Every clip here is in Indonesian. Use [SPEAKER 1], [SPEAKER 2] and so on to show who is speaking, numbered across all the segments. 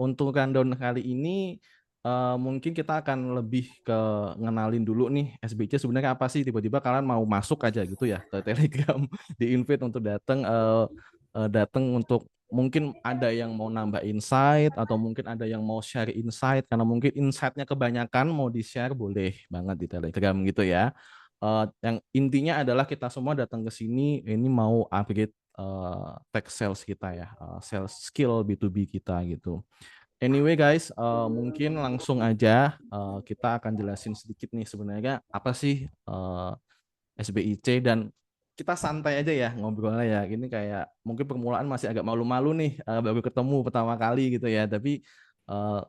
[SPEAKER 1] untuk rundown kali ini mungkin kita akan lebih ke ngenalin dulu nih SBC sebenarnya apa sih. Tiba-tiba kalian mau masuk aja gitu ya ke Telegram, di invite untuk datang untuk mungkin ada yang mau nambah insight atau mungkin ada yang mau share insight karena mungkin insightnya kebanyakan mau di share boleh banget di Telegram gitu ya. Yang intinya adalah kita semua datang ke sini ini mau upgrade tech sales kita ya, sales skill B2B kita gitu. Anyway guys, mungkin langsung aja kita akan jelasin sedikit nih sebenarnya apa sih SBIC dan kita santai aja ya ngobrolnya ya. Ini kayak mungkin permulaan masih agak malu-malu nih baru ketemu pertama kali gitu ya. Tapi uh,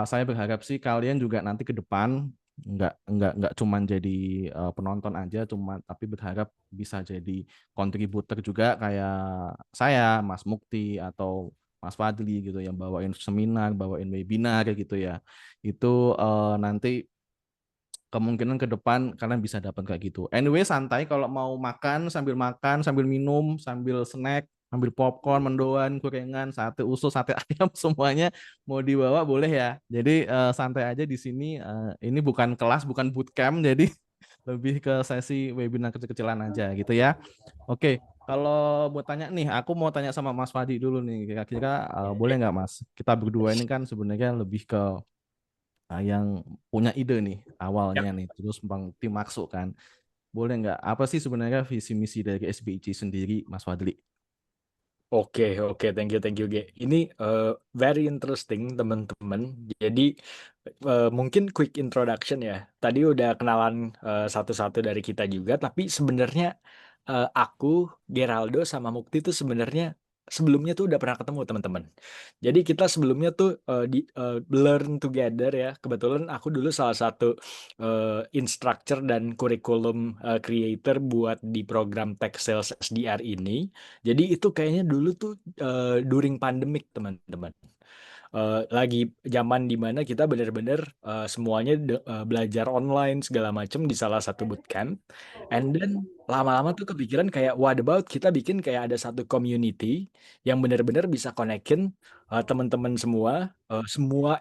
[SPEAKER 1] saya berharap sih kalian juga nanti ke depan nggak cuman jadi penonton aja, cuman tapi berharap bisa jadi kontributor juga kayak saya, Mas Mukti atau Mas Fadli gitu yang bawain seminar, bawain webinar gitu ya. Itu nanti kemungkinan ke depan kalian bisa dapat kayak gitu. Anyway, santai kalau mau makan, sambil minum, sambil snack, ambil popcorn, mendoan, gorengan, sate usus, sate ayam semuanya mau dibawa boleh ya. Jadi santai aja di sini. Ini bukan kelas, bukan bootcamp, jadi lebih ke sesi webinar kecil-kecilan aja gitu ya. Oke, kalau buat tanya nih, aku mau tanya sama Mas Fadi dulu nih. Kira-kira boleh nggak Mas? Kita berdua ini kan sebenarnya lebih ke yang punya ide nih
[SPEAKER 2] Ya,
[SPEAKER 1] awalnya nih, terus Bang Tim masuk kan. Boleh nggak? Apa sih sebenarnya visi misi dari SBIC sendiri, Mas Fadli?
[SPEAKER 2] oke, oke, thank you, G. Ini very interesting, teman-teman. Jadi mungkin quick introduction ya. Tadi udah kenalan satu-satu dari kita juga, tapi sebenarnya aku, Geraldo, sama Mukti tuh sebenarnya sebelumnya tuh udah pernah ketemu, teman-teman. Jadi kita sebelumnya tuh learn together ya. Kebetulan aku dulu salah satu instructor dan kurikulum creator buat di program Tech Sales SDR ini. Jadi itu kayaknya dulu tuh during pandemic, teman-teman. Lagi zaman dimana kita benar-benar semuanya belajar online segala macam di salah satu bootcamp. And then lama-lama tuh kepikiran kayak what about kita bikin kayak ada satu community yang benar-benar bisa konekin teman-teman semua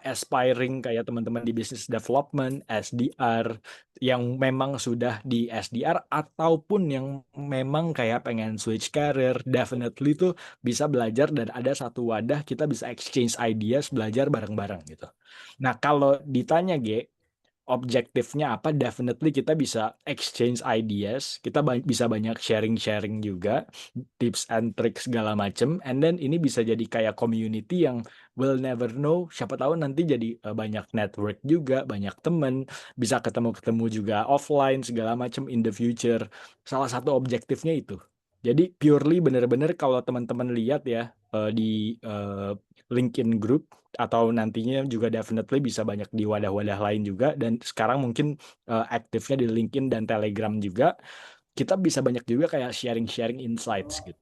[SPEAKER 2] aspiring kayak teman-teman di business development, SDR, yang memang sudah di SDR ataupun yang memang kayak pengen switch career, definitely tuh bisa belajar dan ada satu wadah kita bisa exchange ideas, belajar bareng-bareng gitu. Nah, kalau ditanya G, objektifnya apa? Definitely kita bisa exchange ideas, kita bisa banyak sharing-sharing juga, tips and tricks segala macem, and then ini bisa jadi kayak community yang will never know, siapa tahu nanti jadi banyak network juga, banyak temen, bisa ketemu-ketemu juga offline segala macem in the future. Salah satu objektifnya itu. Jadi purely bener-bener kalau teman-teman lihat ya di LinkedIn group atau nantinya juga definitely bisa banyak di wadah-wadah lain juga dan sekarang mungkin aktifnya di LinkedIn dan Telegram juga kita bisa banyak juga kayak sharing-sharing insights gitu.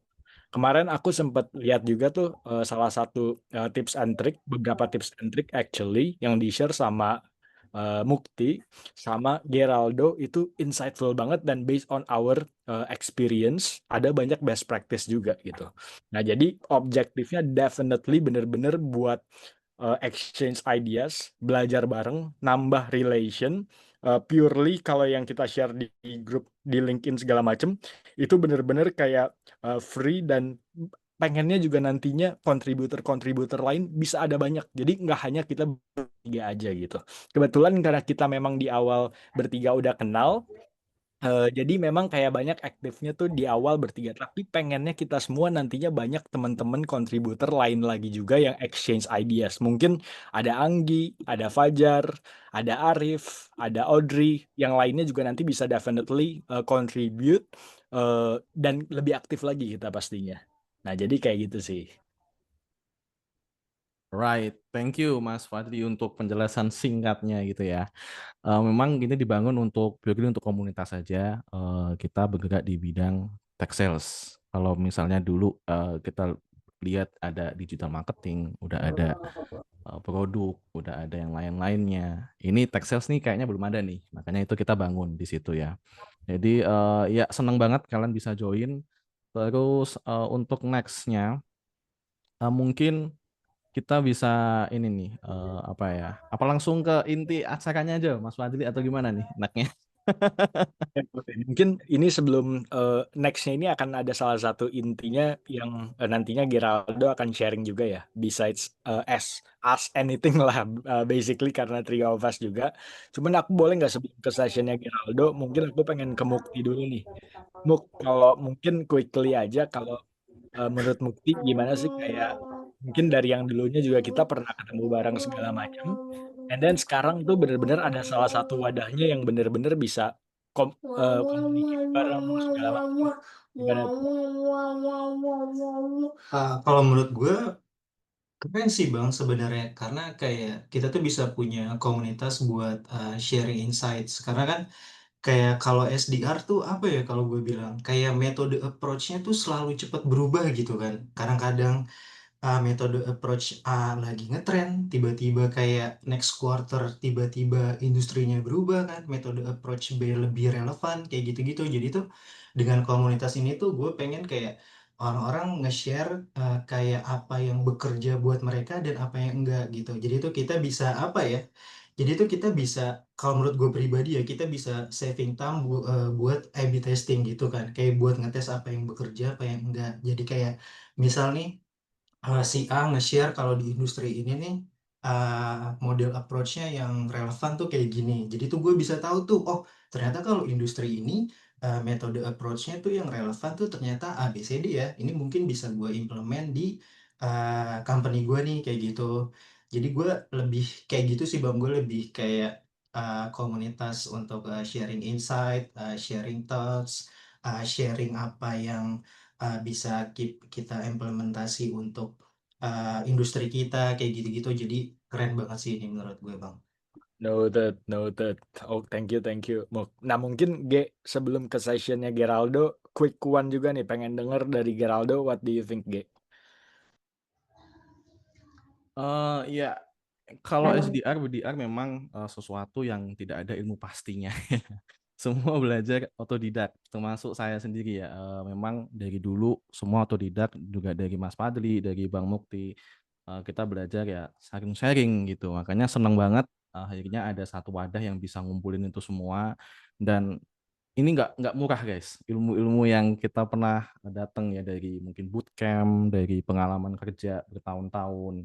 [SPEAKER 2] Kemarin aku sempat lihat juga tuh salah satu tips and trick, beberapa tips and trick actually yang di-share sama Mukti sama Geraldo itu insightful banget dan based on our experience ada banyak best practice juga gitu. Nah, jadi objektifnya definitely bener-bener buat exchange ideas, belajar bareng, nambah relation. Purely kalau yang kita share di grup di LinkedIn segala macem itu bener-bener kayak free dan pengennya juga nantinya kontributor-kontributor lain bisa ada banyak. Jadi nggak hanya kita bertiga aja gitu. Kebetulan karena kita memang di awal bertiga udah kenal, jadi memang kayak banyak aktifnya tuh di awal bertiga, tapi pengennya kita semua nantinya banyak teman-teman kontributor lain lagi juga yang exchange ideas. Mungkin ada Anggi, ada Fajar, ada Arif, ada Audrey, yang lainnya juga nanti bisa definitely contribute dan lebih aktif lagi kita pastinya. Nah, jadi kayak gitu sih.
[SPEAKER 1] Right, thank you Mas Fadli untuk penjelasan singkatnya gitu ya. Memang ini dibangun untuk purely untuk komunitas saja. Kita bergerak di bidang tech sales. Kalau misalnya dulu kita lihat ada digital marketing, udah ada produk, udah ada yang lain-lainnya. Ini tech sales nih kayaknya belum ada nih. Makanya itu kita bangun di situ ya. Jadi ya senang banget kalian bisa join. Terus untuk next-nya mungkin kita bisa ini nih apa ya? Apa langsung ke inti acaranya aja, Mas Fadli atau gimana nih enaknya?
[SPEAKER 2] Oke, mungkin ini sebelum nextnya ini akan ada salah satu intinya yang nantinya Geraldo akan sharing juga ya. Besides ask anything lah, basically karena trio of us juga. Cuman aku boleh nggak sebelum ke sessionnya Geraldo, mungkin aku pengen ke Mukti dulu nih. Muk, kalau mungkin quickly aja, kalau menurut Mukti gimana sih kayak mungkin dari yang dulunya juga kita pernah ketemu bareng segala macam, and then sekarang tuh bener-bener ada salah satu wadahnya yang bener-bener bisa communicate bareng segala macam. Gimana tuh?
[SPEAKER 3] Kalau menurut gue keren sih Bang sebenarnya karena kayak kita tuh bisa punya komunitas buat sharing insights karena kan kayak kalau SDR tuh apa ya kalau gue bilang kayak metode approach-nya tuh selalu cepat berubah gitu kan. Kadang-kadang metode approach A lagi ngetren, tiba-tiba kayak next quarter tiba-tiba industrinya berubah kan, metode approach B lebih relevan kayak gitu-gitu. Jadi tuh dengan komunitas ini tuh gue pengen kayak orang-orang nge-share kayak apa yang bekerja buat mereka dan apa yang enggak gitu. Jadi tuh kita bisa apa ya? Jadi tuh kita bisa kalau menurut gue pribadi ya kita bisa saving time buat A/B testing gitu kan, kayak buat ngetes apa yang bekerja, apa yang enggak. Jadi kayak misal nih si A nge-share kalau di industri ini nih model approach-nya yang relevan tuh kayak gini. Jadi tuh gue bisa tahu tuh, oh ternyata kalau industri ini metode approach-nya tuh yang relevan tuh ternyata A, B, C, D ya. Ini mungkin bisa gue implement di company gue nih kayak gitu. Jadi gue lebih kayak gitu sih Bang, gue lebih kayak komunitas untuk sharing insight, sharing thoughts, sharing apa yang bisa kita implementasi untuk industri kita kayak gitu-gitu. Jadi keren banget sih ini menurut gue Bang.
[SPEAKER 2] Noted, noted. Oh, thank you. Nah, mungkin G, sebelum ke sessionnya Geraldo, quick one juga nih, pengen denger dari Geraldo, what do you think, G?
[SPEAKER 1] Ya, kalau SDR, BDR memang sesuatu yang tidak ada ilmu pastinya. Semua belajar otodidak, termasuk saya sendiri ya. Memang dari dulu semua otodidak, juga dari Mas Padli, dari Bang Mukti. Kita belajar ya sharing-sharing gitu. Makanya seneng banget akhirnya ada satu wadah yang bisa ngumpulin itu semua. Dan ini nggak murah guys. Ilmu-ilmu yang kita pernah datang ya dari mungkin bootcamp, dari pengalaman kerja bertahun-tahun,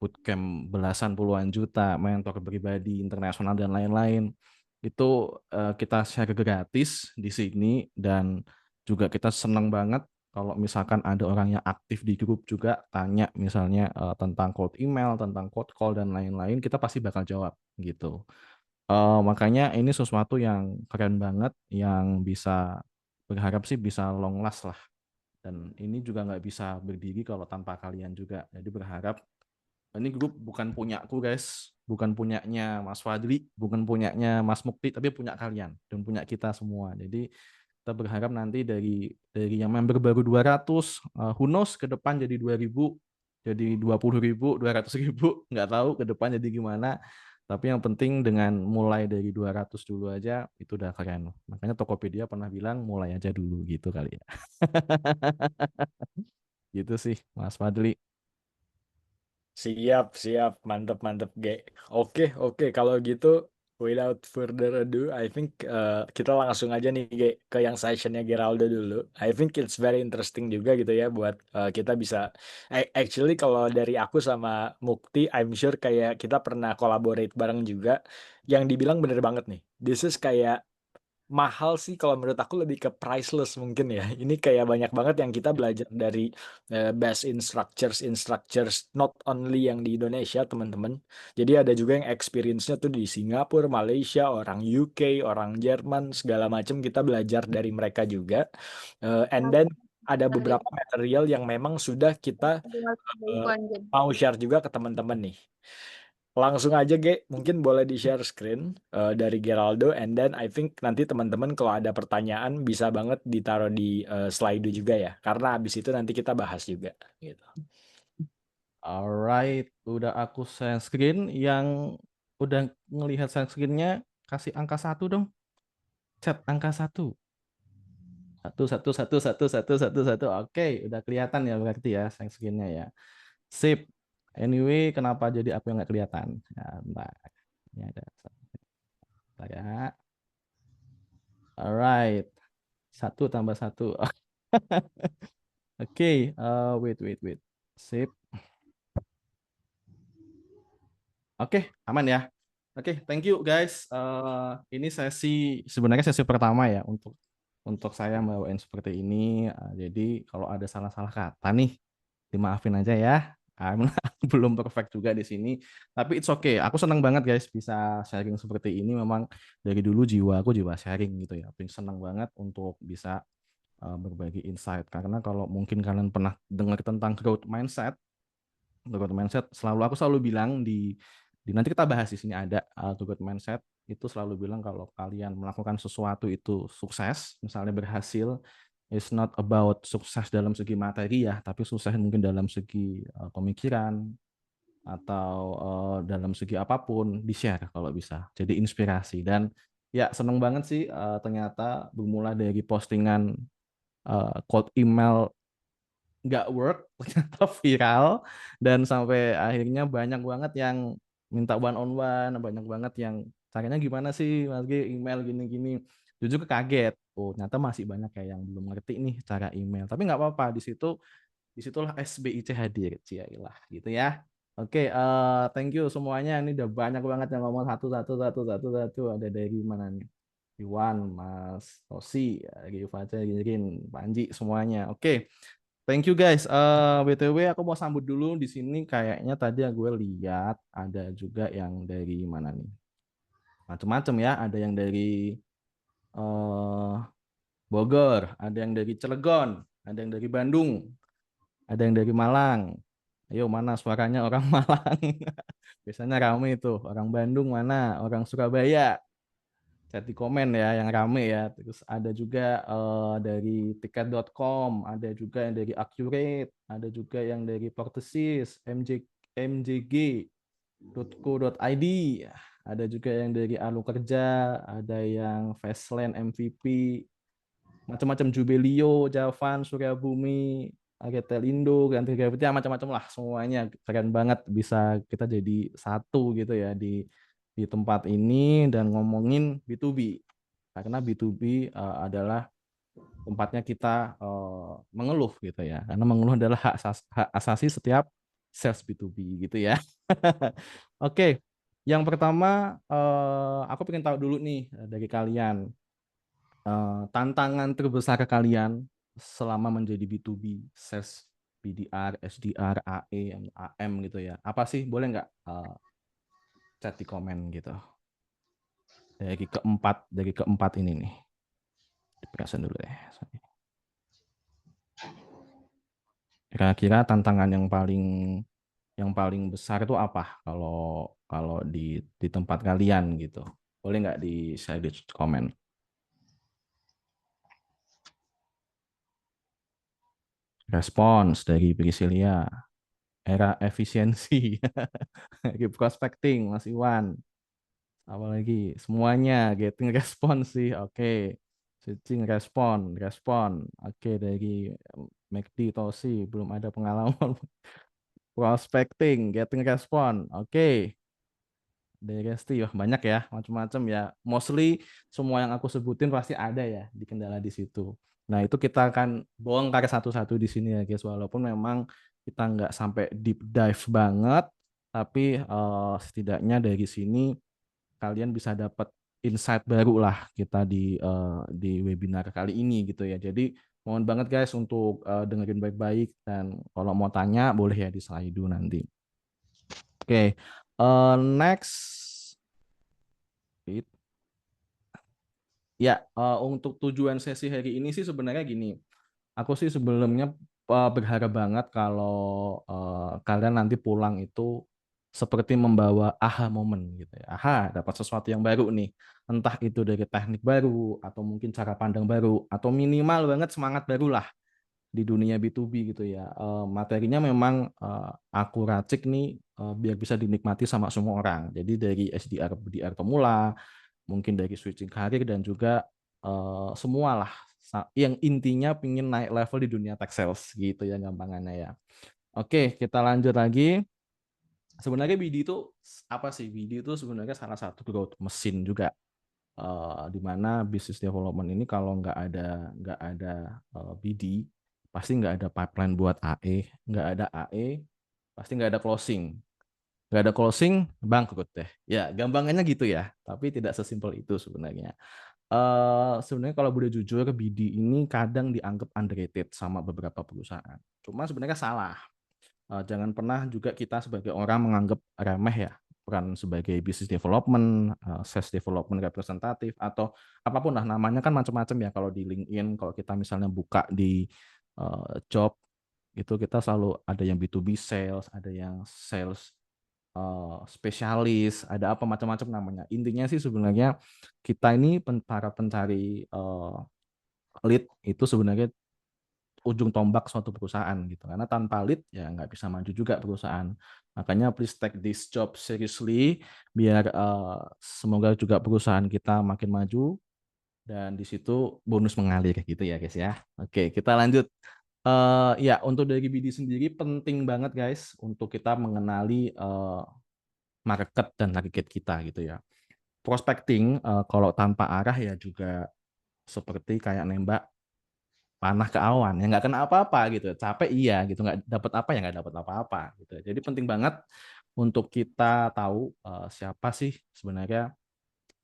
[SPEAKER 1] bootcamp belasan puluhan juta, mentor pribadi internasional dan lain-lain. Itu kita share gratis di sini dan juga kita senang banget kalau misalkan ada orang yang aktif di grup juga tanya misalnya tentang cold email, tentang cold call dan lain-lain, kita pasti bakal jawab gitu. Makanya ini sesuatu yang keren banget yang bisa berharap sih bisa long last lah. Dan ini juga nggak bisa berdiri kalau tanpa kalian juga. Jadi berharap ini grup bukan punyaku guys, bukan punyanya Mas Fadli, bukan punyanya Mas Mukti, tapi punya kalian dan punya kita semua. Jadi kita berharap nanti dari yang member baru 200, who knows ke depan jadi 2.000, jadi 20.000, 200.000, nggak tahu ke depan jadi gimana. Tapi yang penting dengan mulai dari 200 dulu aja itu udah keren. Makanya Tokopedia pernah bilang mulai aja dulu gitu kali ya. Gitu sih Mas Fadli.
[SPEAKER 2] Siap, siap. Mantep, mantep, G. Oke. Kalau gitu, without further ado, I think kita langsung aja nih, G, ke yang sessionnya Geraldo dulu. I think it's very interesting juga gitu ya, buat kita bisa... Actually, kalau dari aku sama Mukti, I'm sure kayak kita pernah collaborate bareng juga, yang dibilang bener banget nih. This is kayak mahal sih kalau menurut aku lebih ke priceless mungkin ya. Ini kayak banyak banget yang kita belajar dari best instructors not only yang di Indonesia teman-teman. Jadi ada juga yang experience-nya tuh di Singapura, Malaysia, orang UK, orang Jerman, segala macam kita belajar dari mereka juga. And then ada beberapa material yang memang sudah kita eh, mau share juga ke teman-teman nih. Langsung aja, Ge, mungkin boleh di-share screen dari Geraldo, and then I think nanti teman-teman kalau ada pertanyaan bisa banget ditaruh di slide juga ya, karena habis itu nanti kita bahas juga. Gitu.
[SPEAKER 1] Alright, udah aku share screen. Yang udah ngelihat share screen-nya, kasih angka 1 dong. Chat angka 1. 1. Oke, udah kelihatan ya berarti ya share screen-nya ya. Sip. Anyway, kenapa jadi aku yang nggak kelihatan? Ya, bentar. Ini ada. Bentar ya. Alright. 1+1. Oke, wait. Sip. Oke, aman ya. Oke, thank you guys. Ini sebenarnya sesi pertama ya untuk saya bawain seperti ini. Jadi kalau ada salah-salah kata nih, dimaafin aja ya. Belum perfect juga di sini, tapi it's okay. Aku senang banget guys bisa sharing seperti ini. Memang dari dulu jiwa aku jiwa sharing gitu ya. Aku senang banget untuk bisa berbagi insight. Karena kalau mungkin kalian pernah dengar tentang growth mindset, aku selalu bilang di nanti kita bahas di sini ada growth mindset itu selalu bilang kalau kalian melakukan sesuatu itu sukses, misalnya berhasil, it's not about sukses dalam segi materi ya, tapi sukses mungkin dalam segi pemikiran atau dalam segi apapun di-share kalau bisa. Jadi inspirasi. Dan ya seneng banget sih ternyata bermula dari postingan cold email nggak work, ternyata viral, dan sampai akhirnya banyak banget yang minta one on one, banyak banget yang caranya gimana sih Mas G, email gini-gini. Jujur kaget, oh ternyata masih banyak kayak yang belum ngerti nih cara email. Tapi nggak apa-apa, disitulah SBIC hadir, ciailah gitu ya. Oke, thank you semuanya. Ini udah banyak banget yang ngomong satu. Ada dari mana nih? Iwan, Mas Tosi, Fajar, Girin, Panji, semuanya. Oke. Thank you guys. BTW aku mau sambut dulu di sini. Kayaknya tadi gue lihat ada juga yang dari mana nih? Macam-macam ya. Ada yang dari Bogor, ada yang dari Cilegon, ada yang dari Bandung, ada yang dari Malang. Ayo mana suaranya orang Malang? Biasanya rame itu. Orang Bandung mana? Orang Surabaya. Chat di komen ya yang rame ya. Terus ada juga dari tiket.com, ada juga yang dari Accurate, ada juga yang dari Portesis, mjg.co.id, ada juga yang dari Alu Kerja, ada yang Fastland MVP, macam-macam, Jubelio, Javan, Suryabumi, Agetelindo, Gantri Gravity, macam-macam lah semuanya. Keren banget bisa kita jadi satu gitu ya di tempat ini dan ngomongin B2B. Karena B2B adalah tempatnya kita mengeluh gitu ya. Karena mengeluh adalah hak asasi setiap sales B2B gitu ya. Oke, yang pertama aku pengen tahu dulu nih dari kalian, tantangan terbesar kalian selama menjadi B2B, sales, BDR, SDR, AE, AM gitu ya. Apa sih? Boleh nggak chat di komen gitu. Dari keempat ini nih. Diperasan dulu deh. Kira-kira tantangan yang paling besar itu apa kalau di tempat kalian gitu. Boleh nggak di share di komen. Respons dari Priscilia. Era efisiensi. Prospecting Mas Iwan. Apalagi semuanya getting response sih. Oke. Switching respon. Oke, dari McD Tosi belum ada pengalaman. Prospecting, getting respon. Oke. Dari Resti, wah banyak ya, macam-macam ya. Mostly semua yang aku sebutin pasti ada ya di kendala di situ. Nah, itu kita akan bongkar satu-satu di sini ya guys. Walaupun memang kita nggak sampai deep dive banget, tapi setidaknya dari sini kalian bisa dapat insight baru lah kita di webinar kali ini gitu ya. Jadi mohon banget guys untuk dengerin baik-baik, dan kalau mau tanya boleh ya di slide nanti. Oke, next. Ya, untuk tujuan sesi hari ini sih sebenarnya gini. Aku sih sebelumnya berharap banget kalau kalian nanti pulang itu seperti membawa aha moment gitu ya. Aha, dapat sesuatu yang baru nih. Entah itu dari teknik baru, atau mungkin cara pandang baru, atau minimal banget semangat baru lah di dunia B2B gitu ya. Materinya memang aku racik nih biar bisa dinikmati sama semua orang. Jadi dari SDR, BDR pemula, mungkin dari switching karir, dan juga semua lah yang intinya pingin naik level di dunia tech sales gitu ya gampangannya ya. Oke, kita lanjut lagi. sebenarnya BD itu apa sih? BD itu sebenarnya salah satu growth mesin juga. Di mana business development ini kalau nggak ada BD, pasti nggak ada pipeline buat AE, nggak ada AE, pasti nggak ada closing. Nggak ada closing, bangkrut deh. Ya, gampangannya gitu ya. Tapi tidak sesimpel itu sebenarnya. Sebenarnya kalau boleh jujur, BD ini kadang dianggap underrated sama beberapa perusahaan. Cuma sebenarnya salah. Jangan pernah juga kita sebagai orang menganggap remeh ya peran sebagai business development, sales development representatif atau apapun lah namanya kan macam-macam ya kalau di LinkedIn kalau kita misalnya buka di job itu kita selalu ada yang B2B sales, ada yang sales spesialis, ada apa macam-macam namanya. Intinya sih sebenarnya kita ini para pencari lead itu sebenarnya ujung tombak suatu perusahaan gitu karena tanpa lead ya nggak bisa maju juga perusahaan, makanya please take this job seriously biar semoga juga perusahaan kita makin maju dan di situ bonus mengalir gitu ya guys ya. Oke, kita lanjut. Ya untuk dari BD sendiri penting banget guys untuk kita mengenali market dan target kita gitu ya. Prospecting kalau tanpa arah ya juga seperti kayak nembak panah ke awan ya nggak kena apa-apa gitu, capek iya gitu, nggak dapat apa ya nggak dapat apa-apa gitu. Jadi penting banget untuk kita tahu siapa sih sebenarnya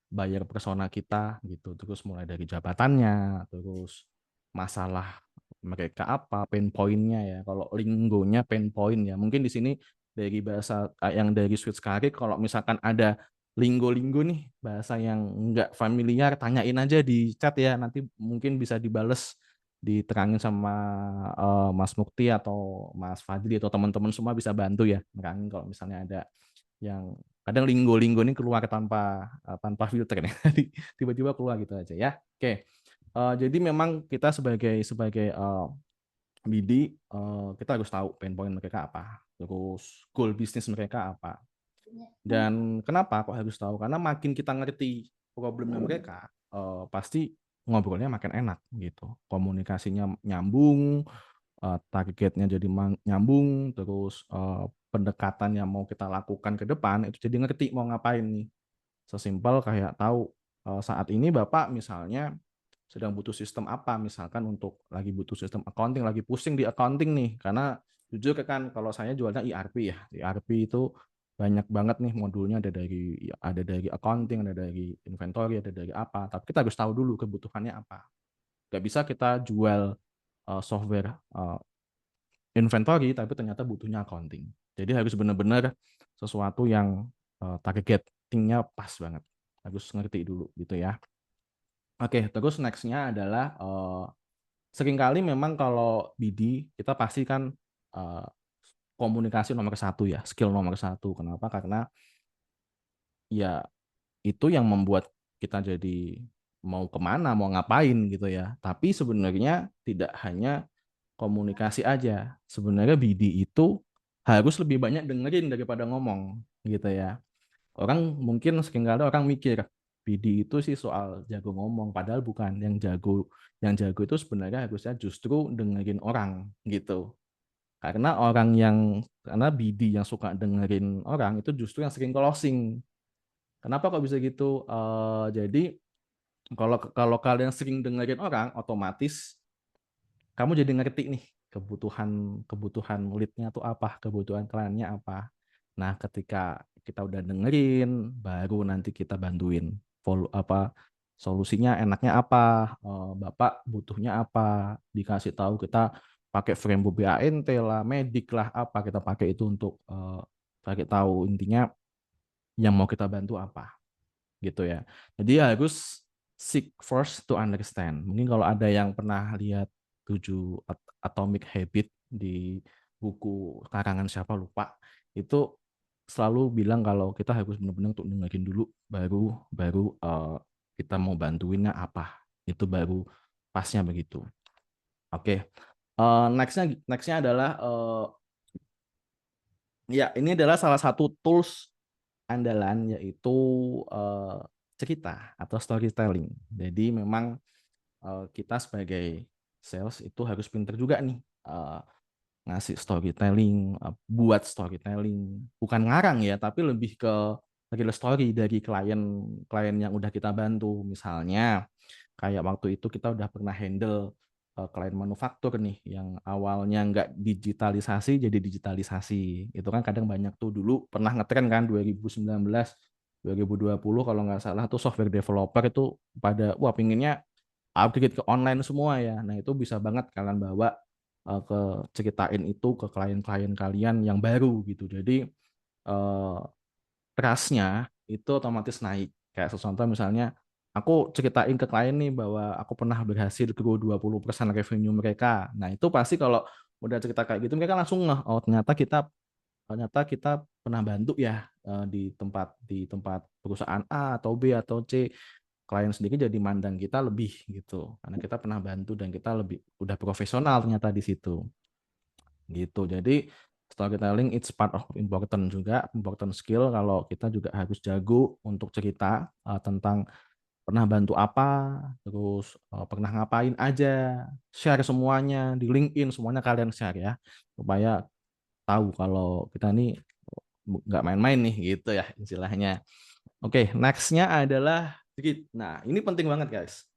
[SPEAKER 1] buyer persona kita gitu, terus mulai dari jabatannya, terus masalah mereka apa, pain point-nya ya. Kalau linggonya pain point ya. Mungkin di sini dari bahasa yang dari Switch Karir, kalau misalkan ada linggo-linggo nih, bahasa yang nggak familiar, tanyain aja di chat ya. Nanti mungkin bisa dibales, diterangin sama Mas Mukti atau Mas Fadli atau teman-teman semua bisa bantu ya. Nerangin kalau misalnya ada yang kadang linggo-linggo ini keluar tanpa filter nih. Tiba-tiba keluar gitu aja ya. Oke. Jadi memang kita sebagai BD kita harus tahu pain point mereka apa, terus goal bisnis mereka apa. Dan kenapa kok harus tahu? Karena makin kita ngerti problemnya mereka, pasti ngobrolnya makin enak gitu. Komunikasinya nyambung, targetnya jadi nyambung, terus pendekatan yang mau kita lakukan ke depan itu jadi ngerti mau ngapain nih. Sesimpel kayak tahu saat ini Bapak misalnya sedang butuh sistem apa, misalkan untuk lagi butuh sistem accounting, lagi pusing di accounting nih, karena jujur kan kalau saya jualnya ERP ya, ERP itu banyak banget nih modulnya, ada dari accounting, ada dari inventory, ada dari apa, tapi kita harus tahu dulu kebutuhannya apa. Gak bisa kita jual software inventory tapi ternyata butuhnya accounting. Jadi harus benar-benar sesuatu yang targetingnya pas banget, harus ngerti dulu gitu ya. Oke, terus nextnya adalah seringkali memang kalau BD kita pasti kan komunikasi nomor satu ya, skill nomor satu. Kenapa? Karena ya itu yang membuat kita jadi mau kemana, mau ngapain gitu ya. Tapi sebenarnya tidak hanya komunikasi aja. Sebenarnya BD itu harus lebih banyak dengerin daripada ngomong gitu ya. Orang mungkin seringkali orang mikir BD itu sih soal jago ngomong, padahal bukan. Yang jago itu sebenarnya harusnya justru dengerin orang gitu. Karena BD yang suka dengerin orang itu justru yang sering closing. Kenapa kok bisa gitu? Jadi kalau kalian sering dengerin orang, otomatis kamu jadi ngerti nih kebutuhan kebutuhan lead-nya tuh apa, kebutuhan kliennya apa. Nah, ketika kita udah dengerin, baru nanti kita bantuin solusinya enaknya apa, Bapak butuhnya apa, dikasih tahu kita pakai frame BANT lah, medik lah apa kita pakai itu untuk cari tahu intinya yang mau kita bantu apa gitu ya. Jadi harus seek first to understand. Mungkin kalau ada yang pernah lihat 7 Atomic Habit di buku karangan siapa lupa, itu selalu bilang kalau kita harus benar-benar untuk dengerin dulu baru baru kita mau bantuinnya apa. Itu baru pasnya begitu. Oke. Nextnya adalah ya ini adalah salah satu tools andalan yaitu cerita atau storytelling. Jadi memang kita sebagai sales itu harus pinter juga nih ngasih storytelling, buat storytelling, bukan ngarang ya, tapi lebih ke real story dari klien yang udah kita bantu. Misalnya kayak waktu itu kita udah pernah handle klien manufaktur nih yang awalnya nggak digitalisasi jadi digitalisasi. Itu kan kadang banyak tuh, dulu pernah ngetren kan 2019 2020 kalau nggak salah tuh software developer itu pada wah pinginnya upgrade ke online semua ya. Nah, itu bisa banget kalian bawa ke ceritain itu ke klien-klien kalian yang baru gitu. Jadi eh, trust-nya itu otomatis naik. Kayak contoh misalnya aku ceritain ke klien nih bahwa aku pernah berhasil grow 20% revenue mereka. Nah, itu pasti kalau udah cerita kayak gitu mereka langsung ngeh, oh ternyata kita pernah bantu ya di tempat perusahaan A atau B atau C. Klien sendiri jadi mandang kita lebih gitu karena kita pernah bantu dan kita lebih udah profesional ternyata di situ gitu. Jadi storytelling it's part of important skill. Kalau kita juga harus jago untuk cerita tentang pernah bantu apa, terus pernah ngapain aja, share semuanya di LinkedIn, semuanya kalian share ya supaya tahu kalau kita ini nggak main-main nih gitu ya istilahnya. Oke, nextnya adalah grit. Nah, ini penting banget guys.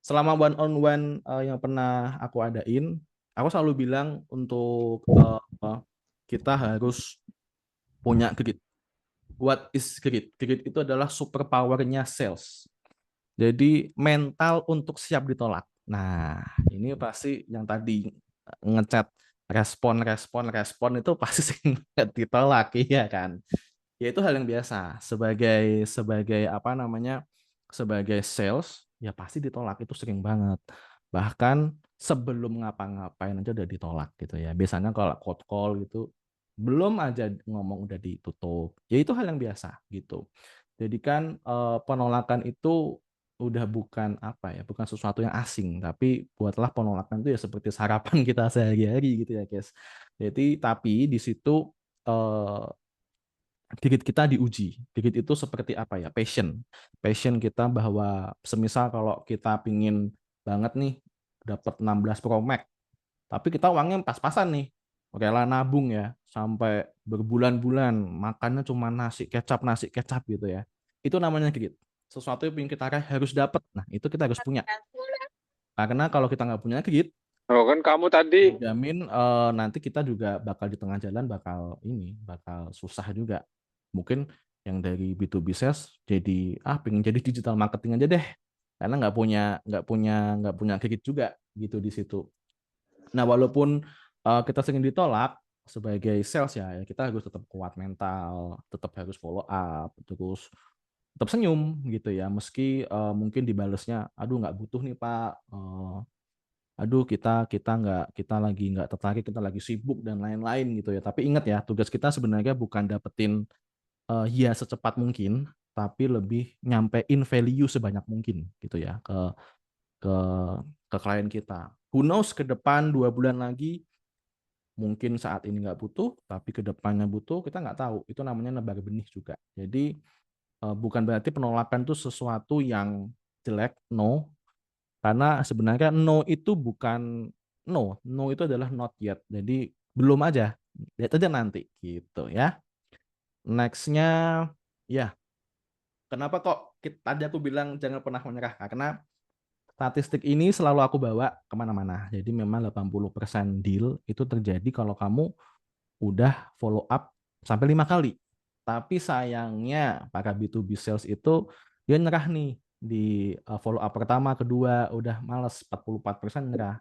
[SPEAKER 1] Selama one on one yang pernah aku adain, aku selalu bilang untuk kita harus punya grit. What is grit? Grit itu adalah superpowernya sales. Jadi mental untuk siap ditolak. Nah, ini pasti yang tadi ngechat respon itu pasti sering ditolak, iya kan? Ya itu hal yang biasa sebagai sebagai apa namanya sebagai sales ya pasti ditolak itu sering banget, bahkan sebelum ngapa-ngapain aja udah ditolak gitu ya. Biasanya kalau cold call gitu belum aja ngomong udah ditutup, ya itu hal yang biasa gitu. Jadi kan penolakan itu udah bukan apa ya, bukan sesuatu yang asing, tapi buatlah penolakan itu ya seperti sarapan kita sehari-hari gitu ya guys. Jadi tapi di situ eh, gigit kita diuji. Gigit itu seperti apa ya? Passion. Passion kita bahwa semisal kalau kita pingin banget nih dapat 16 Pro Max, tapi kita uangnya pas-pasan nih. Rela nabung ya sampai berbulan-bulan makannya cuma nasi kecap gitu ya. Itu namanya gigit. Sesuatu yang kita harus dapat. Nah, itu kita harus punya. Karena kalau kita nggak punya gigit,
[SPEAKER 4] Oh kan kamu tadi
[SPEAKER 1] jamin nanti kita juga bakal di tengah jalan bakal susah juga. Mungkin yang dari B2B sales jadi pengen jadi digital marketing aja deh, karena nggak punya kredit juga gitu di situ. Nah, walaupun kita sering ditolak sebagai sales ya kita harus tetap kuat mental, tetap harus follow up, terus tetap senyum gitu ya, meski mungkin dibalesnya, aduh nggak butuh nih Pak, aduh kita lagi nggak tertarik, kita lagi sibuk dan lain-lain gitu ya. Tapi ingat ya, tugas kita sebenarnya bukan dapetin ya secepat mungkin, tapi lebih nyampein value sebanyak mungkin gitu ya ke ke klien kita. Who knows ke depan 2 bulan lagi mungkin saat ini nggak butuh, tapi ke depannya butuh, kita nggak tahu. Itu namanya nebar benih juga. Jadi bukan berarti penolakan itu sesuatu yang jelek, no. Karena sebenarnya no itu bukan no itu adalah not yet. Jadi belum aja, lihat aja nanti gitu ya. Nextnya ya, kenapa kok tadi aku bilang jangan pernah menyerah? Karena statistik ini selalu aku bawa kemana-mana. Jadi memang 80% deal itu terjadi kalau kamu udah follow up sampai 5 kali. Tapi sayangnya para B2B sales itu dia nyerah nih di follow up pertama, kedua, udah males, 44% nyerah.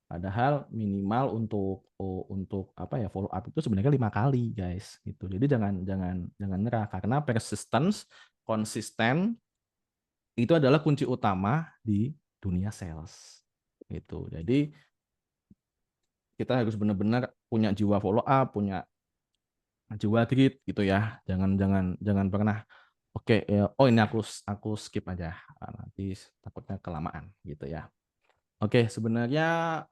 [SPEAKER 1] Padahal minimal untuk apa ya follow up itu sebenarnya 5 kali guys gitu. Jadi jangan jangan jangan nyerah karena persistence, konsisten itu adalah kunci utama di dunia sales gitu. Jadi kita harus benar-benar punya jiwa follow up, punya jiwa grit gitu ya. Jangan jangan jangan pernah oke ya, oh ini aku skip aja. Nanti takutnya kelamaan gitu ya. Oke, sebenarnya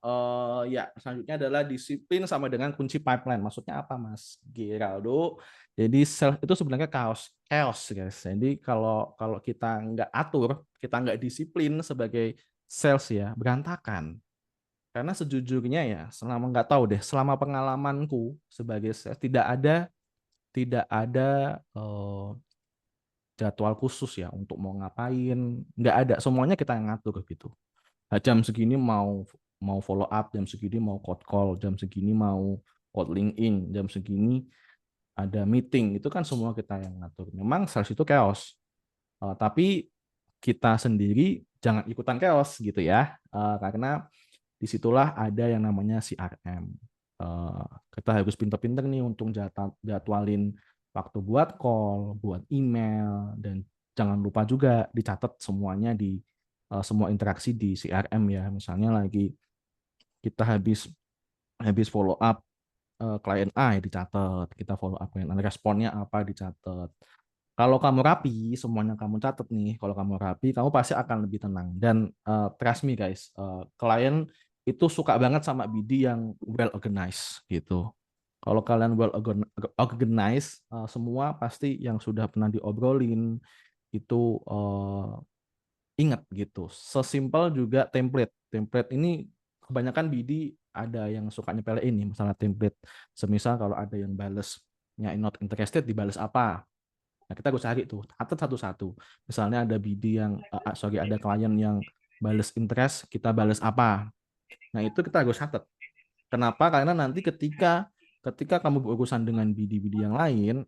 [SPEAKER 1] ya selanjutnya adalah disiplin sama dengan kunci pipeline. Maksudnya apa, Mas Geraldo? Jadi sales itu sebenarnya chaos, guys. Jadi kalau kalau kita nggak atur, kita nggak disiplin sebagai sales ya, berantakan. Karena sejujurnya ya, selama nggak tahu deh, selama pengalamanku sebagai sales tidak ada jadwal khusus ya untuk mau ngapain, nggak ada, semuanya kita yang ngatur gitu. Jam segini mau mau follow up, jam segini mau cold call, jam segini mau cold LinkedIn, jam segini ada meeting, itu kan semua kita yang ngatur. Memang sales itu chaos, tapi kita sendiri jangan ikutan chaos gitu ya, karena disitulah ada yang namanya CRM. Kita harus pinter-pinter nih untuk jadwalin waktu buat call, buat email, dan jangan lupa juga dicatat semuanya di semua interaksi di CRM ya. Misalnya lagi kita habis follow up klien A ya dicatat, kita follow up klien A, responnya apa dicatat. Kalau kamu rapi, semuanya kamu catat nih. Kalau kamu rapi, kamu pasti akan lebih tenang. Dan trust me guys, klien itu suka banget sama BD yang well organized gitu. Kalau kalian well organized, semua pasti yang sudah pernah diobrolin itu ingat gitu. Sesimpel juga template. Template ini kebanyakan BD ada yang suka nyepelein nih masalah template. Semisal kalau ada yang balesnya not interested, dibales apa? Nah, kita harus cari tuh, catat satu-satu. Misalnya ada BD yang, ada klien yang bales interest, kita bales apa? Nah, itu kita harus catat. Kenapa? Karena nanti ketika kamu berurusan dengan BD-BD yang lain,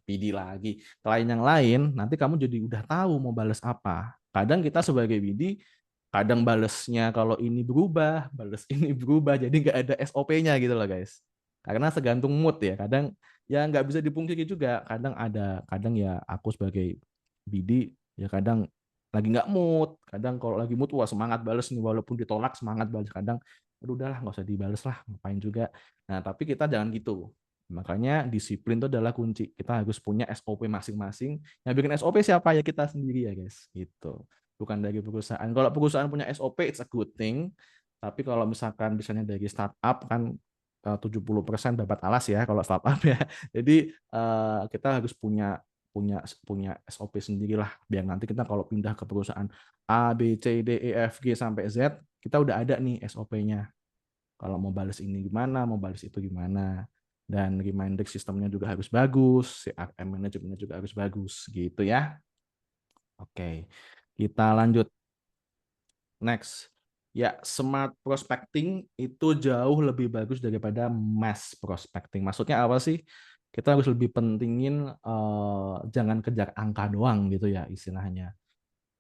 [SPEAKER 1] BD lagi, klien yang lain, nanti kamu jadi udah tahu mau bales apa. Kadang kita sebagai BD, kadang balesnya kalau ini berubah, bales ini berubah, jadi nggak ada SOP-nya gitu loh guys. Karena segantung mood ya. Kadang ya nggak bisa dipungkiri juga. Kadang ya aku sebagai BD ya kadang lagi nggak mood. Kadang kalau lagi mood wah semangat bales nih walaupun ditolak semangat bales. Kadang aduh udahlah nggak usah dibales lah ngapain juga. Nah tapi kita jangan gitu. Makanya disiplin itu adalah kunci. Kita harus punya SOP masing-masing. Yang bikin SOP siapa ya kita sendiri ya guys. Gitu. Bukan dari perusahaan. Kalau perusahaan punya SOP it's a good thing. Tapi kalau misalkan misalnya dari startup kan 70% dapat alas ya kalau startup ya. Jadi kita harus punya punya punya SOP sendirilah biar nanti kita kalau pindah ke perusahaan A, B, C, D, E, F, G sampai Z, kita udah ada nih SOP-nya. Kalau mau balas ini gimana, mau balas itu gimana. Dan reminder sistemnya juga harus bagus, CRM manajemennya juga harus bagus gitu ya. Oke, kita lanjut. Next. Ya, smart prospecting itu jauh lebih bagus daripada mass prospecting. Maksudnya apa sih? Kita harus lebih pentingin jangan kejar angka doang gitu ya istilahnya.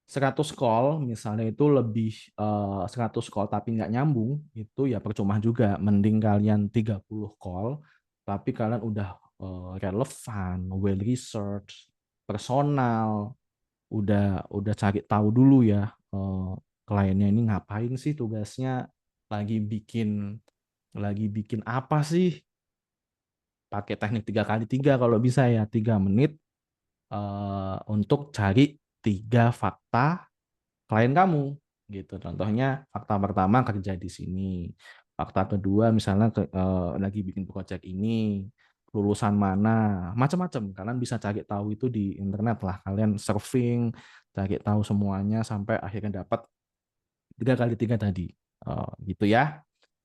[SPEAKER 1] 100 call misalnya itu lebih 100 call tapi nggak nyambung, itu ya percuma juga. Mending kalian 30 call tapi kalian udah relevan, well research, personal, udah cari tahu dulu ya kliennya ini ngapain sih tugasnya, lagi bikin apa sih, pakai teknik 3x3 kalau bisa ya 3 menit untuk cari 3 fakta klien kamu gitu. Contohnya fakta pertama kerja di sini, fakta kedua misalnya lagi bikin project ini, lulusan mana, macam-macam. Kalian bisa cari tahu itu di internet lah. Kalian surfing, cari tahu semuanya sampai akhirnya dapat 3x3 tadi. Gitu ya.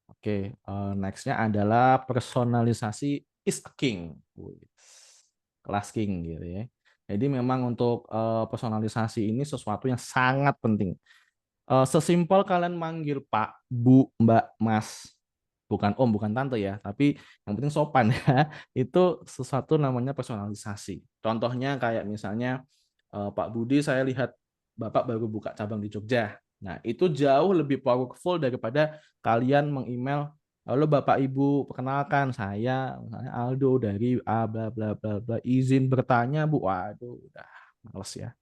[SPEAKER 1] Oke, next-nya adalah personalisasi is a king. Kelas king gitu ya. Jadi memang untuk personalisasi ini sesuatu yang sangat penting. Sesimpel kalian manggil Pak, Bu, Mbak, Mas, bukan Om, bukan Tante ya, tapi yang penting sopan ya. Itu sesuatu namanya personalisasi. Contohnya kayak misalnya Pak Budi, saya lihat Bapak baru buka cabang di Jogja. Nah, itu jauh lebih powerful daripada kalian meng-email, halo Bapak Ibu, perkenalkan saya Aldo dari A bla bla bla bla, izin bertanya Bu. Waduh, udah males ya.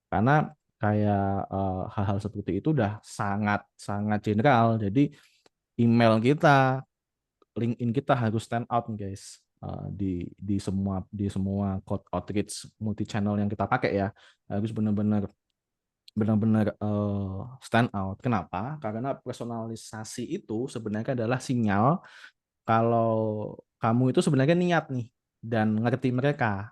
[SPEAKER 1] Karena kayak hal-hal seperti itu udah sangat sangat general. Jadi email kita, LinkedIn kita harus stand out guys. Di semua code outreach multi channel yang kita pakai ya, harus benar-benar stand out. Kenapa? Karena personalisasi itu sebenarnya adalah sinyal kalau kamu itu sebenarnya niat nih dan ngerti mereka.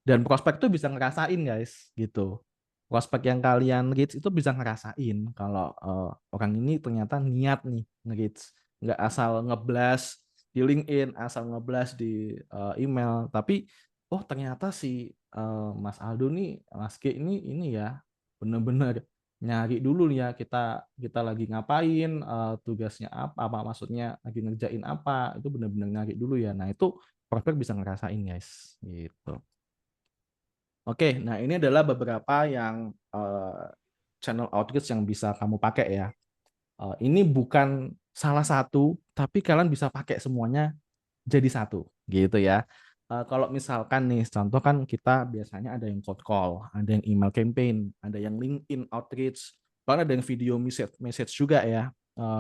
[SPEAKER 1] Dan prospek tuh bisa ngerasain guys gitu. prospek yang kalian reach itu bisa ngerasain kalau orang ini ternyata niat nih nge-reach, nggak asal ngeblas di LinkedIn, asal ngeblas di email, tapi oh ternyata si Mas Aldo nih, Mas G ini ya bener-bener nyari dulu nih ya, kita lagi ngapain, tugasnya apa maksudnya lagi ngerjain apa, itu bener-bener nyari dulu ya. Nah itu prospek bisa ngerasain guys gitu. Oke, nah ini adalah beberapa yang channel outreach yang bisa kamu pakai ya. Ini bukan salah satu, tapi kalian bisa pakai semuanya jadi satu, gitu ya. Kalau misalkan nih, contoh kan kita biasanya ada yang cold call, ada yang email campaign, ada yang LinkedIn outreach, bahkan ada yang video message juga ya,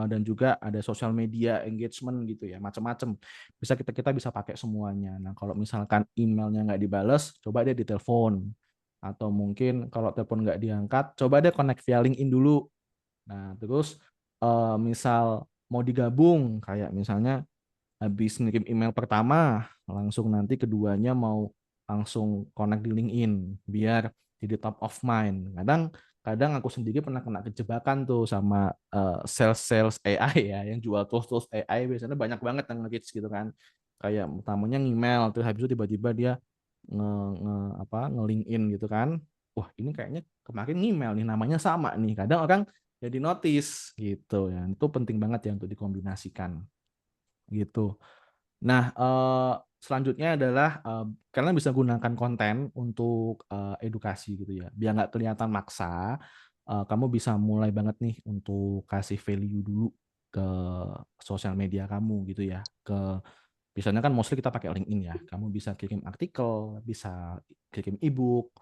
[SPEAKER 1] dan juga ada social media engagement gitu ya, macam-macam. Kita bisa pakai semuanya. Nah, kalau misalkan emailnya nggak dibales, coba deh ditelepon. Atau mungkin kalau telepon nggak diangkat, coba deh connect via LinkedIn dulu. Nah, terus misal mau digabung, kayak misalnya habis ngirim email pertama, langsung nanti keduanya mau langsung connect di LinkedIn biar jadi top of mind. Kadang aku sendiri pernah kena kejebakan tuh sama sales AI ya, yang jual tools AI biasanya banyak banget yang nge-reach gitu kan. Kayak utamanya email, terus habis itu tiba-tiba dia nge-LinkedIn gitu kan. Wah, ini kayaknya kemarin email nih, namanya sama nih. Kadang orang jadi notice gitu ya. Itu penting banget ya untuk dikombinasikan gitu. Nah, selanjutnya adalah kalian bisa gunakan konten untuk edukasi gitu ya. Biar nggak kelihatan maksa, kamu bisa mulai banget nih untuk kasih value dulu ke sosial media kamu gitu ya. Biasanya kan mostly kita pakai LinkedIn ya. Kamu bisa kirim artikel, bisa kirim ebook,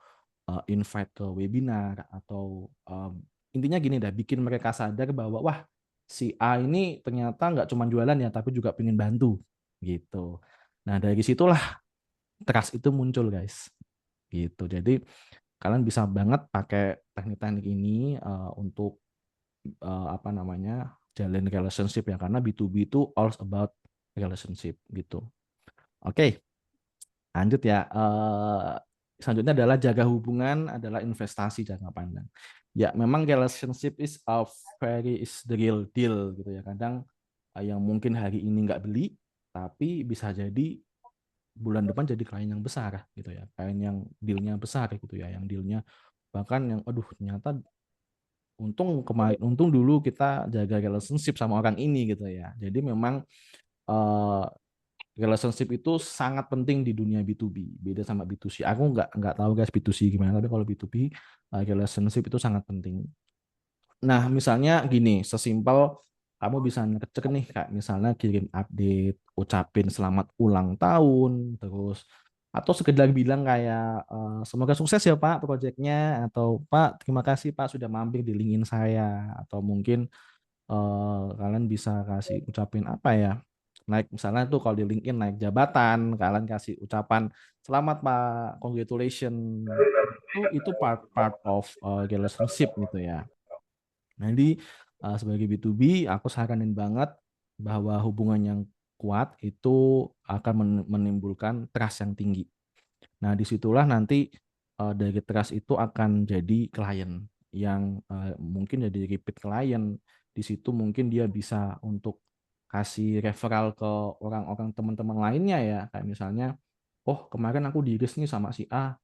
[SPEAKER 1] invite ke webinar, atau intinya gini dah, bikin mereka sadar bahwa wah si A ini ternyata nggak cuma jualan ya, tapi juga pengen bantu gitu. Nah dari situlah trust itu muncul guys. Gitu. Jadi kalian bisa banget pakai teknik-teknik ini untuk jalin relationship ya, karena B2B itu all about relationship gitu. Oke, lanjut ya. Selanjutnya adalah jaga hubungan adalah investasi jangka panjang. Ya, memang relationship is the real deal gitu ya. Kadang yang mungkin hari ini nggak beli, tapi bisa jadi bulan depan jadi klien yang besar gitu ya. Klien yang dealnya besar gitu ya. Yang dealnya bahkan yang aduh ternyata untung dulu kita jaga relationship sama orang ini gitu ya. Jadi memang eh, relationship itu sangat penting di dunia B2B. Beda sama B2C. Aku nggak tahu guys B2C gimana, tapi kalau B2B relationship itu sangat penting. Nah, misalnya gini, sesimpel kamu bisa ngecek nih, kayak misalnya kirim update, ucapin selamat ulang tahun, terus atau sekedar bilang kayak semoga sukses ya Pak proyeknya, atau Pak terima kasih Pak sudah mampir di LinkedIn saya, atau mungkin kalian bisa kasih ucapin apa ya, naik misalnya tuh kalau di LinkedIn naik jabatan, kalian kasih ucapan selamat Pak, congratulations, itu part of relationship gitu ya. Nah, jadi sebagai B2B aku saranin banget bahwa hubungan yang kuat itu akan menimbulkan trust yang tinggi. Nah, disitulah nanti dari trust itu akan jadi klien yang mungkin jadi repeat klien. Di situ mungkin dia bisa untuk kasih referral ke orang-orang teman-teman lainnya ya. Kayak misalnya, oh kemarin aku di-reach nih sama si A,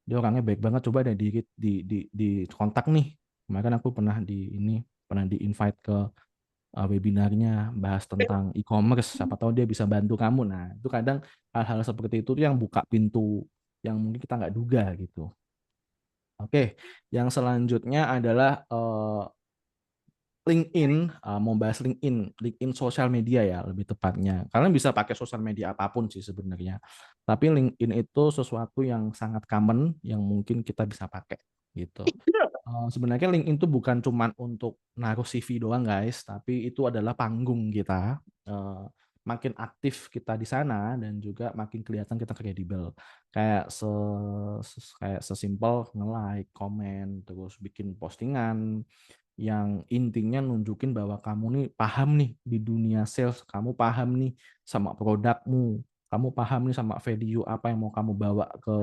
[SPEAKER 1] dia orangnya baik banget, coba deh di kontak nih. Kemarin aku pernah di invite ke webinarnya bahas tentang e-commerce, siapa tahu dia bisa bantu kamu. Nah, itu kadang hal-hal seperti itu yang buka pintu yang mungkin kita nggak duga gitu. Oke, yang selanjutnya adalah LinkedIn, mau bahas LinkedIn sosial media ya lebih tepatnya. Kalian bisa pakai sosial media apapun sih sebenarnya. Tapi LinkedIn itu sesuatu yang sangat common yang mungkin kita bisa pakai gitu. Sebenarnya LinkedIn itu bukan cuma untuk naruh CV doang guys, tapi itu adalah panggung kita. Makin aktif kita di sana dan juga makin kelihatan kita kredibel. Kayak kayak sesimpel nge-like, komen, terus bikin postingan yang intinya nunjukin bahwa kamu nih paham nih di dunia sales, kamu paham nih sama produkmu, kamu paham nih sama value apa yang mau kamu bawa ke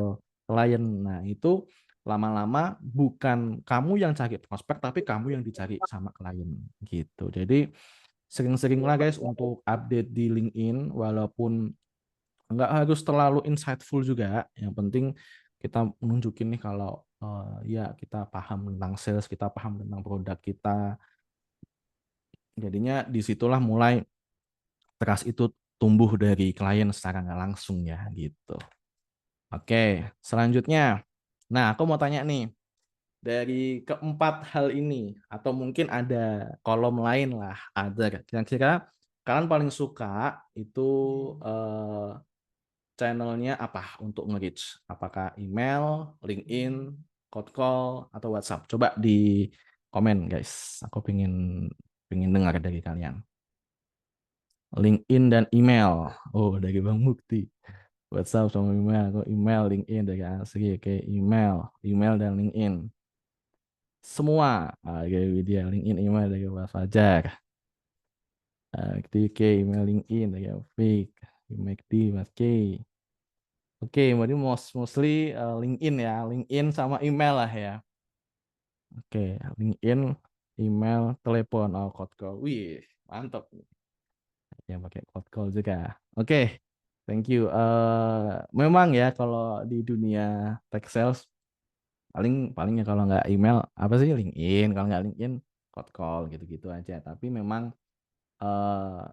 [SPEAKER 1] klien. Nah, itu lama-lama bukan kamu yang cari prospek, tapi kamu yang dicari sama klien gitu. Jadi sering-seringlah guys untuk update di LinkedIn, walaupun nggak harus terlalu insightful juga. Yang penting kita menunjukin nih kalau ya kita paham tentang sales, kita paham tentang produk kita. Jadinya disitulah mulai trust itu tumbuh dari klien secara nggak langsung ya gitu. Oke, selanjutnya. Nah, aku mau tanya nih, dari keempat hal ini, atau mungkin ada kolom lain lah, ada kira-kira kalian paling suka itu channelnya apa untuk nge-reach? Apakah email, LinkedIn, cold call, atau WhatsApp? Coba di komen guys, aku pengen dengar dari kalian. LinkedIn dan email. Oh, dari Bang Mukti. WhatsApp sama email, aku email, LinkedIn dari Asri, oke, email dan LinkedIn. Semua dari Widya, LinkedIn, email dari Mas Fajar. Oke, email, LinkedIn dari Afik, McD, Mas K. Oke, berarti mostly LinkedIn ya, LinkedIn sama email lah ya. Oke, LinkedIn, email, telepon, cold call. Wih, mantap. Yang pakai cold call juga. Oke, thank you. Memang ya kalau di dunia tech sales palingnya kalau nggak email apa sih LinkedIn, kalau nggak LinkedIn cold call gitu-gitu aja. Tapi memang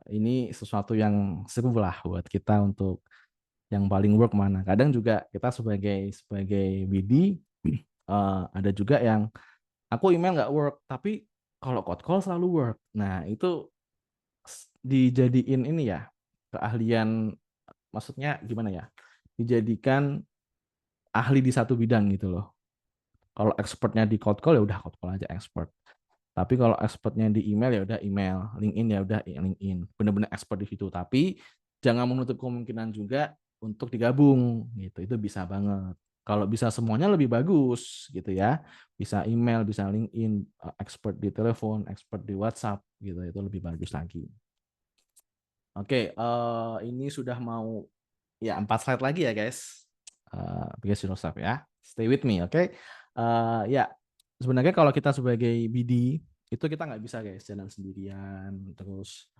[SPEAKER 1] ini sesuatu yang seru lah buat kita untuk yang paling work mana. Kadang juga kita sebagai BD ada juga yang aku email nggak work, tapi kalau cold call selalu work. Nah itu dijadiin ini ya keahlian, maksudnya gimana ya? Dijadikan ahli di satu bidang gitu loh. Kalau expertnya di cold call ya udah cold call aja expert. Tapi kalau expertnya di email ya udah email, LinkedIn ya udah LinkedIn. Benar-benar expert di situ. Tapi jangan menutup kemungkinan juga untuk digabung gitu. Itu bisa banget. Kalau bisa semuanya lebih bagus gitu ya. Bisa email, bisa LinkedIn, expert di telepon, expert di WhatsApp gitu. Itu lebih bagus lagi. Oke, ini sudah mau ya 4 slide lagi ya guys. Because you know stuff ya. Stay with me, oke? Ya, sebenarnya kalau kita sebagai BD itu kita nggak bisa guys jalan sendirian terus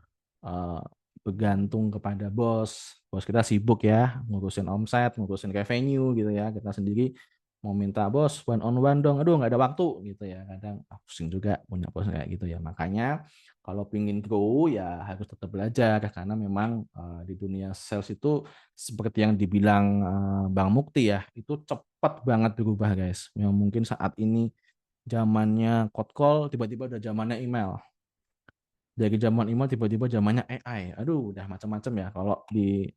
[SPEAKER 1] bergantung kepada bos. Bos kita sibuk ya ngurusin omset, ngurusin revenue gitu ya. Kita sendiri mau minta bos one on one dong, aduh nggak ada waktu gitu ya. Kadang pusing juga punya bos kayak gitu ya. Makanya kalau pingin grow ya harus tetap belajar karena memang di dunia sales itu seperti yang dibilang Bang Mukti ya, itu cepat banget berubah guys. Yang mungkin saat ini zamannya cold call, tiba-tiba udah zamannya email. Dari zaman email tiba-tiba zamannya AI. Aduh, udah macam-macam ya. Kalau di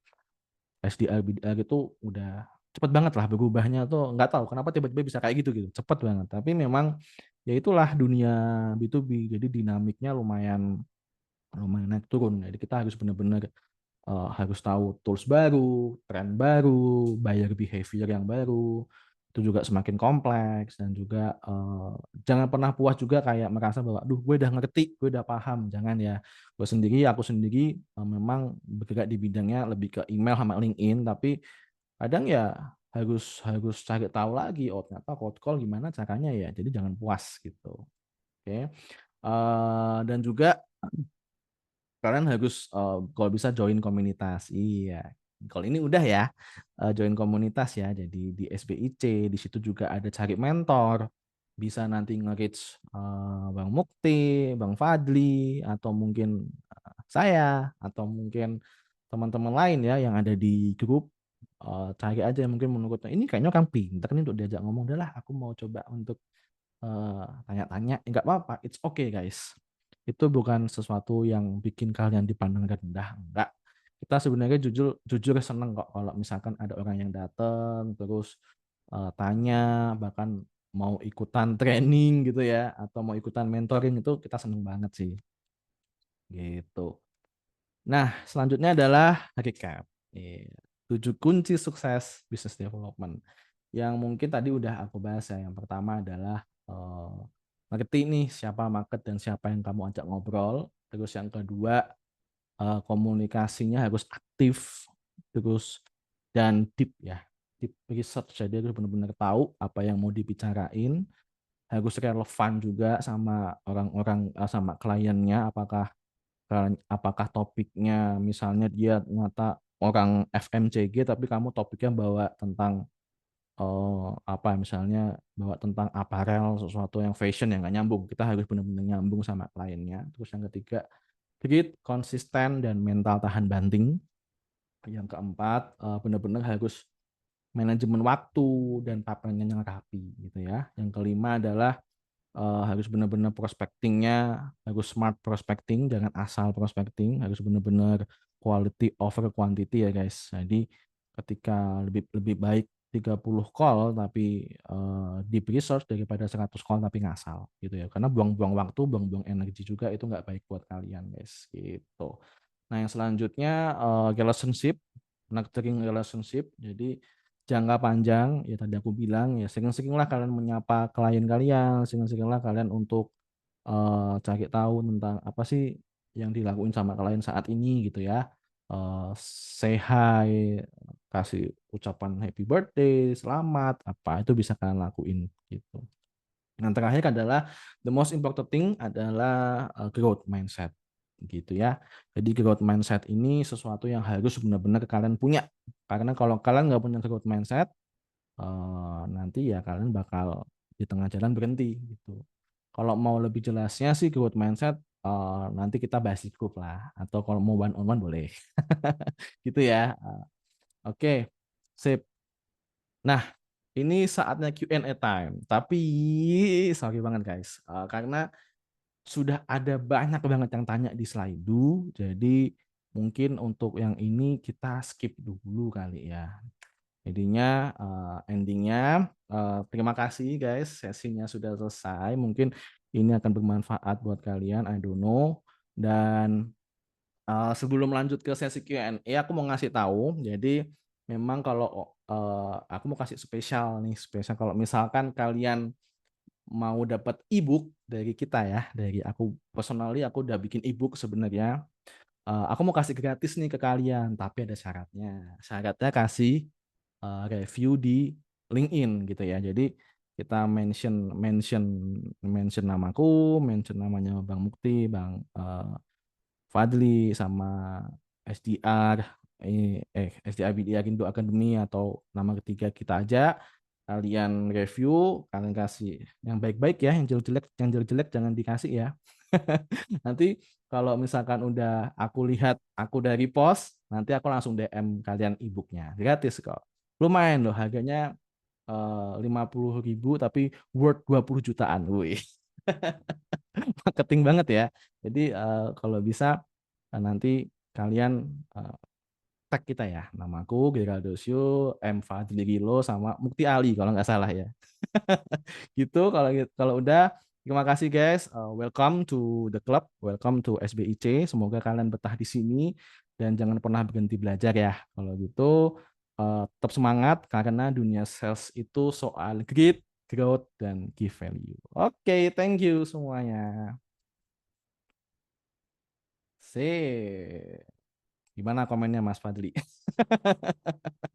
[SPEAKER 1] SDR BDR itu udah cepet banget lah berubahnya tuh, nggak tahu kenapa tiba-tiba bisa kayak gitu cepet banget. Tapi memang ya itulah dunia B2B, jadi dinamiknya lumayan naik turun. Jadi kita harus benar-benar harus tahu tools baru, tren baru, buyer behavior yang baru, itu juga semakin kompleks. Dan juga jangan pernah puas juga kayak merasa bahwa aduh gue udah ngerti, gue udah paham. Jangan ya, aku sendiri memang bergerak di bidangnya lebih ke email sama LinkedIn, tapi kadang ya harus cari tahu lagi, oh ternyata cold call gimana caranya ya. Jadi jangan puas gitu. Oke. Dan juga kalian harus kalau bisa join komunitas. Iya. Kalau ini udah ya join komunitas ya. Jadi di SBIC di situ juga ada cari mentor. Bisa nanti nge-reach Bang Mukti, Bang Fadli, atau mungkin saya, atau mungkin teman-teman lain ya yang ada di grup. Cari aja mungkin menurutnya ini kayaknya orang pinter nih untuk diajak ngomong. Udah lah, aku mau coba untuk tanya-tanya. Nggak apa-apa, it's okay guys. Itu bukan sesuatu yang bikin kalian dipandang rendah, enggak. Kita sebenarnya jujur seneng kok kalau misalkan ada orang yang datang terus tanya, bahkan mau ikutan training gitu ya, atau mau ikutan mentoring, itu kita seneng banget sih gitu. Nah, selanjutnya adalah recap. 7 kunci sukses business development yang mungkin tadi udah aku bahas ya. Yang pertama adalah ngerti nih siapa market dan siapa yang kamu ajak ngobrol. Terus yang kedua, komunikasinya harus aktif terus dan deep ya. deep research, jadi harus benar-benar tahu apa yang mau dibicarain, harus relevan juga sama orang-orang, sama kliennya, apakah topiknya misalnya dia ternyata orang FMCG tapi kamu topiknya bawa tentang misalnya bawa tentang aparel, sesuatu yang fashion yang nggak nyambung. Kita harus benar-benar nyambung sama kliennya. Terus yang ketiga, grit, konsisten, dan mental tahan banting. Yang keempat, benar-benar harus manajemen waktu dan papernya yang rapi gitu ya. Yang kelima adalah harus benar-benar prospectingnya, harus smart prospecting, jangan asal prospecting, harus benar-benar quality over quantity ya guys. Jadi ketika lebih baik 30 call tapi deep research daripada 100 call tapi ngasal gitu ya. Karena buang-buang waktu, buang-buang energi juga itu nggak baik buat kalian guys gitu. Nah, yang selanjutnya relationship, nurturing relationship. Jadi jangka panjang, ya tadi aku bilang ya sering-seringlah kalian menyapa klien kalian, sering-seringlah kalian untuk cari tahu tentang apa sih yang dilakuin sama klien saat ini gitu ya. Say hi, kasih ucapan happy birthday, selamat, apa itu bisa kalian lakuin gitu. Yang terakhir adalah the most important thing adalah growth mindset gitu ya. Jadi growth mindset ini sesuatu yang harus benar-benar kalian punya. Karena kalau kalian nggak punya growth mindset, nanti ya kalian bakal di tengah jalan berhenti gitu. Kalau mau lebih jelasnya sih growth mindset, nanti kita bahas di grup lah. Atau kalau mau one on one boleh. Gitu ya. Oke, sip. Nah, ini saatnya Q&A time. Tapi sorry banget guys, karena sudah ada banyak banget yang tanya di Slido, jadi mungkin untuk yang ini kita skip dulu kali ya. Jadinya endingnya terima kasih guys, sesinya sudah selesai. Mungkin ini akan bermanfaat buat kalian, I don't know. Dan sebelum lanjut ke sesi Q&A, aku mau ngasih tahu. Jadi memang kalau aku mau kasih spesial kalau misalkan kalian mau dapat ebook dari kita ya, dari aku personally aku udah bikin ebook sebenarnya. Aku mau kasih gratis nih ke kalian, tapi ada syaratnya. Syaratnya kasih review di LinkedIn gitu ya. Jadi kita mention namaku, mention namanya Bang Mukti, Bang Fadli, sama SDR, SDR BDR Indo Academy atau nama ketiga kita aja. Kalian review, kalian kasih yang baik-baik ya, yang jelek-jelek jangan dikasih ya. Nanti kalau misalkan udah aku lihat, aku udah repost, nanti aku langsung DM kalian e-booknya. Gratis kok. Lumayan loh, harganya 50.000 tapi worth 20 jutaan. Wih. Marketing banget ya. Jadi kalau bisa nanti kalian tag kita ya. Namaku Geraldosio, M Fadli Gilo, sama Mukti Ali kalau nggak salah ya. Gitu kalau udah, terima kasih guys. Welcome to the club, welcome to SBIC. Semoga kalian betah di sini dan jangan pernah berhenti belajar ya. Kalau gitu tetap semangat karena dunia sales itu soal grit, growth, dan key value. Oke, thank you semuanya. Sip. Gimana komennya Mas Fadli?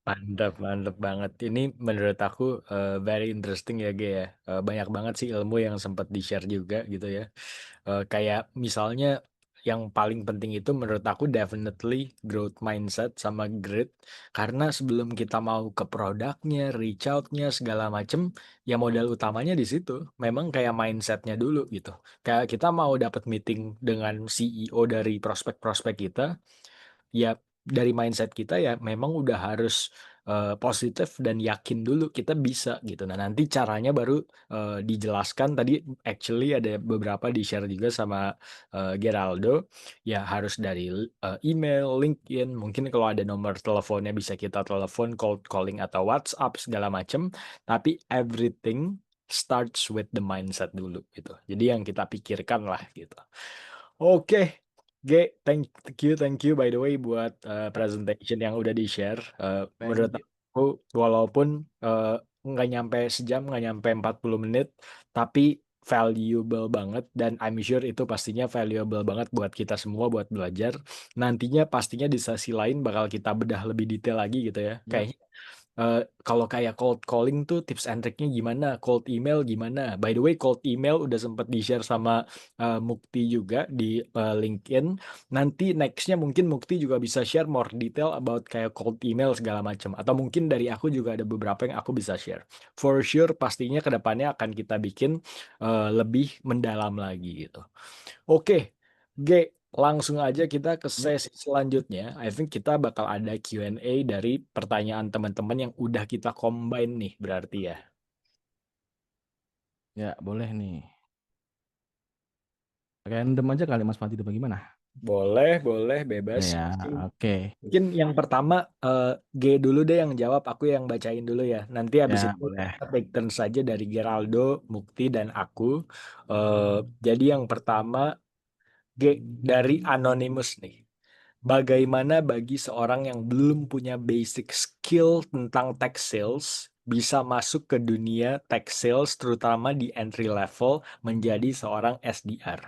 [SPEAKER 2] Mantap, mantap banget. Ini menurut aku very interesting ya, Ge ya. Banyak banget sih ilmu yang sempat di-share juga gitu ya. Kayak misalnya yang paling penting itu menurut aku definitely growth mindset sama grit. Karena sebelum kita mau ke produknya, reach out-nya, segala macem, ya modal utamanya di situ. Memang kayak mindset-nya dulu gitu. Kayak kita mau dapat meeting dengan CEO dari prospek-prospek kita, ya dari mindset kita ya memang udah harus positif dan yakin dulu kita bisa gitu. Nah, nanti caranya baru dijelaskan tadi actually ada beberapa di-share juga sama Geraldo. Ya harus dari email, LinkedIn, mungkin kalau ada nomor teleponnya bisa kita telepon, cold calling atau WhatsApp segala macam. Tapi everything starts with the mindset dulu gitu. Jadi yang kita pikirkan lah gitu. Oke. G, thank you by the way buat presentation yang udah di-share. Menurut
[SPEAKER 1] Thank you.
[SPEAKER 2] aku walaupun nggak nyampe sejam, nggak nyampe 40 menit, tapi valuable banget dan I'm sure itu pastinya valuable banget buat kita semua buat belajar. Nantinya pastinya di sesi lain bakal kita bedah lebih detail lagi gitu ya.
[SPEAKER 1] Yap.
[SPEAKER 2] Kayaknya kalau kayak cold calling tuh tips and triknya gimana, cold email gimana. By the way, cold email udah sempat di-share sama Mukti juga di LinkedIn. Nanti nextnya mungkin Mukti juga bisa share more detail about kayak cold email segala macam. Atau mungkin dari aku juga ada beberapa yang aku bisa share. For sure pastinya kedepannya akan kita bikin lebih mendalam lagi gitu. Oke, G, langsung aja kita ke
[SPEAKER 1] Yep.
[SPEAKER 2] sesi selanjutnya. I think kita bakal ada Q&A dari pertanyaan teman-teman yang udah kita combine nih berarti ya.
[SPEAKER 1] Ya, boleh nih. Random aja kali Mas Fatih, bagaimana?
[SPEAKER 2] Boleh,
[SPEAKER 1] Ya,
[SPEAKER 2] bebas.
[SPEAKER 1] oke.
[SPEAKER 2] Mungkin yang pertama G dulu deh yang jawab, aku yang bacain dulu ya. Nanti habis
[SPEAKER 1] Ya,
[SPEAKER 2] itu
[SPEAKER 1] boleh.
[SPEAKER 2] kita take turn saja dari Geraldo, Mukti, dan aku. Jadi yang pertama G dari Anonymous nih. Bagaimana bagi seorang yang belum punya basic skill tentang tech sales bisa masuk ke dunia tech sales terutama di entry level menjadi seorang SDR?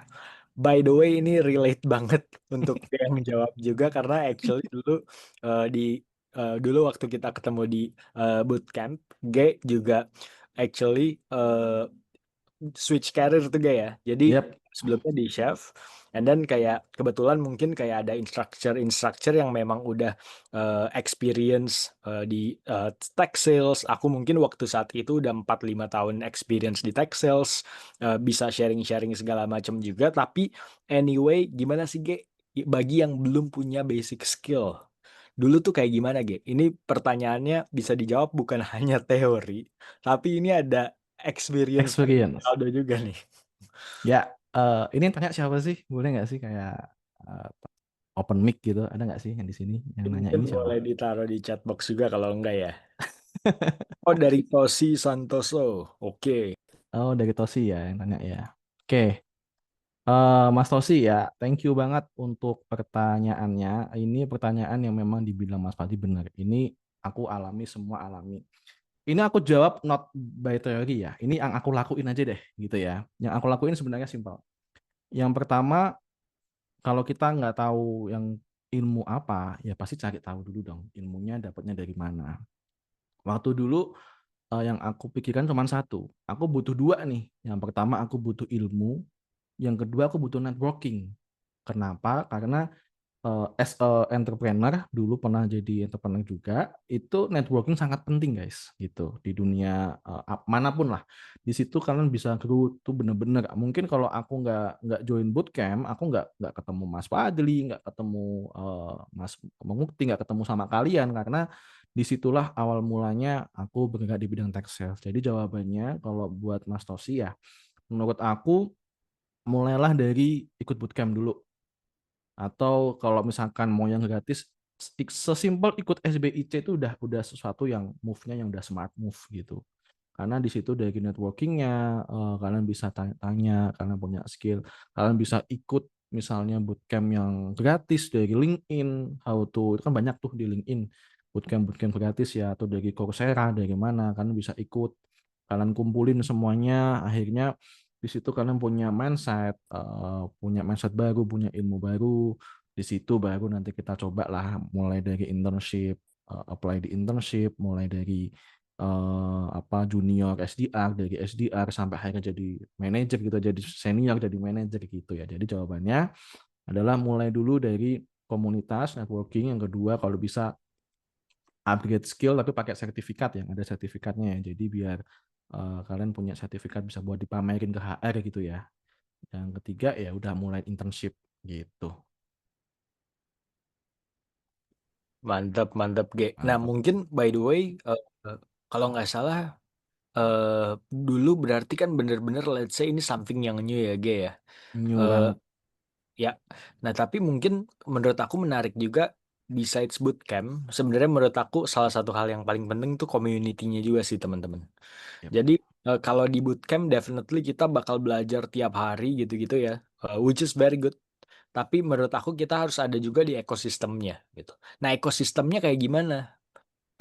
[SPEAKER 2] By the way, ini relate banget untuk yang menjawab juga karena actually dulu dulu waktu kita ketemu di bootcamp, G juga actually switch career tuh gak ya. Jadi
[SPEAKER 1] Yep.
[SPEAKER 2] sebelumnya di chef, and then kayak kebetulan mungkin kayak ada instructor yang memang udah experience di tech sales. Aku mungkin waktu saat itu udah 4-5 tahun experience di tech sales, bisa sharing-sharing segala macam juga. Tapi anyway, gimana sih Ge? Bagi yang belum punya basic skill, dulu tuh kayak gimana Ge? Ini pertanyaannya bisa dijawab bukan hanya teori, tapi ini ada experience
[SPEAKER 1] Experience.
[SPEAKER 2] Aldo juga nih.
[SPEAKER 1] Ya, ini yang tanya siapa sih? Boleh nggak sih kayak eh, open mic gitu? Ada nggak sih yang di sini yang nanya
[SPEAKER 2] Mungkin
[SPEAKER 1] ini siapa?
[SPEAKER 2] boleh ditaruh di chat box juga kalau enggak ya. Oh, dari Tosi Santoso. Oke.
[SPEAKER 1] Oh, dari Tosi ya yang tanya ya. Oke, Mas Tosi ya, thank you banget untuk pertanyaannya. Ini pertanyaan yang memang dibilang Mas Fadi benar. Ini aku alami, semua alami. Ini aku jawab not by theory ya. Ini yang aku lakuin aja deh, gitu ya. Yang aku lakuin sebenarnya simpel. Yang pertama, kalau kita nggak tahu yang ilmu apa, ya pasti cari tahu dulu dong. Ilmunya dapatnya dari mana. Waktu dulu yang aku pikirkan cuma satu. Aku butuh dua nih. Yang pertama aku butuh ilmu. Yang kedua aku butuh networking. Kenapa? Karena as a entrepreneur dulu pernah jadi entrepreneur juga, itu networking sangat penting guys gitu di dunia manapun lah. Di situ kalian bisa grow tuh bener-bener. Mungkin kalau aku nggak join bootcamp, aku nggak ketemu Mas Fadli, nggak ketemu Mas Mengukti, nggak ketemu sama kalian karena disitulah awal mulanya aku bergerak di bidang tech sales. Jadi jawabannya kalau buat Mas Tosi ya, menurut aku mulailah dari ikut bootcamp dulu, atau kalau misalkan mau yang gratis sesimpel ikut SBIC itu udah sesuatu yang move-nya yang udah smart move gitu. Karena di situ dari networkingnya kalian bisa tanya-tanya, kalian punya skill, kalian bisa ikut misalnya bootcamp yang gratis dari LinkedIn, how to, itu kan banyak tuh di LinkedIn bootcamp gratis ya, atau dari Coursera, dari mana kalian bisa ikut, kalian kumpulin semuanya, akhirnya di situ kalian punya mindset baru, punya ilmu baru. Di situ baru nanti kita coba lah mulai dari internship, apply di internship, mulai dari junior SDR, dari SDR sampai akhirnya jadi manajer gitu, jadi senior, jadi manajer gitu ya. Jadi jawabannya adalah mulai dulu dari komunitas networking. Yang kedua kalau bisa upgrade skill tapi pakai sertifikat, yang ada sertifikatnya ya. Jadi biar kalian punya sertifikat bisa buat dipamerin ke HR gitu ya. Yang ketiga ya udah mulai internship gitu.
[SPEAKER 2] Mantap, mantap, G. Nah,
[SPEAKER 1] Mantap.
[SPEAKER 2] mungkin by the way, kalau nggak salah, dulu berarti kan bener-bener let's say ini something yang new ya, G ya.
[SPEAKER 1] New
[SPEAKER 2] Eh,
[SPEAKER 1] banget.
[SPEAKER 2] Ya, nah tapi mungkin menurut aku menarik juga besides bootcamp, sebenarnya menurut aku salah satu hal yang paling penting tuh community-nya juga sih teman-teman.
[SPEAKER 1] Yep.
[SPEAKER 2] Jadi kalau di bootcamp definitely kita bakal belajar tiap hari gitu-gitu ya, which is very good. Tapi menurut aku kita harus ada juga di ekosistemnya gitu. Nah ekosistemnya kayak gimana?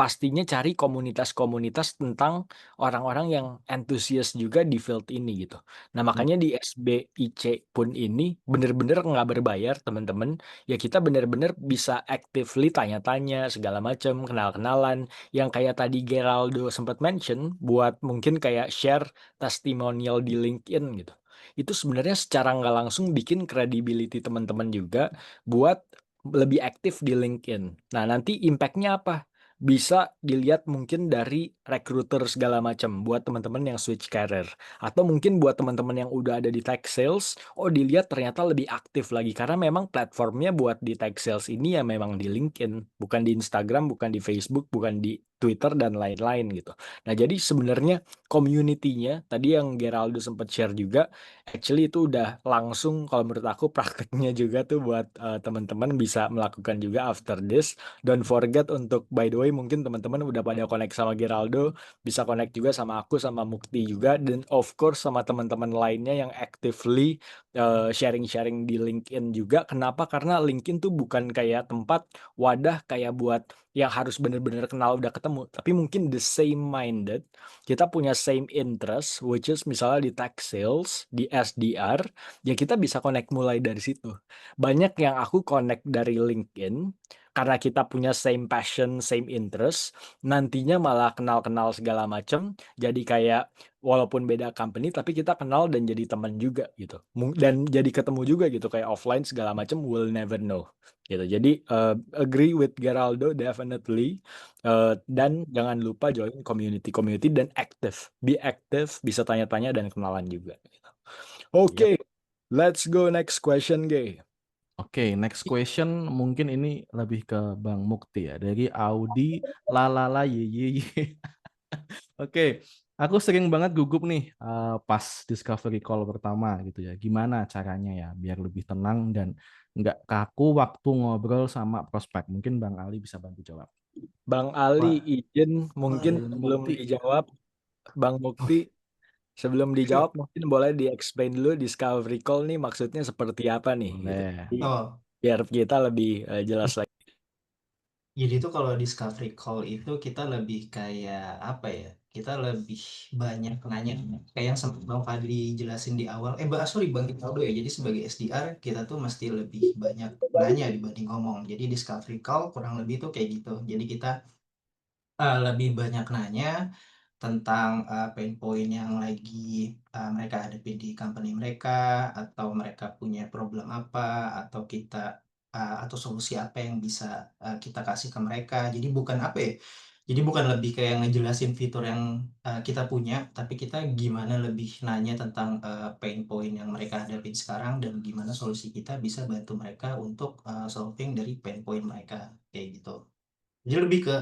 [SPEAKER 2] pastinya cari komunitas-komunitas tentang orang-orang yang antusias juga di field ini gitu. Nah, makanya di SBIC pun ini bener-bener nggak berbayar, teman-teman. Ya kita bener-bener bisa actively tanya-tanya segala macam, kenal-kenalan. Yang kayak tadi Geraldo sempat mention, buat mungkin kayak share testimonial di LinkedIn gitu. Itu sebenarnya secara nggak langsung bikin credibility teman-teman juga buat lebih aktif di LinkedIn. Nah, nanti impact-nya apa? Bisa dilihat mungkin dari recruiter segala macam buat teman-teman yang switch career. Atau mungkin buat teman-teman yang udah ada di tech sales, oh dilihat ternyata lebih aktif lagi. Karena memang platformnya buat di tech sales ini ya memang di LinkedIn. Bukan di Instagram, bukan di Facebook, bukan di Twitter, dan lain-lain gitu. Nah, jadi sebenarnya community-nya, tadi yang Geraldo sempat share juga, actually itu udah langsung kalau menurut aku prakteknya juga tuh buat teman-teman bisa melakukan juga after this. Don't forget untuk, by the way, mungkin teman-teman udah pada connect sama Geraldo, bisa connect juga sama aku sama Mukti juga, dan of course sama teman-teman lainnya yang actively sharing-sharing di LinkedIn juga. Kenapa? Karena LinkedIn tuh bukan kayak tempat wadah kayak buat yang harus bener-bener kenal udah ketemu, tapi mungkin the same minded, kita punya same interest, which is misalnya di tech sales, di SDR, ya kita bisa connect mulai dari situ. Banyak yang aku connect dari LinkedIn, karena kita punya same passion, same interest, nantinya malah kenal-kenal segala macam, jadi kayak walaupun beda company, tapi kita kenal dan jadi teman juga gitu. Dan jadi ketemu juga gitu, kayak offline segala macam, we'll never know. Gitu. Jadi agree with Geraldo definitely. Dan jangan lupa join community dan aktif. Be aktif, bisa tanya-tanya dan kenalan juga. Oke, let's go next question, Gay.
[SPEAKER 1] Oke, next question mungkin ini lebih ke Bang Mukti ya, dari Audi lalala ye ye ye. Oke, aku sering banget gugup nih pas discovery call pertama gitu ya. Gimana caranya ya biar lebih tenang dan nggak kaku waktu ngobrol sama prospek? Mungkin Bang Ali bisa bantu jawab.
[SPEAKER 2] Bang Ali,
[SPEAKER 3] Wah,
[SPEAKER 2] izin mungkin
[SPEAKER 3] waduh,
[SPEAKER 2] sebelum
[SPEAKER 1] Mukti.
[SPEAKER 2] dijawab, Bang Mukti, sebelum dijawab mungkin boleh di-explain dulu discovery call nih maksudnya seperti apa nih gitu.
[SPEAKER 1] Boleh.
[SPEAKER 2] Jadi,
[SPEAKER 3] Oh,
[SPEAKER 2] biar kita lebih jelas lagi.
[SPEAKER 3] jadi itu kalau discovery call itu kita lebih kayak apa ya? Kita lebih banyak nanya. Kayak yang sempat Bang Fadli jelasin di awal. Sorry Bang Rivaldo ya. Jadi sebagai SDR kita tuh mesti lebih banyak nanya dibanding ngomong. Jadi discovery call kurang lebih tuh kayak gitu. Jadi kita lebih banyak nanya tentang pain point yang lagi mereka hadapi di company mereka, atau mereka punya problem apa, atau kita atau solusi apa yang bisa kita kasih ke mereka. Jadi bukan apa ya? Jadi bukan lebih kayak ngejelasin fitur yang kita punya, tapi kita gimana lebih nanya tentang pain point yang mereka hadapi sekarang dan gimana solusi kita bisa bantu mereka untuk solving dari pain point mereka kayak gitu. Jadi lebih ke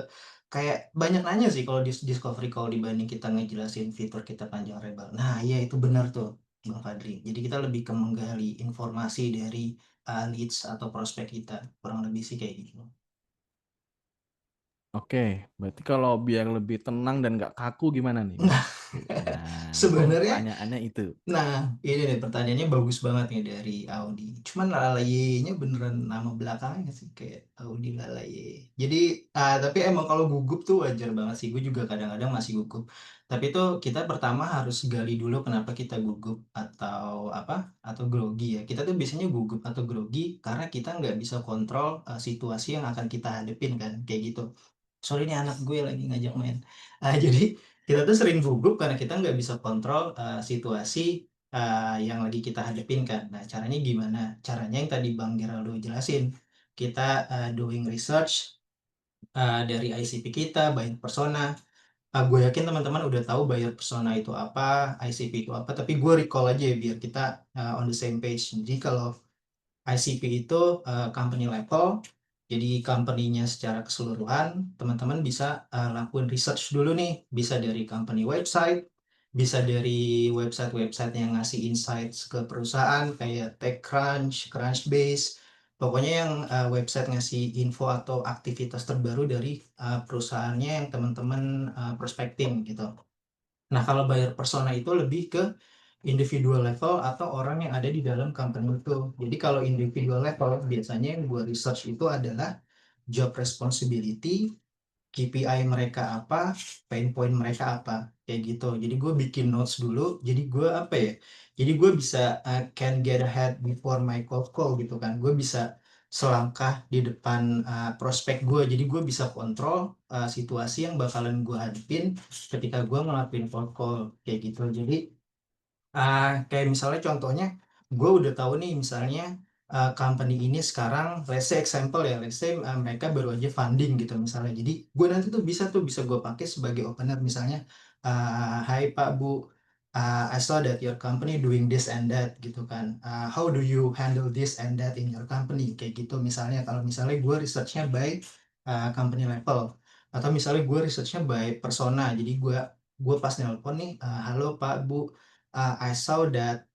[SPEAKER 3] kayak banyak nanya sih kalau di discovery call dibanding kita ngejelasin fitur kita panjang lebar. Nah, iya itu benar tuh, Bang Fadli. Jadi kita lebih ke menggali informasi dari leads atau prospek kita. Kurang lebih sih kayak gitu.
[SPEAKER 1] Oke, berarti kalau biar lebih tenang dan nggak kaku gimana nih, Bang? Nah, itu
[SPEAKER 3] Sebenarnya,
[SPEAKER 1] pertanyaannya itu.
[SPEAKER 3] nah ini nih pertanyaannya bagus banget nih dari Audi. Cuman Lalaye-nya beneran nama belakangnya sih kayak Audi Lalaye. Jadi tapi emang kalau gugup tuh wajar banget sih. Gue juga kadang-kadang masih gugup. Tapi tuh kita pertama harus gali dulu kenapa kita gugup atau apa atau grogi ya. Kita tuh biasanya gugup atau grogi karena kita nggak bisa kontrol situasi yang akan kita hadepin kan kayak gitu. Sorry nih anak gue lagi ngajak main. Jadi kita tuh sering gugup karena kita nggak bisa kontrol situasi yang lagi kita hadapin kan. Nah, caranya gimana? Caranya yang tadi Bang Geraldo jelasin. Kita doing research dari ICP kita, buyer persona. Gue yakin teman-teman udah tahu buyer persona itu apa, ICP itu apa, tapi gue recall aja ya biar kita on the same page. Jadi kalau ICP itu company level, jadi company-nya secara keseluruhan, teman-teman bisa lakuin research dulu nih, bisa dari company website, bisa dari website-website yang ngasih insights ke perusahaan kayak TechCrunch, Crunchbase, pokoknya yang website ngasih info atau aktivitas terbaru dari perusahaannya yang teman-teman prospecting gitu. Nah, kalau buyer persona itu lebih ke individual level atau orang yang ada di dalam company itu. Jadi kalau individual level biasanya yang gue research itu adalah job responsibility, KPI mereka apa, pain point mereka apa, kayak gitu. Jadi gue bikin notes dulu, jadi gue apa ya, jadi gue bisa can get ahead before my cold call gitu kan. Gue bisa selangkah di depan prospek gue, jadi gue bisa kontrol situasi yang bakalan gue hadapin ketika gue ngelakuin cold call, kayak gitu. Jadi kayak misalnya contohnya, gue udah tahu nih misalnya company ini sekarang, let's say example ya, let's say mereka baru aja funding gitu misalnya. Jadi gue nanti tuh bisa gue pakai sebagai opener misalnya, Hai Pak Bu, I saw that your company doing this and that gitu kan. How do you handle this and that in your company? Kayak gitu misalnya. Kalau misalnya gue researchnya by company level, atau misalnya gue researchnya by persona. Jadi gue pas nelpon nih, halo Pak Bu, I saw that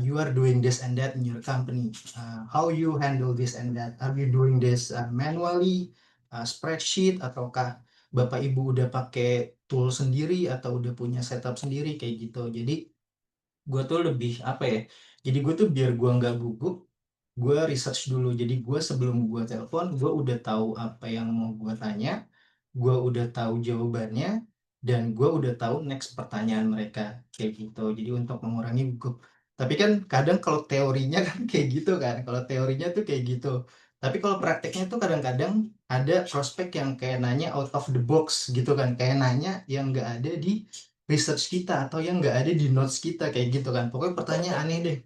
[SPEAKER 3] you are doing this and that in your company. How you handle this and that? Are you doing this manually, spreadsheet, ataukah Bapak Ibu udah pakai tool sendiri atau udah punya setup sendiri kayak gitu. Jadi gue tuh lebih apa ya? Jadi gue tuh biar gue nggak gugup, gue research dulu. Jadi gue sebelum gue telepon, gue udah tahu apa yang mau gue tanya, gue udah tahu jawabannya, dan gue udah tahu next pertanyaan mereka kayak gitu. Jadi untuk mengurangi gugup. Tapi kan kadang kalau teorinya kan kayak gitu kan. Kalau teorinya tuh kayak gitu. Tapi kalau prakteknya tuh kadang-kadang ada prospek yang kayak nanya out of the box gitu kan. Kayak nanya yang nggak ada di research kita atau yang nggak ada di notes kita kayak gitu kan. Pokoknya pertanyaan aneh deh.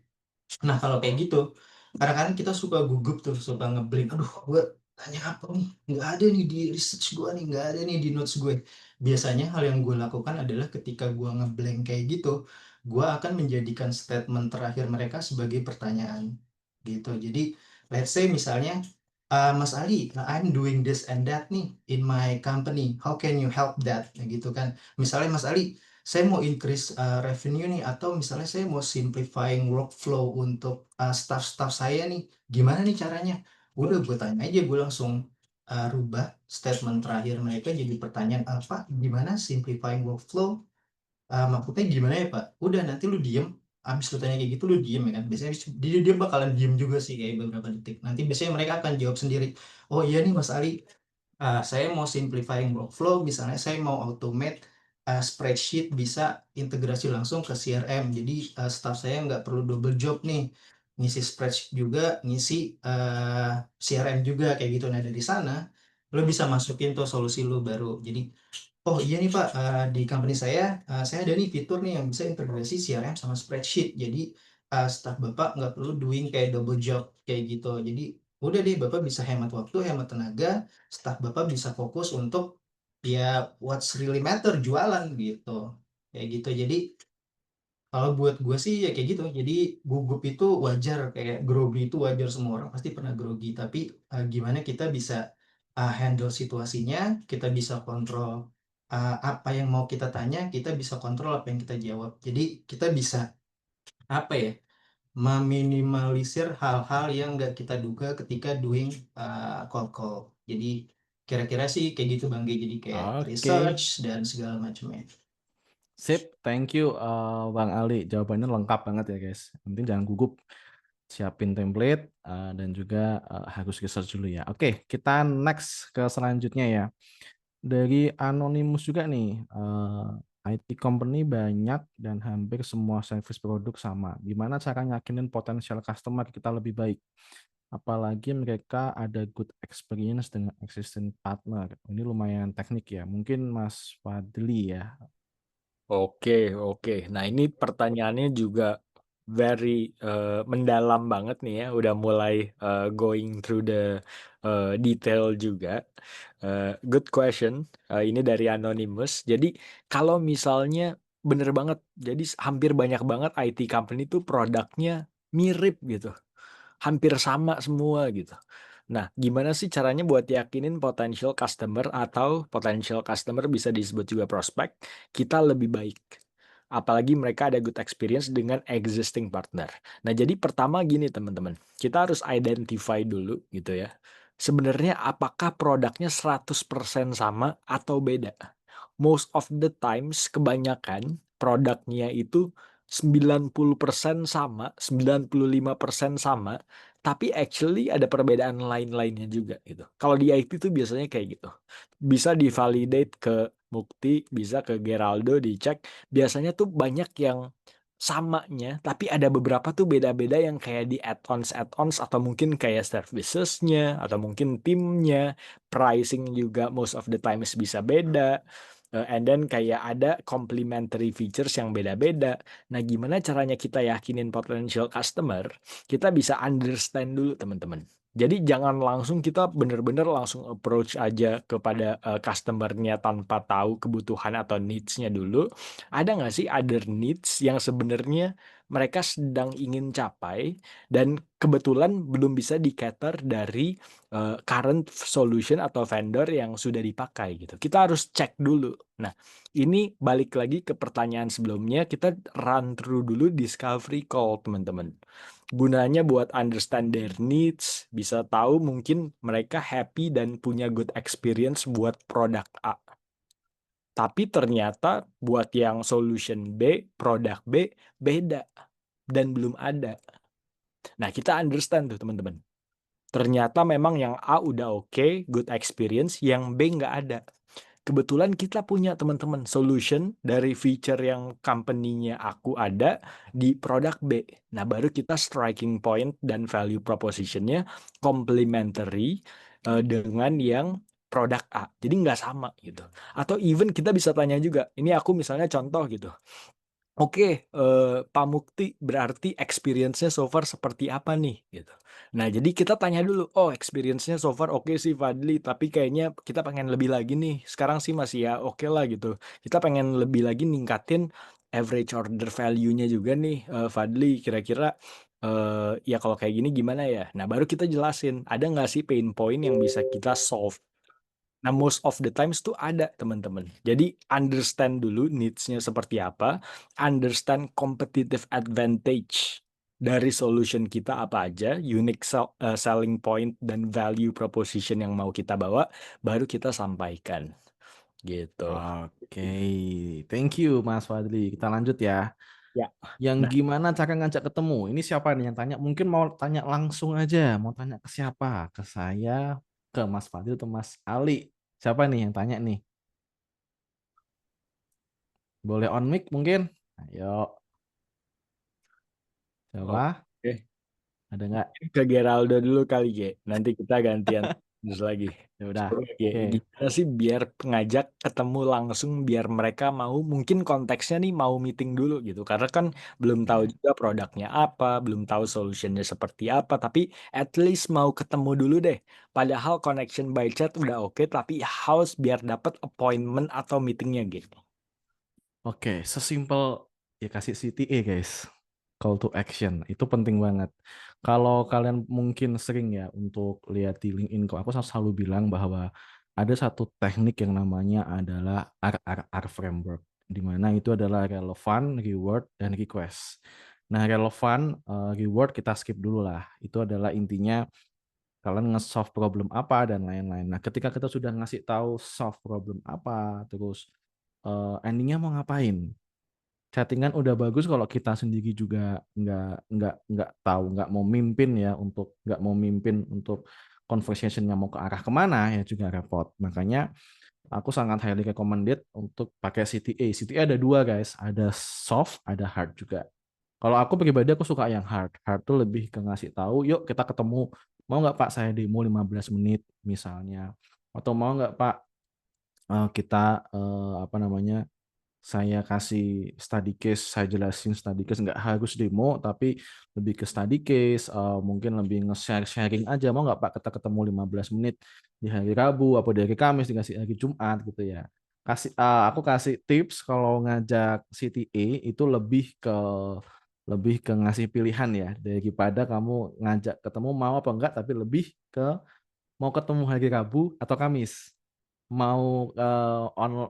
[SPEAKER 3] Nah, kalau kayak gitu, kadang-kadang kita suka gugup tuh, suka ngeblank. Aduh, gue tanya apa nih? Nggak ada nih di research gue nih, nggak ada nih di notes gue. Biasanya hal yang gue lakukan adalah ketika gue ngeblank kayak gitu, gue akan menjadikan statement terakhir mereka sebagai pertanyaan. Gitu. Jadi, let's say misalnya, Mas Ali, I'm doing this and that nih in my company. How can you help that? Nah, gitu kan. Misalnya Mas Ali, saya mau increase revenue nih, atau misalnya saya mau simplifying workflow untuk staff-staff saya nih, gimana nih caranya? Udah gue tanya aja, gue langsung rubah statement terakhir mereka jadi pertanyaan apa, gimana simplifying workflow, maksudnya gimana ya Pak? Udah, nanti lu diem, abis lu tanya kayak gitu lu diem ya kan, biasanya dia bakalan diem juga sih kayak beberapa detik, nanti biasanya mereka akan jawab sendiri, oh iya nih Mas Ali, saya mau simplifying workflow, misalnya saya mau automate spreadsheet bisa integrasi langsung ke CRM. Jadi staff saya nggak perlu double job nih, ngisi spreadsheet juga, ngisi CRM juga kayak gitu. Nah dari sana lo bisa masukin tuh solusi lo baru. Jadi oh iya nih Pak, di company saya ada nih fitur nih yang bisa integrasi CRM sama spreadsheet. Jadi staff Bapak nggak perlu doing kayak double job kayak gitu. Jadi udah deh, Bapak bisa hemat waktu, hemat tenaga, staff Bapak bisa fokus untuk ya what's really matter, jualan gitu. Kayak gitu. Jadi kalau buat gue sih ya kayak gitu. Jadi gugup itu wajar, kayak grogi itu wajar, semua orang pasti pernah grogi. Tapi gimana kita bisa handle situasinya, kita bisa kontrol apa yang mau kita tanya, kita bisa kontrol apa yang kita jawab. Jadi kita bisa apa ya, meminimalisir hal-hal yang nggak kita duga ketika doing cold call. Jadi kira-kira sih kayak gitu Bang G. Jadi kayak
[SPEAKER 1] Oke.
[SPEAKER 3] research dan segala macamnya.
[SPEAKER 1] Sip, thank you Bang Ali. Jawabannya lengkap banget ya guys. Yang penting jangan gugup. Siapin template dan juga harus research dulu ya. Oke, kita next ke selanjutnya ya. Dari Anonymous juga nih. IT company banyak dan hampir semua service produk sama. Gimana cara yakinin potensial customer kita lebih baik? Apalagi mereka ada good experience dengan existing partner. Ini lumayan teknik ya. Mungkin Mas Fadli ya.
[SPEAKER 2] Oke, oke. Nah, ini pertanyaannya juga very mendalam banget nih ya. Udah mulai going through the detail juga. Good question. Ini dari Anonymous. Jadi kalau misalnya bener banget, jadi hampir banyak banget IT company tuh produknya mirip gitu, hampir sama semua gitu. Nah, gimana sih caranya buat yakinin potential customer atau potential customer bisa disebut juga prospek, kita lebih baik? Apalagi mereka ada good experience dengan existing partner. Nah, jadi pertama gini teman-teman, kita harus identify dulu gitu ya. Sebenarnya apakah produknya 100% sama atau beda? Most of the times, kebanyakan produknya itu 90% sama, 95% sama, tapi actually ada perbedaan lain-lainnya juga gitu. Kalau di IT tuh biasanya kayak gitu. Bisa divalidate ke Mukti, bisa ke Geraldo dicek. Biasanya tuh banyak yang samanya, tapi ada beberapa tuh beda-beda yang kayak di add-ons atau mungkin kayak servicesnya atau mungkin timnya, pricing juga most of the times bisa beda. And then kayak ada complementary features yang beda-beda. Nah, gimana caranya kita yakinin potential customer? Kita bisa understand dulu teman-teman. Jadi jangan langsung kita bener-bener langsung approach aja kepada customer-nya tanpa tahu kebutuhan atau needs-nya dulu. Ada nggak sih other needs yang sebenarnya mereka sedang ingin capai dan kebetulan belum bisa di-cater dari current solution atau vendor yang sudah dipakai gitu. Kita harus cek dulu. Nah, ini balik lagi ke pertanyaan sebelumnya, kita run through dulu discovery call, teman-teman. Gunanya buat understand their needs, bisa tahu mungkin mereka happy dan punya good experience buat produk A. Tapi ternyata buat yang solution B, produk B, beda dan belum ada. Nah, kita understand tuh teman-teman. Ternyata memang yang A udah oke, good experience, yang B nggak ada. Kebetulan kita punya teman-teman solution dari feature yang company-nya aku ada di produk B. Nah, baru kita striking point dan value proposition-nya complementary dengan yang produk A. Jadi nggak sama gitu. Atau even kita bisa tanya juga, ini aku misalnya contoh gitu. Oke, Pak Mukti berarti experience-nya so far seperti apa nih? Gitu. Nah, jadi kita tanya dulu, oh experience-nya so far oke sih Fadli, tapi kayaknya kita pengen lebih lagi nih. Sekarang sih masih ya oke lah gitu. Kita pengen lebih lagi ningkatin average order value-nya juga nih, Fadli. Kira-kira ya kalau kayak gini gimana ya? Nah, baru kita jelasin, ada nggak sih pain point yang bisa kita solve? Nah, most of the times tuh ada, teman-teman. Jadi, understand dulu needs-nya seperti apa, understand competitive advantage dari solution kita apa aja, unique selling point dan value proposition yang mau kita bawa, baru kita sampaikan. Gitu.
[SPEAKER 1] Oke, thank you Mas Fadli. Kita lanjut ya.
[SPEAKER 2] Ya.
[SPEAKER 1] Yang
[SPEAKER 2] Nah,
[SPEAKER 1] gimana cara ngajak ketemu? Ini siapa nih yang tanya? Mungkin mau tanya langsung aja. Mau tanya ke siapa? Ke saya, ke Mas Fadli atau Mas Ali? Siapa nih yang tanya nih? Boleh on mic mungkin? Ayo, siapa?
[SPEAKER 2] oke.
[SPEAKER 1] Ada nggak?
[SPEAKER 2] Ke Geraldo dulu kali, Ge. Nanti kita gantian terus lagi.
[SPEAKER 1] Ya udah.
[SPEAKER 2] Oke,
[SPEAKER 1] Oke.
[SPEAKER 2] gimana sih biar ngajak ketemu langsung biar mereka mau mungkin konteksnya nih mau meeting dulu gitu karena kan belum tahu
[SPEAKER 1] Oke.
[SPEAKER 2] juga produknya apa, belum tahu solutionnya seperti apa, tapi at least mau ketemu dulu deh. Padahal connection by chat udah oke, tapi harus biar dapat appointment atau meetingnya gitu.
[SPEAKER 1] Oke, sesimpel ya kasih CTA guys. Call to action itu penting banget. Kalau kalian mungkin sering ya untuk lihat di LinkedIn, kok aku selalu bilang bahwa ada satu teknik yang namanya adalah RRR framework, di mana itu adalah relevan, reward, dan request. Nah, relevan, reward kita skip dulu lah. Itu adalah intinya kalian nge-solve problem apa dan lain-lain. Nah, ketika kita sudah ngasih tahu solve problem apa, terus endingnya mau ngapain, chattingan udah bagus kalau kita sendiri juga nggak tahu, nggak mau mimpin ya, nggak mau mimpin untuk conversationnya mau ke arah kemana ya juga repot. Makanya aku sangat highly recommended untuk pakai CTA. CTA ada dua guys, ada soft, ada hard juga. Kalau aku pribadi aku suka yang hard. Hard tuh lebih ke ngasih tahu, yuk kita ketemu. Mau nggak Pak saya demo 15 menit misalnya. Atau mau nggak Pak kita apa namanya, saya kasih study case, saya jelasin study case, nggak harus demo, tapi lebih ke study case, mungkin lebih nge-sharing aja, mau nggak Pak kita ketemu 15 menit di hari Rabu, apa di hari Kamis, dikasih hari Jumat gitu ya. Aku kasih tips kalau ngajak CTA itu lebih ke ngasih pilihan ya, daripada kamu ngajak ketemu mau apa enggak, tapi lebih ke mau ketemu hari Rabu atau Kamis, mau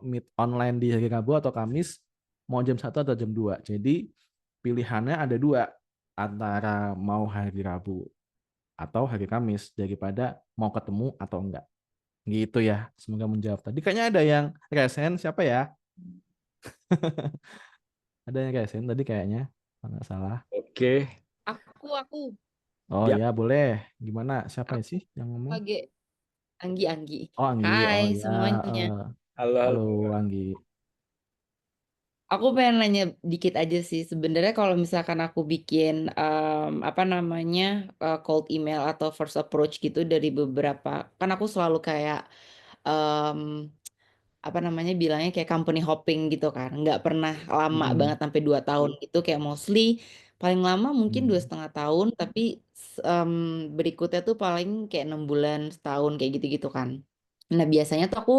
[SPEAKER 1] meet online di hari Rabu atau Kamis, mau jam 1 atau jam 2. Jadi pilihannya ada dua, antara mau hari Rabu atau hari Kamis, daripada mau ketemu atau enggak. Gitu ya, semoga menjawab. Tadi kayaknya ada yang resen, siapa ya? Ada yang resen tadi kayaknya, kalau nggak salah.
[SPEAKER 2] Oke.
[SPEAKER 5] Aku.
[SPEAKER 1] Oh
[SPEAKER 2] Ya,
[SPEAKER 1] ya, boleh. Gimana? Siapa
[SPEAKER 5] Aku
[SPEAKER 1] sih yang ngomong?
[SPEAKER 5] lagi Anggi.
[SPEAKER 1] Oh, Anggi.
[SPEAKER 5] Hai
[SPEAKER 1] Oh ya,
[SPEAKER 5] semuanya.
[SPEAKER 2] halo,
[SPEAKER 1] halo
[SPEAKER 2] halo.
[SPEAKER 1] Anggi.
[SPEAKER 5] Aku pengen nanya dikit aja sih. Sebenarnya kalau misalkan aku bikin apa namanya cold email atau first approach gitu dari beberapa, kan aku selalu kayak em, apa namanya bilangnya kayak company hopping gitu kan, nggak pernah lama
[SPEAKER 1] Mm-mm.
[SPEAKER 5] banget sampai 2 tahun gitu, kayak mostly paling lama mungkin
[SPEAKER 1] Hmm.
[SPEAKER 5] 2,5 tahun, tapi berikutnya tuh paling kayak 6 bulan, setahun kayak gitu-gitu kan. Nah biasanya tuh aku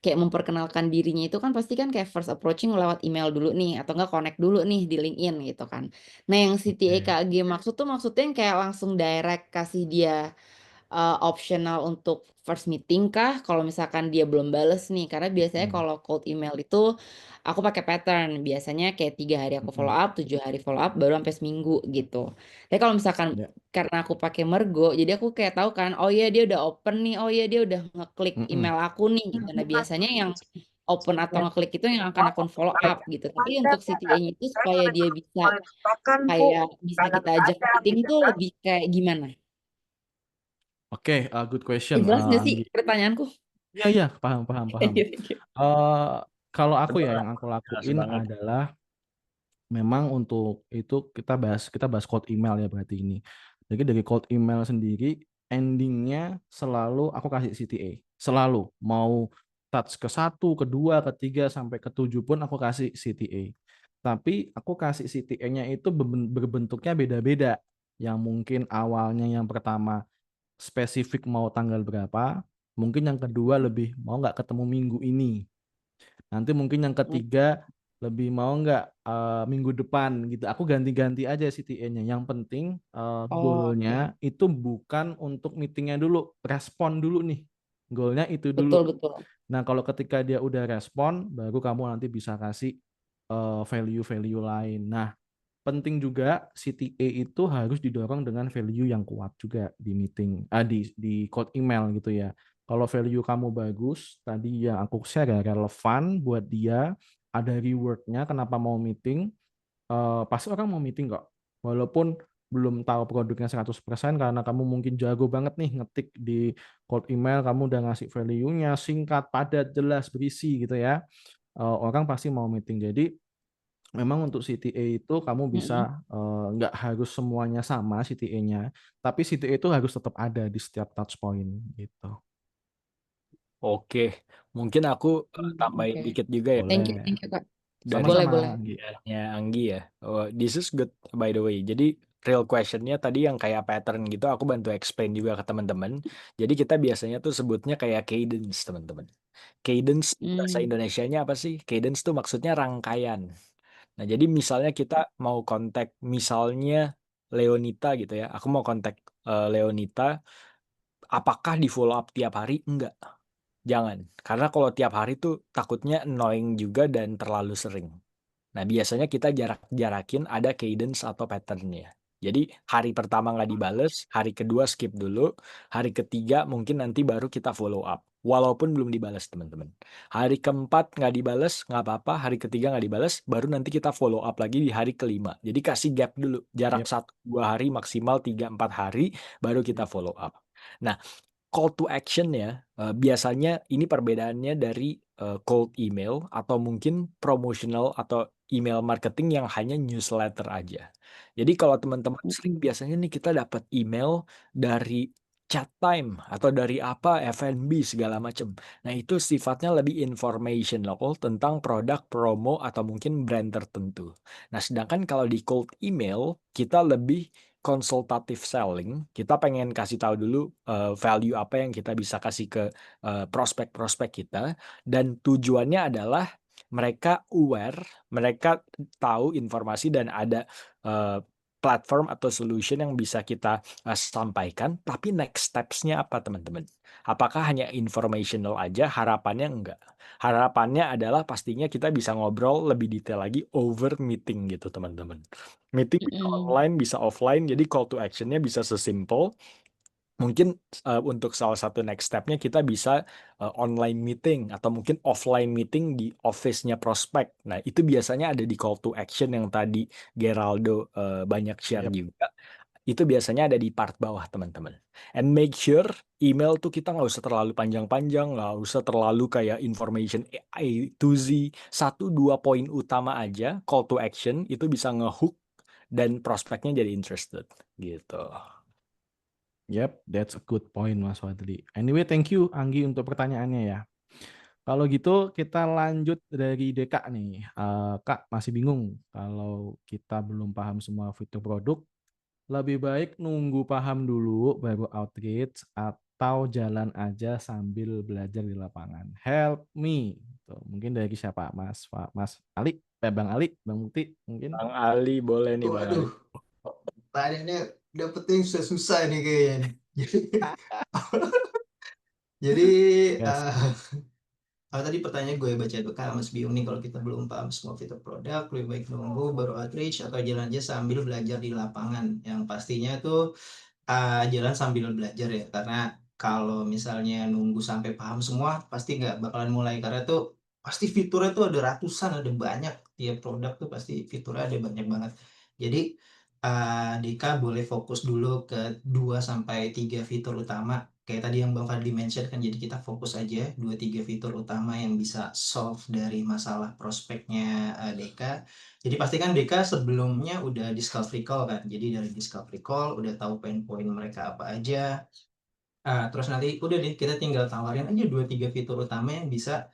[SPEAKER 5] kayak memperkenalkan dirinya itu kan pasti kan kayak first approaching lewat email dulu nih, atau enggak connect dulu nih di LinkedIn gitu kan. Nah yang CTA
[SPEAKER 1] Oke.
[SPEAKER 5] KG maksud tuh maksudnya yang kayak langsung direct kasih dia optional untuk first meeting kah kalau misalkan dia belum bales nih, karena biasanya
[SPEAKER 1] Hmm.
[SPEAKER 5] kalau cold email itu aku pakai pattern, biasanya kayak 3 hari aku follow
[SPEAKER 1] Mm-mm.
[SPEAKER 5] up, 7 hari follow up, baru sampai seminggu gitu. Tapi kalau misalkan
[SPEAKER 1] Ya.
[SPEAKER 5] karena aku pakai Mergo, jadi aku kayak tahu kan, oh iya dia udah open nih, oh iya dia udah ngeklik
[SPEAKER 1] Mm-mm.
[SPEAKER 5] email aku nih gitu. Nah biasanya yang open atau ngeklik itu yang akan akun follow up gitu. Tapi untuk CTA-nya itu supaya dia bisa kayak bisa kita ajak meeting itu lebih kayak gimana?
[SPEAKER 1] Oke, good question,
[SPEAKER 5] Jelas nggak sih
[SPEAKER 1] Anggi.
[SPEAKER 5] pertanyaanku?
[SPEAKER 1] Iya, iya, paham, paham, paham.
[SPEAKER 5] Thank you, thank you.
[SPEAKER 1] Eh, kalau aku ya,
[SPEAKER 2] Benar,
[SPEAKER 1] yang aku
[SPEAKER 2] jelas
[SPEAKER 1] lakuin
[SPEAKER 2] banget.
[SPEAKER 1] adalah memang untuk itu kita bahas cold email ya berarti ini. Jadi dari cold email sendiri, endingnya selalu aku kasih CTA. Selalu mau touch ke 1, kedua, ketiga sampai ke 7 pun aku kasih CTA. Tapi aku kasih CTA-nya itu berbentuknya beda-beda. Yang mungkin awalnya yang pertama spesifik mau tanggal berapa, mungkin yang kedua lebih mau nggak ketemu minggu ini. Nanti mungkin yang ketiga lebih mau nggak minggu depan gitu. Aku ganti-ganti aja CTA-nya. Yang penting
[SPEAKER 5] Oh, oke.
[SPEAKER 1] goalnya itu bukan untuk meetingnya dulu, respon dulu nih. Goalnya itu dulu.
[SPEAKER 5] Betul, betul.
[SPEAKER 1] Nah, kalau ketika dia udah respon, baru kamu nanti bisa kasih value-value lain. Nah, penting juga CTA itu harus didorong dengan value yang kuat juga di meeting, di code email gitu ya. Kalau value kamu bagus, tadi yang aku share ya, relevan buat dia, ada rewardnya, kenapa mau meeting, pasti orang mau meeting kok. Walaupun belum tahu produknya 100% karena kamu mungkin jago banget nih ngetik di cold email, kamu udah ngasih value-nya, singkat, padat, jelas, berisi gitu ya. Orang pasti mau meeting. Jadi memang untuk CTA itu kamu
[SPEAKER 5] Mm-mm.
[SPEAKER 1] bisa nggak harus semuanya sama CTA-nya, tapi CTA itu harus tetap ada di setiap touch point gitu.
[SPEAKER 2] Oke, mungkin aku tambahin
[SPEAKER 5] Oke.
[SPEAKER 2] dikit juga ya
[SPEAKER 5] Thank you,
[SPEAKER 1] Boleh.
[SPEAKER 5] thank you, Kak.
[SPEAKER 2] dari
[SPEAKER 5] Boleh,
[SPEAKER 1] Sama-sama,
[SPEAKER 5] boleh.
[SPEAKER 1] Anggi.
[SPEAKER 2] ideanya Anggi ya. Oh, this is good by the way. Jadi real questionnya tadi yang kayak pattern gitu, aku bantu explain juga ke teman-teman. Jadi kita biasanya tuh sebutnya kayak cadence teman-teman. Cadence bahasa
[SPEAKER 5] Hmm.
[SPEAKER 2] Indonesianya apa sih? Cadence tuh maksudnya rangkaian. Nah, jadi misalnya kita mau kontak misalnya Leonita gitu ya. Aku mau kontak Leonita, apakah di follow up tiap hari? Enggak. Jangan. Karena kalau tiap hari tuh takutnya annoying juga dan terlalu sering. Nah, biasanya kita jarak-jarakin ada cadence atau pattern-nya. Jadi hari pertama nggak dibales, hari kedua skip dulu, hari ketiga mungkin nanti baru kita follow up. Walaupun belum dibales teman-teman. Hari keempat nggak dibales, nggak apa-apa. Hari ketiga nggak dibales, baru nanti kita follow up lagi di hari kelima. Jadi kasih gap dulu, jarak
[SPEAKER 1] Yep.
[SPEAKER 2] 1-2 hari, maksimal 3-4 hari, baru kita follow up. Nah, call to action ya, biasanya ini perbedaannya dari cold email atau mungkin promotional atau email marketing yang hanya newsletter aja. Jadi kalau teman-teman sering biasanya nih kita dapat email dari chat time atau dari apa F&B segala macam. Nah itu sifatnya lebih informational tentang produk, promo atau mungkin brand tertentu. Nah sedangkan kalau di cold email kita lebih konsultatif selling, kita pengen kasih tahu dulu value apa yang kita bisa kasih ke prospek-prospek kita, dan tujuannya adalah mereka aware, mereka tahu informasi dan ada platform atau solution yang bisa kita sampaikan, tapi next steps-nya apa teman-teman? Apakah hanya informational aja? Harapannya enggak. Harapannya adalah pastinya kita bisa ngobrol lebih detail lagi over meeting gitu teman-teman. Meeting bisa online, bisa offline, jadi call to action-nya bisa sesimpel. Mungkin untuk salah satu next step-nya kita bisa online meeting atau mungkin offline meeting di office-nya prospek. Nah, itu biasanya ada di call to action yang tadi Geraldo banyak share
[SPEAKER 1] Yep.
[SPEAKER 2] juga. itu biasanya ada di part bawah teman-teman. And make sure email tuh kita nggak usah terlalu panjang-panjang, nggak usah terlalu kayak information A to Z. 1-2 poin utama aja, call to action, itu bisa ngehook dan prospeknya jadi interested gitu.
[SPEAKER 1] Yep, that's a good point Mas Fadli. Anyway, thank you Anggi untuk pertanyaannya ya. Kalau gitu kita lanjut dari Deka nih. Kak masih bingung kalau kita belum paham semua fitur produk, lebih baik nunggu paham dulu baru outreach atau jalan aja sambil belajar di lapangan. Help me. Tuh, mungkin dari siapa? Mas Ali, Bang Ali, Bang Mukti mungkin.
[SPEAKER 2] Bang Ali boleh nih Bang Ali.
[SPEAKER 3] Waduh, pertanyaannya dapetnya yang susah-susah nih kayaknya nih. Jadi,
[SPEAKER 1] Yes.
[SPEAKER 3] kalau tadi pertanyaan gue baca tuh, Kak, Mas bingung nih kalau kita belum paham semua fitur produk, lebih baik nunggu baru outreach atau jalan aja sambil belajar di lapangan. Yang pastinya tuh jalan sambil belajar ya, karena kalau misalnya nunggu sampai paham semua pasti nggak bakalan mulai, karena tuh pasti fiturnya tuh ada ratusan, ada banyak, tiap produk tuh pasti fiturnya ada banyak banget. Jadi Dika boleh fokus dulu ke 2-3 fitur utama kayak tadi yang Bang Fadli mention kan, jadi kita fokus aja 2-3 fitur utama yang bisa solve dari masalah prospeknya Dika. Jadi pastikan Deka sebelumnya udah discovery call kan. Jadi dari discovery call udah tahu pain point mereka apa aja. Terus nanti udah deh kita tinggal tawarin aja 2-3 fitur utama yang bisa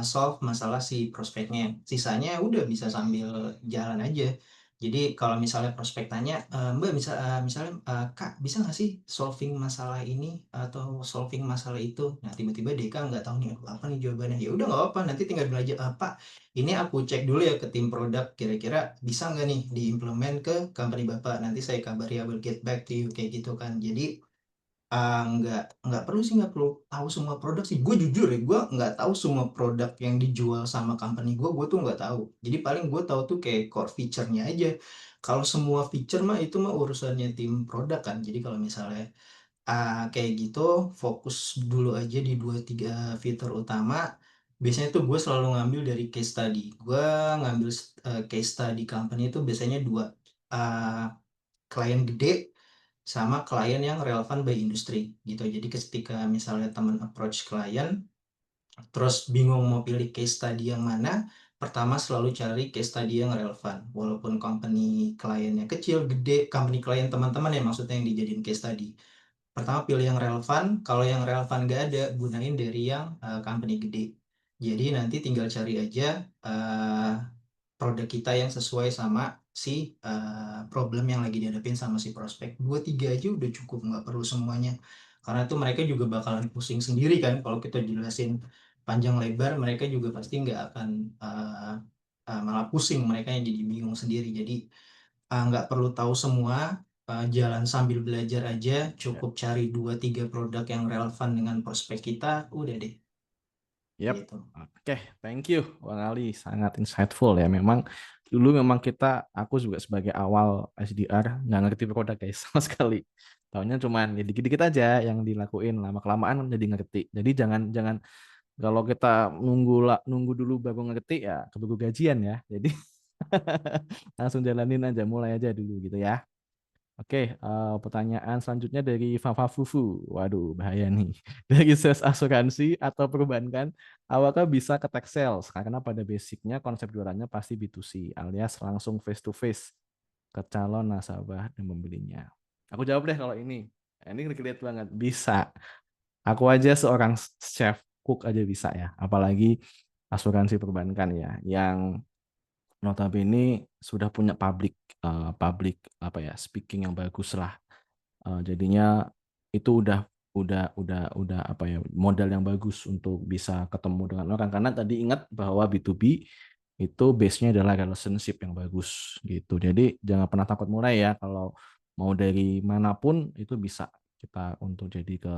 [SPEAKER 3] solve masalah si prospeknya. Sisanya udah bisa sambil jalan aja. Jadi kalau misalnya prospek tanya, Mbak misalnya Kak bisa nggak sih solving masalah ini atau solving masalah itu? Nah tiba-tiba Deka nggak tahu nih apa nih jawabannya. Ya udah nggak apa-apa, nanti tinggal belajar Pak. Ini aku cek dulu ya ke tim produk, kira-kira bisa nggak nih diimplement ke company Bapak. Nanti saya kabari, I will get back to you kayak gitu kan. Jadi nggak perlu sih, nggak perlu tahu semua produk sih. Gue jujur ya, gue nggak tahu semua produk yang dijual sama company gue tuh nggak tahu. Jadi paling gue tahu tuh kayak core feature-nya aja. Kalau semua feature mah itu mah urusannya tim produk kan. Jadi kalau misalnya kayak gitu, fokus dulu aja di 2-3 fitur utama. Biasanya tuh gue selalu ngambil dari case study. Gue ngambil case study company itu biasanya 2. Uh, Klien gede sama klien yang relevan by industri gitu. Jadi ketika misalnya teman approach klien, terus bingung mau pilih case study yang mana, pertama selalu cari case study yang relevan. Walaupun company kliennya kecil, gede, company klien teman-teman ya maksudnya yang dijadiin case study. Pertama pilih yang relevan, kalau yang relevan nggak ada, gunain dari yang company gede. Jadi nanti tinggal cari aja produk kita yang sesuai sama si problem yang lagi dihadapin sama si prospek. 2-3 aja udah cukup, nggak perlu semuanya. Karena itu mereka juga bakalan pusing sendiri kan, kalau kita jelasin panjang lebar, mereka juga pasti nggak akan malah pusing, mereka yang jadi bingung sendiri. Jadi nggak perlu tahu semua, jalan sambil belajar aja, cukup cari 2-3 produk yang relevan dengan prospek kita, udah deh.
[SPEAKER 1] Yap.
[SPEAKER 3] Gitu.
[SPEAKER 1] Oke, thank you Bang Ali, sangat insightful ya. Memang dulu aku juga sebagai awal SDR nggak ngerti produk guys sama sekali. Taunya cuman ya dikit-dikit aja yang dilakuin, lama kelamaan jadi ngerti. Jadi jangan kalau kita nunggu dulu baru ngerti ya keburu gajian ya. Jadi langsung jalanin aja, mulai aja dulu gitu ya. Oke, pertanyaan selanjutnya dari Fafa Fufu. Waduh, bahaya nih. Dari sales asuransi atau perbankan, apakah bisa ke tech sales? Karena pada basicnya konsep jualannya pasti B2C, alias langsung face to face ke calon nasabah dan pembelinya. Aku jawab deh kalau ini. Ini relate banget. Bisa. Aku aja seorang chef cook aja bisa ya. Apalagi asuransi perbankan ya, yang notabene sudah punya public apa ya, speaking yang bagus lah. Jadinya itu udah apa ya, modal yang bagus untuk bisa ketemu dengan orang, karena tadi ingat bahwa B2B itu base-nya adalah relationship yang bagus gitu. Jadi jangan pernah takut mulai ya, kalau mau dari manapun itu bisa kita untuk jadi ke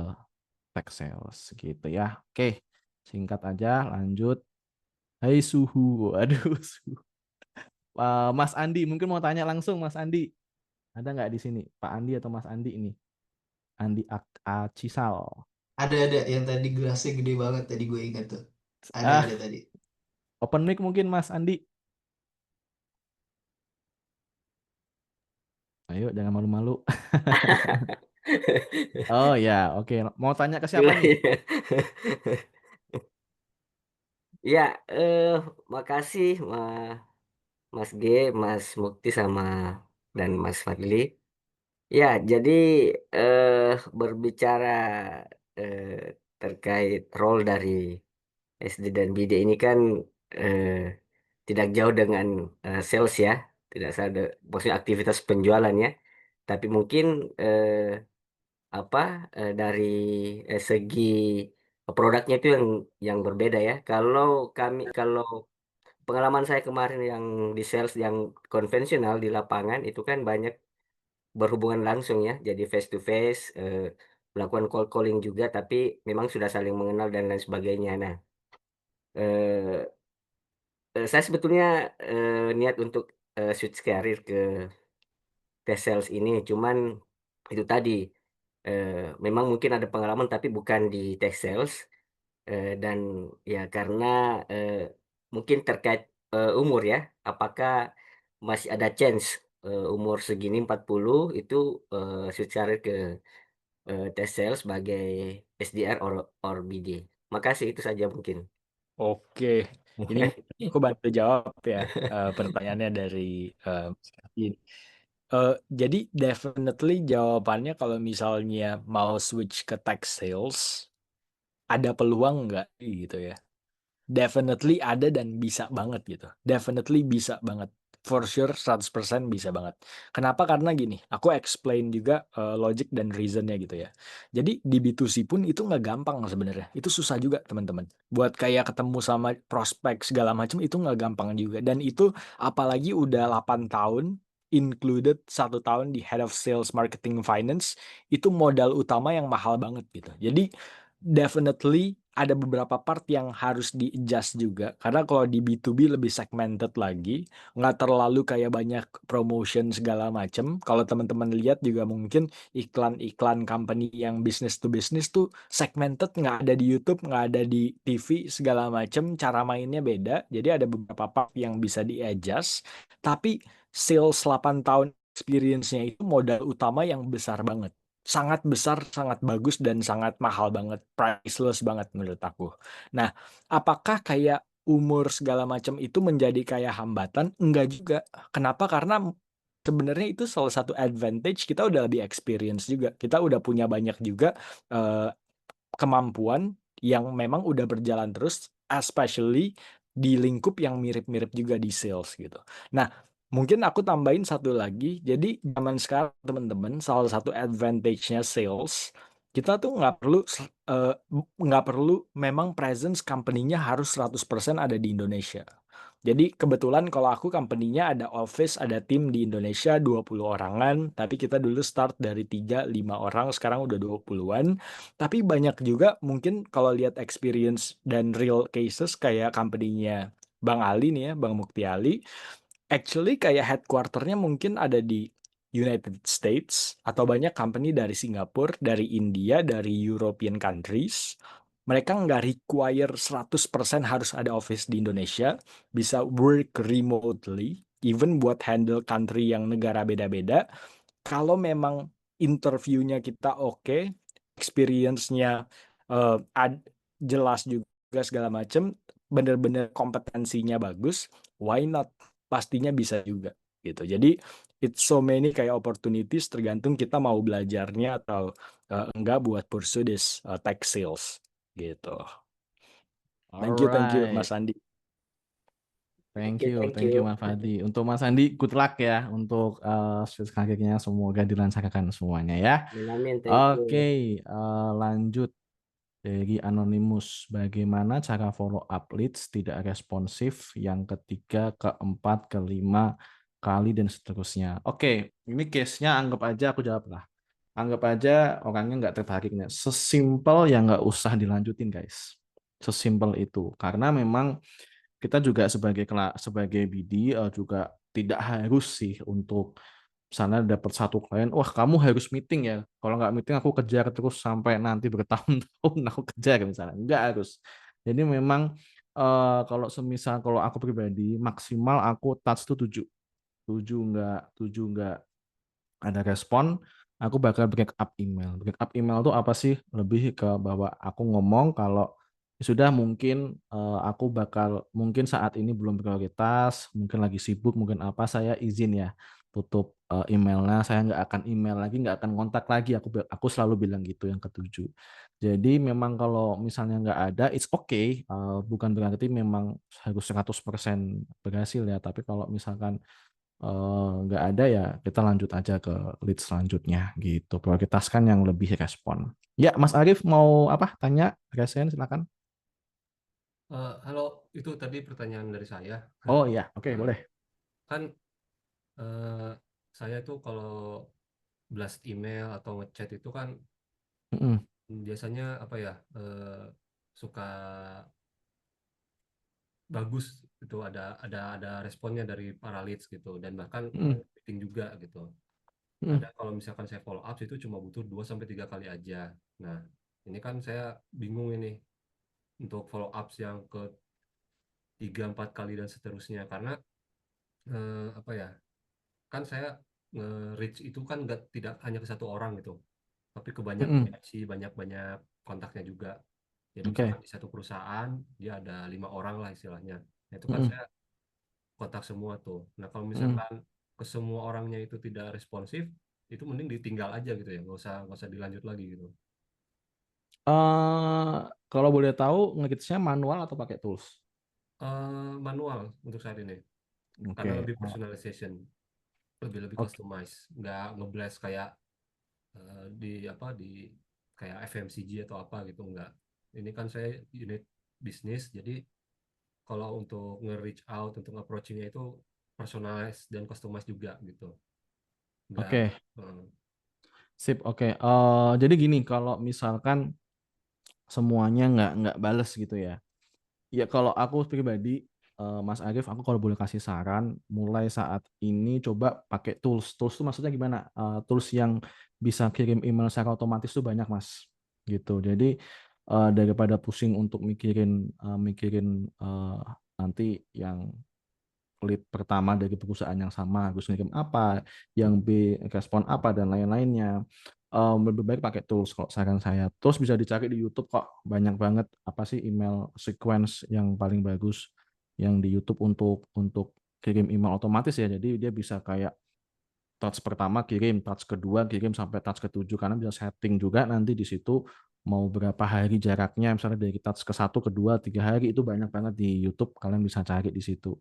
[SPEAKER 1] tech sales gitu ya. Oke, singkat aja lanjut. Hai Suhu, aduh Suhu. Mas Andi mungkin mau tanya langsung. Mas Andi ada nggak di sini, Pak Andi atau Mas Andi ini? Andi Acisal.
[SPEAKER 3] Ada yang tadi gelasnya gede banget tadi gue ingat tuh. Ada tadi.
[SPEAKER 1] Open mic mungkin Mas Andi. Ayo, jangan malu-malu. Oh ya, oke. Mau tanya ke siapa nih?
[SPEAKER 6] Ya, makasih Mas G, Mas Mukti dan Mas Fadli. Ya, jadi berbicara eh, terkait role dari SD dan BD ini kan eh, tidak jauh dengan sales ya, tidak ada maksudnya aktivitas penjualan ya. Tapi mungkin apa dari segi produknya itu yang berbeda ya. Kalau pengalaman saya kemarin yang di sales yang konvensional di lapangan itu kan banyak berhubungan langsung ya, jadi face to face, melakukan cold calling juga, tapi memang sudah saling mengenal dan lain sebagainya. Nah, eh, saya sebetulnya niat untuk switch karir ke sales ini, cuman itu tadi eh, memang mungkin ada pengalaman tapi bukan di tech sales. Dan ya karena eh, mungkin terkait umur ya, apakah masih ada chance umur segini 40 itu switch karir ke T-Cell sebagai SDR or BD. Makasih itu saja mungkin.
[SPEAKER 2] Oke, ini aku bantu jawab ya pertanyaannya dari ini. Jadi definitely jawabannya kalau misalnya mau switch ke tech sales, ada peluang nggak gitu ya? Definitely ada dan bisa banget gitu. Definitely bisa banget. For sure 100% bisa banget. Kenapa? Karena gini, aku explain juga logic dan reasonnya gitu ya. Jadi di B2C pun itu nggak gampang sebenarnya. Itu susah juga teman-teman. Buat kayak ketemu sama prospek segala macam itu nggak gampang juga. Dan itu apalagi udah 8 tahun, included 1 tahun di Head of Sales Marketing Finance, itu modal utama yang mahal banget gitu. Jadi definitely ada beberapa part yang harus di-adjust juga. Karena kalau di B2B lebih segmented lagi, nggak terlalu kayak banyak promotion segala macem. Kalau teman-teman lihat juga mungkin iklan-iklan company yang business to business tuh segmented, nggak ada di YouTube, nggak ada di TV segala macem. Cara mainnya beda. Jadi ada beberapa part yang bisa di-adjust. Tapi sales 8 tahun experience-nya itu modal utama yang besar banget. Sangat besar, sangat bagus, dan sangat mahal banget. Priceless banget menurut aku. Nah, apakah kayak umur segala macam itu menjadi kayak hambatan? Enggak juga. Kenapa? Karena sebenarnya itu salah satu advantage, kita udah lebih experience juga. Kita udah punya banyak juga eh, kemampuan yang memang udah berjalan terus, especially di lingkup yang mirip-mirip juga di sales gitu. Nah, mungkin aku tambahin satu lagi. Jadi zaman sekarang teman-teman, salah satu advantage-nya sales, kita tuh nggak perlu memang presence company-nya harus 100% ada di Indonesia. Jadi kebetulan kalau aku company-nya ada office, ada tim di Indonesia 20 orangan, tapi kita dulu start dari 3-5 orang, sekarang udah 20-an. Tapi banyak juga mungkin kalau lihat experience dan real cases kayak company-nya Bang Ali nih ya, Bang Mukti Ali, actually kayak headquarter-nya mungkin ada di United States atau banyak company dari Singapura, dari India, dari European countries. Mereka nggak require 100% harus ada office di Indonesia, bisa work remotely, even buat handle country yang negara beda-beda. Kalau memang interviewnya kita oke, experience-nya jelas juga segala macam, bener-bener kompetensinya bagus, why not? Pastinya bisa juga gitu. Jadi it's so many kayak opportunities, tergantung kita mau belajarnya atau enggak buat pursue this tech sales gitu. Thank you
[SPEAKER 1] Alright.
[SPEAKER 2] Mas Andi.
[SPEAKER 1] Thank
[SPEAKER 6] Oke,
[SPEAKER 1] you,
[SPEAKER 6] thank
[SPEAKER 1] thank you
[SPEAKER 6] you.
[SPEAKER 1] Mas Fadi. Untuk Mas Andi, good luck ya untuk switch karirnya, semoga dilancarkan semuanya ya.
[SPEAKER 6] Amin, thank you.
[SPEAKER 1] Oke, lanjut dari Anonymous. Bagaimana cara follow up leads tidak responsif yang ketiga, keempat, kelima kali dan seterusnya. Oke, ini case-nya anggap aja aku jawab lah. Anggap aja orangnya nggak tertarik nih. Sesimpel yang nggak usah dilanjutin guys. Sesimpel itu. Karena memang kita juga sebagai BD juga tidak harus sih untuk misalnya dapat satu klien, wah kamu harus meeting ya. Kalau nggak meeting aku kejar terus sampai nanti bertahun-tahun aku kejar misalnya. Nggak harus. Jadi memang kalau aku pribadi maksimal aku touch tuh 7. 7 nggak ada respon, aku bakal break up email. Break up email tuh apa sih? Lebih ke bahwa aku ngomong kalau sudah mungkin aku bakal mungkin saat ini belum prioritas, mungkin lagi sibuk, mungkin apa saya izin ya tutup emailnya, saya nggak akan email lagi, nggak akan kontak lagi. Aku selalu bilang gitu yang ketujuh. Jadi memang kalau misalnya nggak ada, it's okay. Bukan berarti memang harus 100% berhasil ya. Tapi kalau misalkan nggak ada ya kita lanjut aja ke lead selanjutnya gitu. Prioritaskan yang lebih respon. Ya, Mas Arief mau apa? Tanya, Resen, silakan.
[SPEAKER 7] Halo, itu tadi pertanyaan dari saya.
[SPEAKER 1] Oh iya, oke, boleh.
[SPEAKER 7] Kan saya tuh kalau blast email atau ngechat itu kan
[SPEAKER 1] Mm-mm.
[SPEAKER 7] biasanya apa ya, suka bagus itu ada responnya dari para leads gitu, dan bahkan
[SPEAKER 1] Mm-mm.
[SPEAKER 7] meeting juga gitu.
[SPEAKER 1] Mm-mm.
[SPEAKER 7] Ada kalau misalkan saya follow up itu cuma butuh 2-3 kali aja. Nah, ini kan saya bingung ini untuk follow ups yang ke 3-4 kali dan seterusnya, karena apa ya, kan saya nge-reach itu kan tidak hanya ke satu orang gitu, tapi ke banyak
[SPEAKER 1] Mm-mm.
[SPEAKER 7] banyak kontaknya juga. Jadi
[SPEAKER 1] Oke.
[SPEAKER 7] misalkan di satu perusahaan dia ada 5 orang lah istilahnya. Nah, itu kan
[SPEAKER 1] Mm-mm.
[SPEAKER 7] saya kontak semua tuh. Nah, kalau
[SPEAKER 1] Mm-mm.
[SPEAKER 7] misalkan ke semua orangnya itu tidak responsif, itu mending ditinggal aja gitu ya, nggak usah dilanjut lagi gitu.
[SPEAKER 1] Kalau boleh tahu ngehitsnya manual atau pakai tools?
[SPEAKER 7] Manual untuk saat ini, karena
[SPEAKER 1] Oke.
[SPEAKER 7] lebih personalization, lebih
[SPEAKER 1] Oke.
[SPEAKER 7] customize, nggak ngeblast kayak di kayak FMCG atau apa gitu, nggak. Ini kan saya unit bisnis, jadi kalau untuk nge-reach out, untuk approaching-nya itu personalize dan customize juga gitu. Nggak,
[SPEAKER 1] Oke. Sip. Oke. Jadi gini, kalau misalkan semuanya nggak bales gitu ya. Ya kalau aku pribadi, Mas Arief, aku kalau boleh kasih saran, mulai saat ini coba pakai tools. Tools itu maksudnya gimana? Tools yang bisa kirim email secara otomatis tuh banyak, Mas. Gitu. Jadi daripada pusing untuk mikirin nanti yang lead pertama dari perusahaan yang sama harus ngirim apa, yang B respon apa dan lain-lainnya. Lebih baik pakai tools kalau saran saya. Terus bisa dicari di YouTube kok, banyak banget apa sih email sequence yang paling bagus yang di YouTube untuk kirim email otomatis ya. Jadi dia bisa kayak touch pertama kirim, touch kedua kirim sampai touch ke-7 karena bisa setting juga nanti di situ mau berapa hari jaraknya, misalnya dari touch ke 1, kedua, 3 hari, itu banyak banget di YouTube, kalian bisa cari di situ.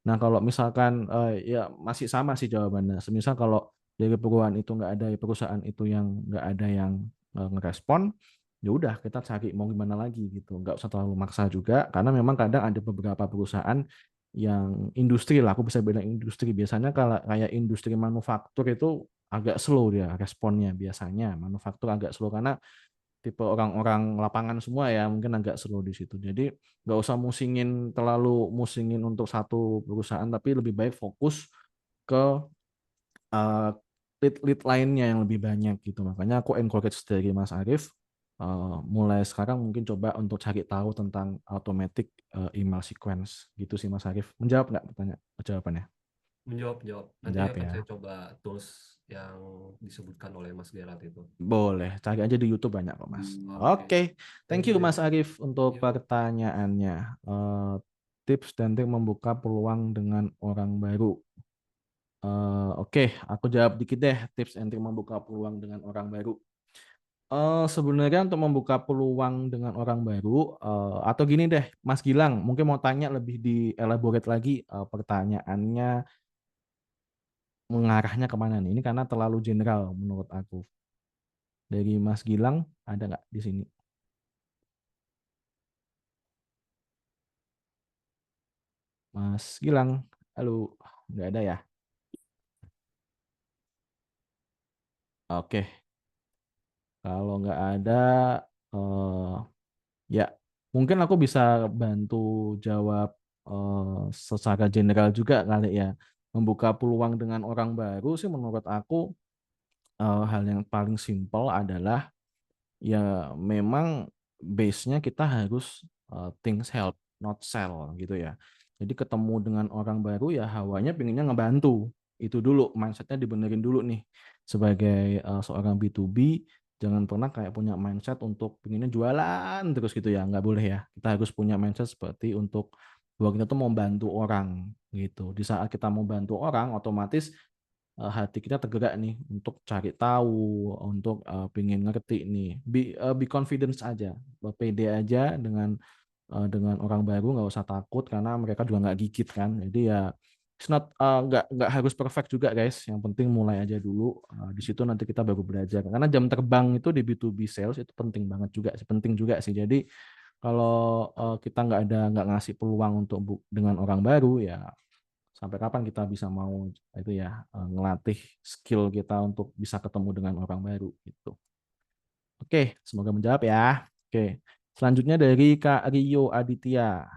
[SPEAKER 1] Nah kalau misalkan ya masih sama sih jawabannya. Semisal kalau dari perusahaan itu yang nggak ada yang ngerespon, ya udah kita cari mau gimana lagi gitu. Nggak usah terlalu maksa juga karena memang kadang ada beberapa perusahaan yang industri lah, aku bisa bilang industri. Biasanya kalau kayak industri manufaktur itu agak slow dia responnya, biasanya manufaktur agak slow karena tipe orang-orang lapangan semua ya, mungkin agak slow di situ. Jadi nggak usah terlalu musingin untuk satu perusahaan, tapi lebih baik fokus ke uh, lead lainnya yang lebih banyak gitu. Makanya aku encourage dari Mas Arief, mulai sekarang mungkin coba untuk cari tahu tentang automatic email sequence gitu sih Mas Arief. Menjawab nggak jawabannya?
[SPEAKER 7] Menjawab. Nanti
[SPEAKER 1] Menjawab
[SPEAKER 7] akan
[SPEAKER 1] ya.
[SPEAKER 7] saya coba tools yang disebutkan oleh Mas Gerard itu.
[SPEAKER 1] Boleh, cari aja di YouTube banyak kok Mas. Oke. Thank you Mas Arief untuk pertanyaannya. Tips dan trik membuka peluang dengan orang baru. Oke, aku jawab dikit deh tips and trik membuka peluang dengan orang baru. Sebenarnya untuk membuka peluang dengan orang baru, atau gini deh, Mas Gilang, mungkin mau tanya lebih di elaborate lagi pertanyaannya mengarahnya kemana nih? Ini karena terlalu general menurut aku. Dari Mas Gilang, ada nggak di sini? Mas Gilang, halo, nggak ada ya? Oke, kalau nggak ada, ya mungkin aku bisa bantu jawab secara general juga kali ya. Membuka peluang dengan orang baru sih menurut aku hal yang paling simpel adalah ya memang base-nya kita harus things help, not sell gitu ya. Jadi ketemu dengan orang baru ya hawanya pinginnya ngebantu itu dulu, mindsetnya dibenerin dulu nih sebagai seorang B2B. Jangan pernah kayak punya mindset untuk pengennya jualan terus gitu ya, nggak boleh ya. Kita harus punya mindset seperti untuk bahwa kita tuh mau bantu orang gitu. Di saat kita mau bantu orang, otomatis hati kita tergerak nih untuk cari tahu, untuk pengen ngerti nih. Be confidence aja, pede aja dengan orang baru, nggak usah takut karena mereka juga nggak gigit kan. Jadi ya it's not nggak harus perfect juga guys. Yang penting mulai aja dulu. Di situ nanti kita baru belajar. Karena jam terbang itu di B2B sales itu penting banget juga, penting juga sih. Jadi kalau kita nggak ngasih peluang untuk dengan orang baru ya sampai kapan kita bisa mau itu ya ngelatih skill kita untuk bisa ketemu dengan orang baru gitu. Oke, semoga menjawab ya. Oke, selanjutnya dari Kak Rio Aditya.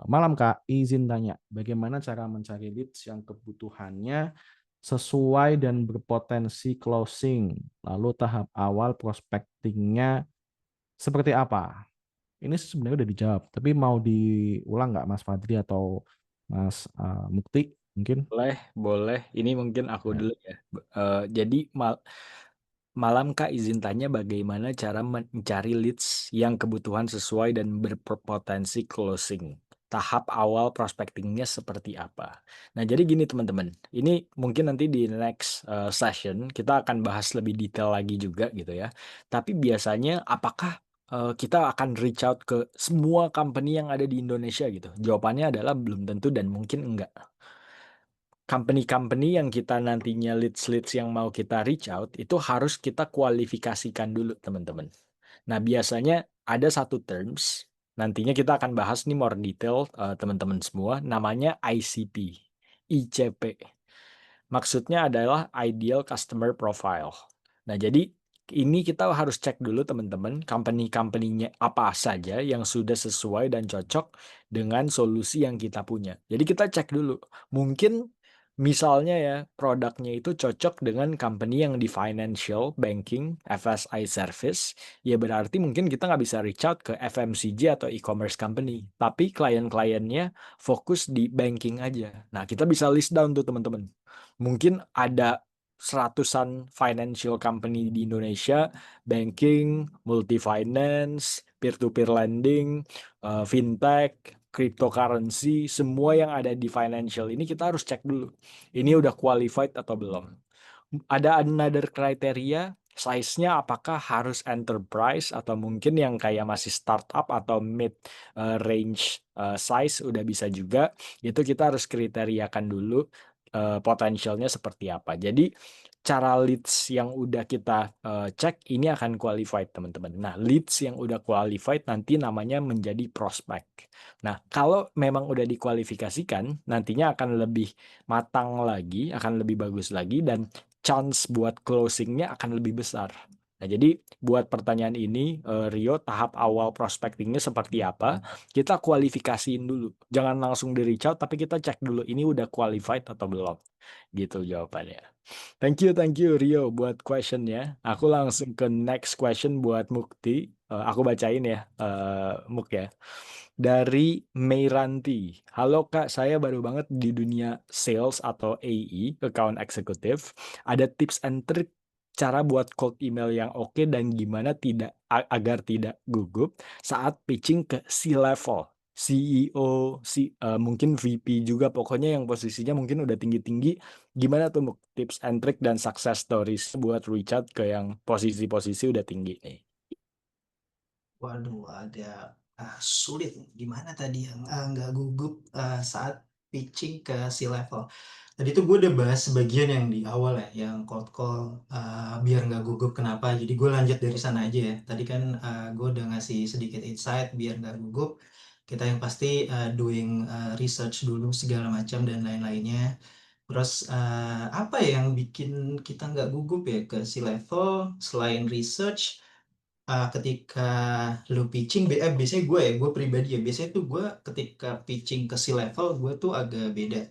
[SPEAKER 1] Malam Kak, izin tanya, bagaimana cara mencari leads yang kebutuhannya sesuai dan berpotensi closing? Lalu tahap awal prospectingnya seperti apa? Ini sebenarnya udah dijawab, tapi mau diulang nggak Mas Fadri atau Mas Mukti mungkin?
[SPEAKER 2] Boleh. Ini mungkin aku
[SPEAKER 1] Ya.
[SPEAKER 2] dulu ya. Jadi malam Kak, izin tanya bagaimana cara mencari leads yang kebutuhan sesuai dan berpotensi closing. Tahap awal prospectingnya seperti apa? Nah, jadi gini teman-teman. Ini mungkin nanti di next session kita akan bahas lebih detail lagi juga gitu ya. Tapi biasanya apakah kita akan reach out ke semua company yang ada di Indonesia gitu? Jawabannya adalah belum tentu dan mungkin enggak. Company-company yang kita nantinya leads yang mau kita reach out itu harus kita kualifikasikan dulu teman-teman. Nah biasanya ada satu terms, nantinya kita akan bahas nih more detail teman-teman semua, namanya ICP, ICP. Maksudnya adalah Ideal Customer Profile. Nah jadi ini kita harus cek dulu teman-teman, company-company-nya apa saja yang sudah sesuai dan cocok dengan solusi yang kita punya. Jadi kita cek dulu, mungkin misalnya ya, produknya itu cocok dengan company yang di financial, banking, FSI service, ya berarti mungkin kita nggak bisa reach out ke FMCG atau e-commerce company. Tapi klien-kliennya fokus di banking aja. Nah, kita bisa list down tuh teman-teman. Mungkin ada seratusan financial company di Indonesia, banking, multi finance, peer-to-peer lending, fintech, cryptocurrency, semua yang ada di financial ini kita harus cek dulu. Ini udah qualified atau belum. Ada another criteria, size-nya apakah harus enterprise atau mungkin yang kayak masih startup atau mid range size udah bisa juga. Itu kita harus kriteriakan dulu potensialnya seperti apa. Jadi cara leads yang udah kita cek ini akan qualified teman-teman. Nah, leads yang udah qualified nanti namanya menjadi prospect. Nah, kalau memang udah dikualifikasikan, nantinya akan lebih matang lagi, akan lebih bagus lagi, dan chance buat closingnya akan lebih besar. Nah, jadi buat pertanyaan ini, Rio, tahap awal prospectingnya seperti apa? Kita kualifikasiin dulu. Jangan langsung di reach out, tapi kita cek dulu ini udah qualified atau belum. Gitu jawabannya. Thank you Rio buat questionnya. Aku langsung ke next question buat Mukti. Aku bacain ya, Muk ya. Dari Meiranti. Halo Kak, saya baru banget di dunia sales atau AE, account executive. Ada tips and trick cara buat cold email yang oke dan gimana agar tidak gugup saat pitching ke C-level, CEO, mungkin VP juga, pokoknya yang posisinya mungkin udah tinggi-tinggi. Gimana tuh tips and trick dan success stories buat reach out ke yang posisi-posisi udah tinggi nih?
[SPEAKER 3] Waduh, agak sulit. Gimana tadi yang nggak gugup saat pitching ke C-level? Tadi tuh gue udah bahas sebagian yang di awal ya, yang cold call biar nggak gugup kenapa. Jadi gue lanjut dari sana aja ya. Tadi kan gue udah ngasih sedikit insight biar nggak gugup. Kita yang pasti doing research dulu segala macam dan lain-lainnya. Terus apa yang bikin kita nggak gugup ya ke C-level selain research? Ketika lu pitching, biasanya gue pribadi ya, biasanya tuh gue ketika pitching ke C-level, gue tuh agak beda.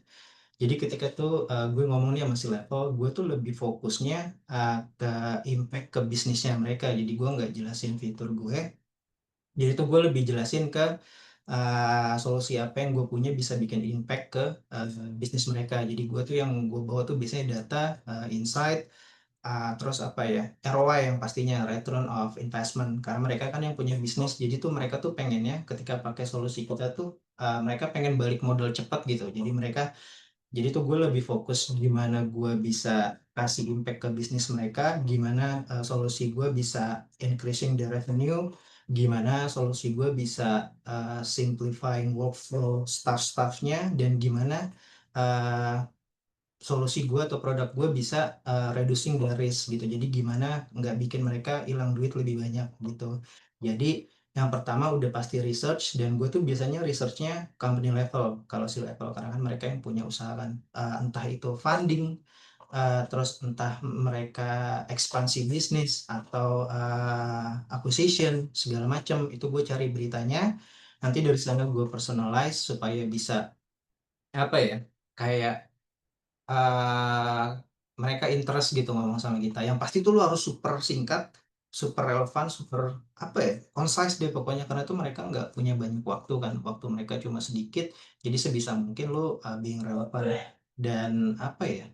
[SPEAKER 3] Jadi ketika tuh gue ngomong nih sama C-level, gue tuh lebih fokusnya ke impact ke bisnisnya mereka. Jadi gue nggak jelasin fitur gue. Jadi tuh gue lebih jelasin ke solusi apa yang gue punya bisa bikin impact ke bisnis mereka. Jadi gue tuh yang gue bawa tuh biasanya data, insight, terus apa ya, ROI yang pastinya return of investment, karena mereka kan yang punya bisnis. Jadi tuh mereka tuh pengennya ketika pakai solusi kita tuh mereka pengen balik modal cepat gitu. Jadi tuh gue lebih fokus gimana gue bisa kasih impact ke bisnis mereka, gimana solusi gue bisa increasing the revenue, gimana solusi gue bisa simplifying workflow staff-staffnya, dan gimana uh, solusi gue atau produk gue bisa reducing the risk gitu. Jadi gimana nggak bikin mereka hilang duit lebih banyak gitu. Jadi yang pertama udah pasti research, dan gue tuh biasanya researchnya company level kalau si level, karena kan mereka yang punya usaha kan. Entah itu funding, terus entah mereka ekspansi bisnis atau acquisition segala macam, itu gue cari beritanya. Nanti dari sana gue personalize supaya bisa apa ya, kayak uh, mereka interest gitu ngomong sama kita. Yang pasti tuh lu harus super singkat, super relevan, super apa ya, concise deh pokoknya, karena tuh mereka nggak punya banyak waktu kan, waktu mereka cuma sedikit. Jadi sebisa mungkin lu being relevan. Dan apa ya,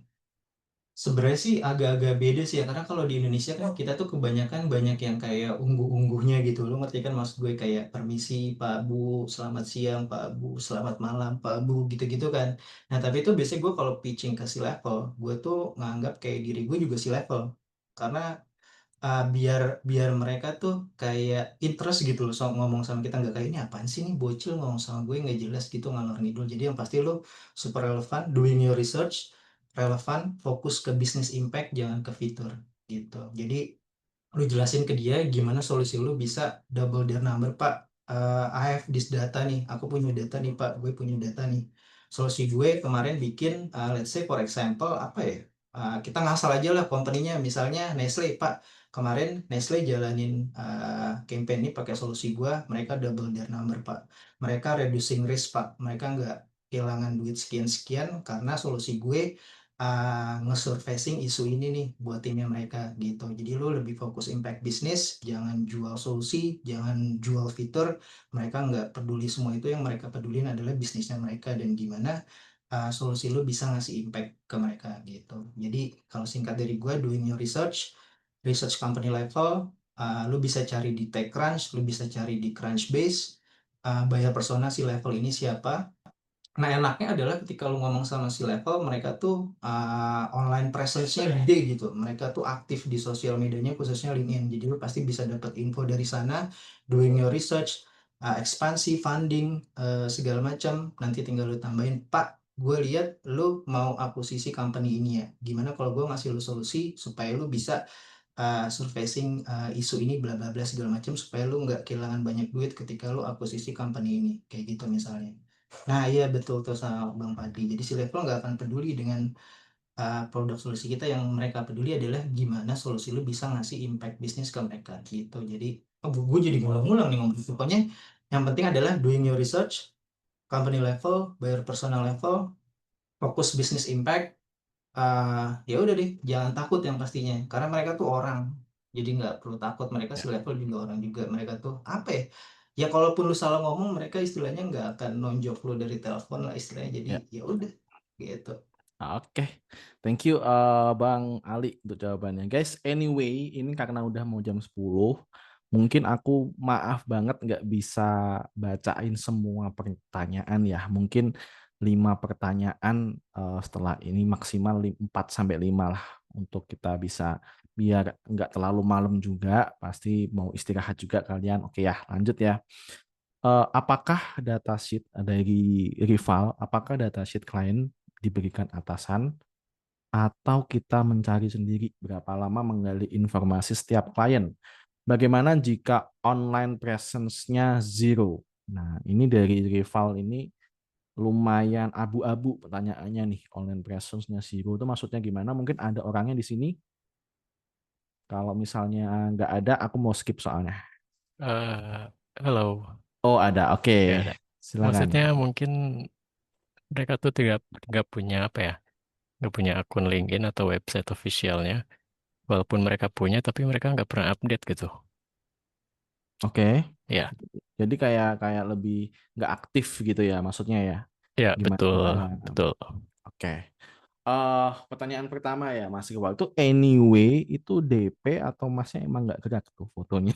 [SPEAKER 3] sebenarnya sih agak-agak beda sih ya, karena kalau di Indonesia kan kita tuh kebanyakan banyak yang kayak ungguh-ungguhnya gitu. Lo ngerti kan maksud gue, kayak permisi Pak Bu, selamat siang Pak Bu, selamat malam Pak Bu, gitu-gitu kan. Nah tapi itu biasanya gue kalau pitching ke si level, gue tuh nganggap kayak diri gue juga si level. Karena biar biar mereka tuh kayak interest gitu loh ngomong sama kita, nggak kayak ini apaan sih nih bocil ngomong sama gue nggak jelas gitu, ngalor ngidul. Jadi yang pasti lo super relevan, doing your research, relevan, fokus ke business impact, jangan ke fitur gitu. Jadi lu jelasin ke dia gimana solusi lu bisa double their number. Pak, I have this data nih, aku punya data nih Pak, gue punya data nih. Solusi gue kemarin bikin let's say for example apa ya, kita ngasal aja lah company-nya, misalnya Nestle. Pak, kemarin Nestle jalanin campaign ini pakai solusi gue, mereka double their number Pak, mereka reducing risk Pak, mereka nggak kehilangan duit sekian-sekian karena solusi gue nge-surfacing isu ini nih buat timnya mereka gitu. Jadi lu lebih fokus impact bisnis, jangan jual solusi, jangan jual fitur. Mereka nggak peduli semua itu, yang mereka pedulin adalah bisnisnya mereka dan gimana solusi lu bisa ngasih impact ke mereka gitu. Jadi kalau singkat dari gue, doing your research, research company level, lu bisa cari di TechCrunch, lu bisa cari di Crunchbase, buyer persona si level ini siapa. Nah enaknya adalah ketika lu ngomong sama si level, mereka tuh online presence-nya gede gitu. Mereka tuh aktif di sosial medianya, khususnya LinkedIn. Jadi lu pasti bisa dapat info dari sana, doing your research, ekspansi, funding, segala macam. Nanti tinggal lu tambahin, Pak, gue lihat lu mau akuisisi company ini ya. Gimana kalau gue ngasih lu solusi supaya lu bisa surfacing isu ini bla bla bla segala macam, supaya lu nggak kehilangan banyak duit ketika lu akuisisi company ini. Kayak gitu misalnya. Nah iya betul tuh sama Bang Padli. Jadi si level nggak akan peduli dengan produk solusi kita, yang mereka peduli adalah gimana solusi lu bisa ngasih impact bisnis ke mereka gitu. Jadi gue jadi ngulang-ngulang nih ngomong. Pokoknya yang penting adalah doing your research, company level, buyer persona level, fokus business impact. Ya udah deh, jangan takut yang pastinya, karena mereka tuh orang. Jadi nggak perlu takut, mereka si level juga orang juga. Mereka tuh apa ya? Ya kalaupun lu salah ngomong, mereka istilahnya nggak akan nonjok lu dari telepon lah istilahnya. Jadi
[SPEAKER 1] Ya.
[SPEAKER 3] ya udah gitu.
[SPEAKER 1] Oke, thank you Bang Ali untuk jawabannya. Guys, anyway, ini karena udah mau jam 10, mungkin aku maaf banget nggak bisa bacain semua pertanyaan ya. Mungkin 5 pertanyaan setelah ini maksimal 4 sampai 5 lah untuk kita bisa, biar nggak terlalu malam juga, pasti mau istirahat juga kalian. Oke ya, lanjut ya. Apakah datasheet dari rival, apakah datasheet klien diberikan atasan, atau kita mencari sendiri? Berapa lama menggali informasi setiap klien? Bagaimana jika online presence-nya zero? Nah, ini dari rival ini lumayan abu-abu pertanyaannya nih. Online presence-nya zero itu maksudnya gimana? Mungkin ada orangnya di sini. Kalau misalnya nggak ada, aku mau skip soalnya.
[SPEAKER 8] Halo,
[SPEAKER 1] Oh, ada. Oke.
[SPEAKER 8] ya ada.
[SPEAKER 1] Silakan.
[SPEAKER 8] Maksudnya mungkin mereka tuh tidak punya apa ya, nggak punya akun LinkedIn atau website officialnya. Walaupun mereka punya, tapi mereka nggak pernah update gitu.
[SPEAKER 1] Oke.
[SPEAKER 8] Ya,
[SPEAKER 1] Jadi kayak lebih nggak aktif gitu ya maksudnya ya.
[SPEAKER 8] ya
[SPEAKER 1] Gimana?
[SPEAKER 8] betul,
[SPEAKER 1] Ah,
[SPEAKER 8] betul.
[SPEAKER 1] Oke. Pertanyaan pertama ya Mas Iqbal itu anyway itu DP atau Masnya emang nggak gerak tuh fotonya?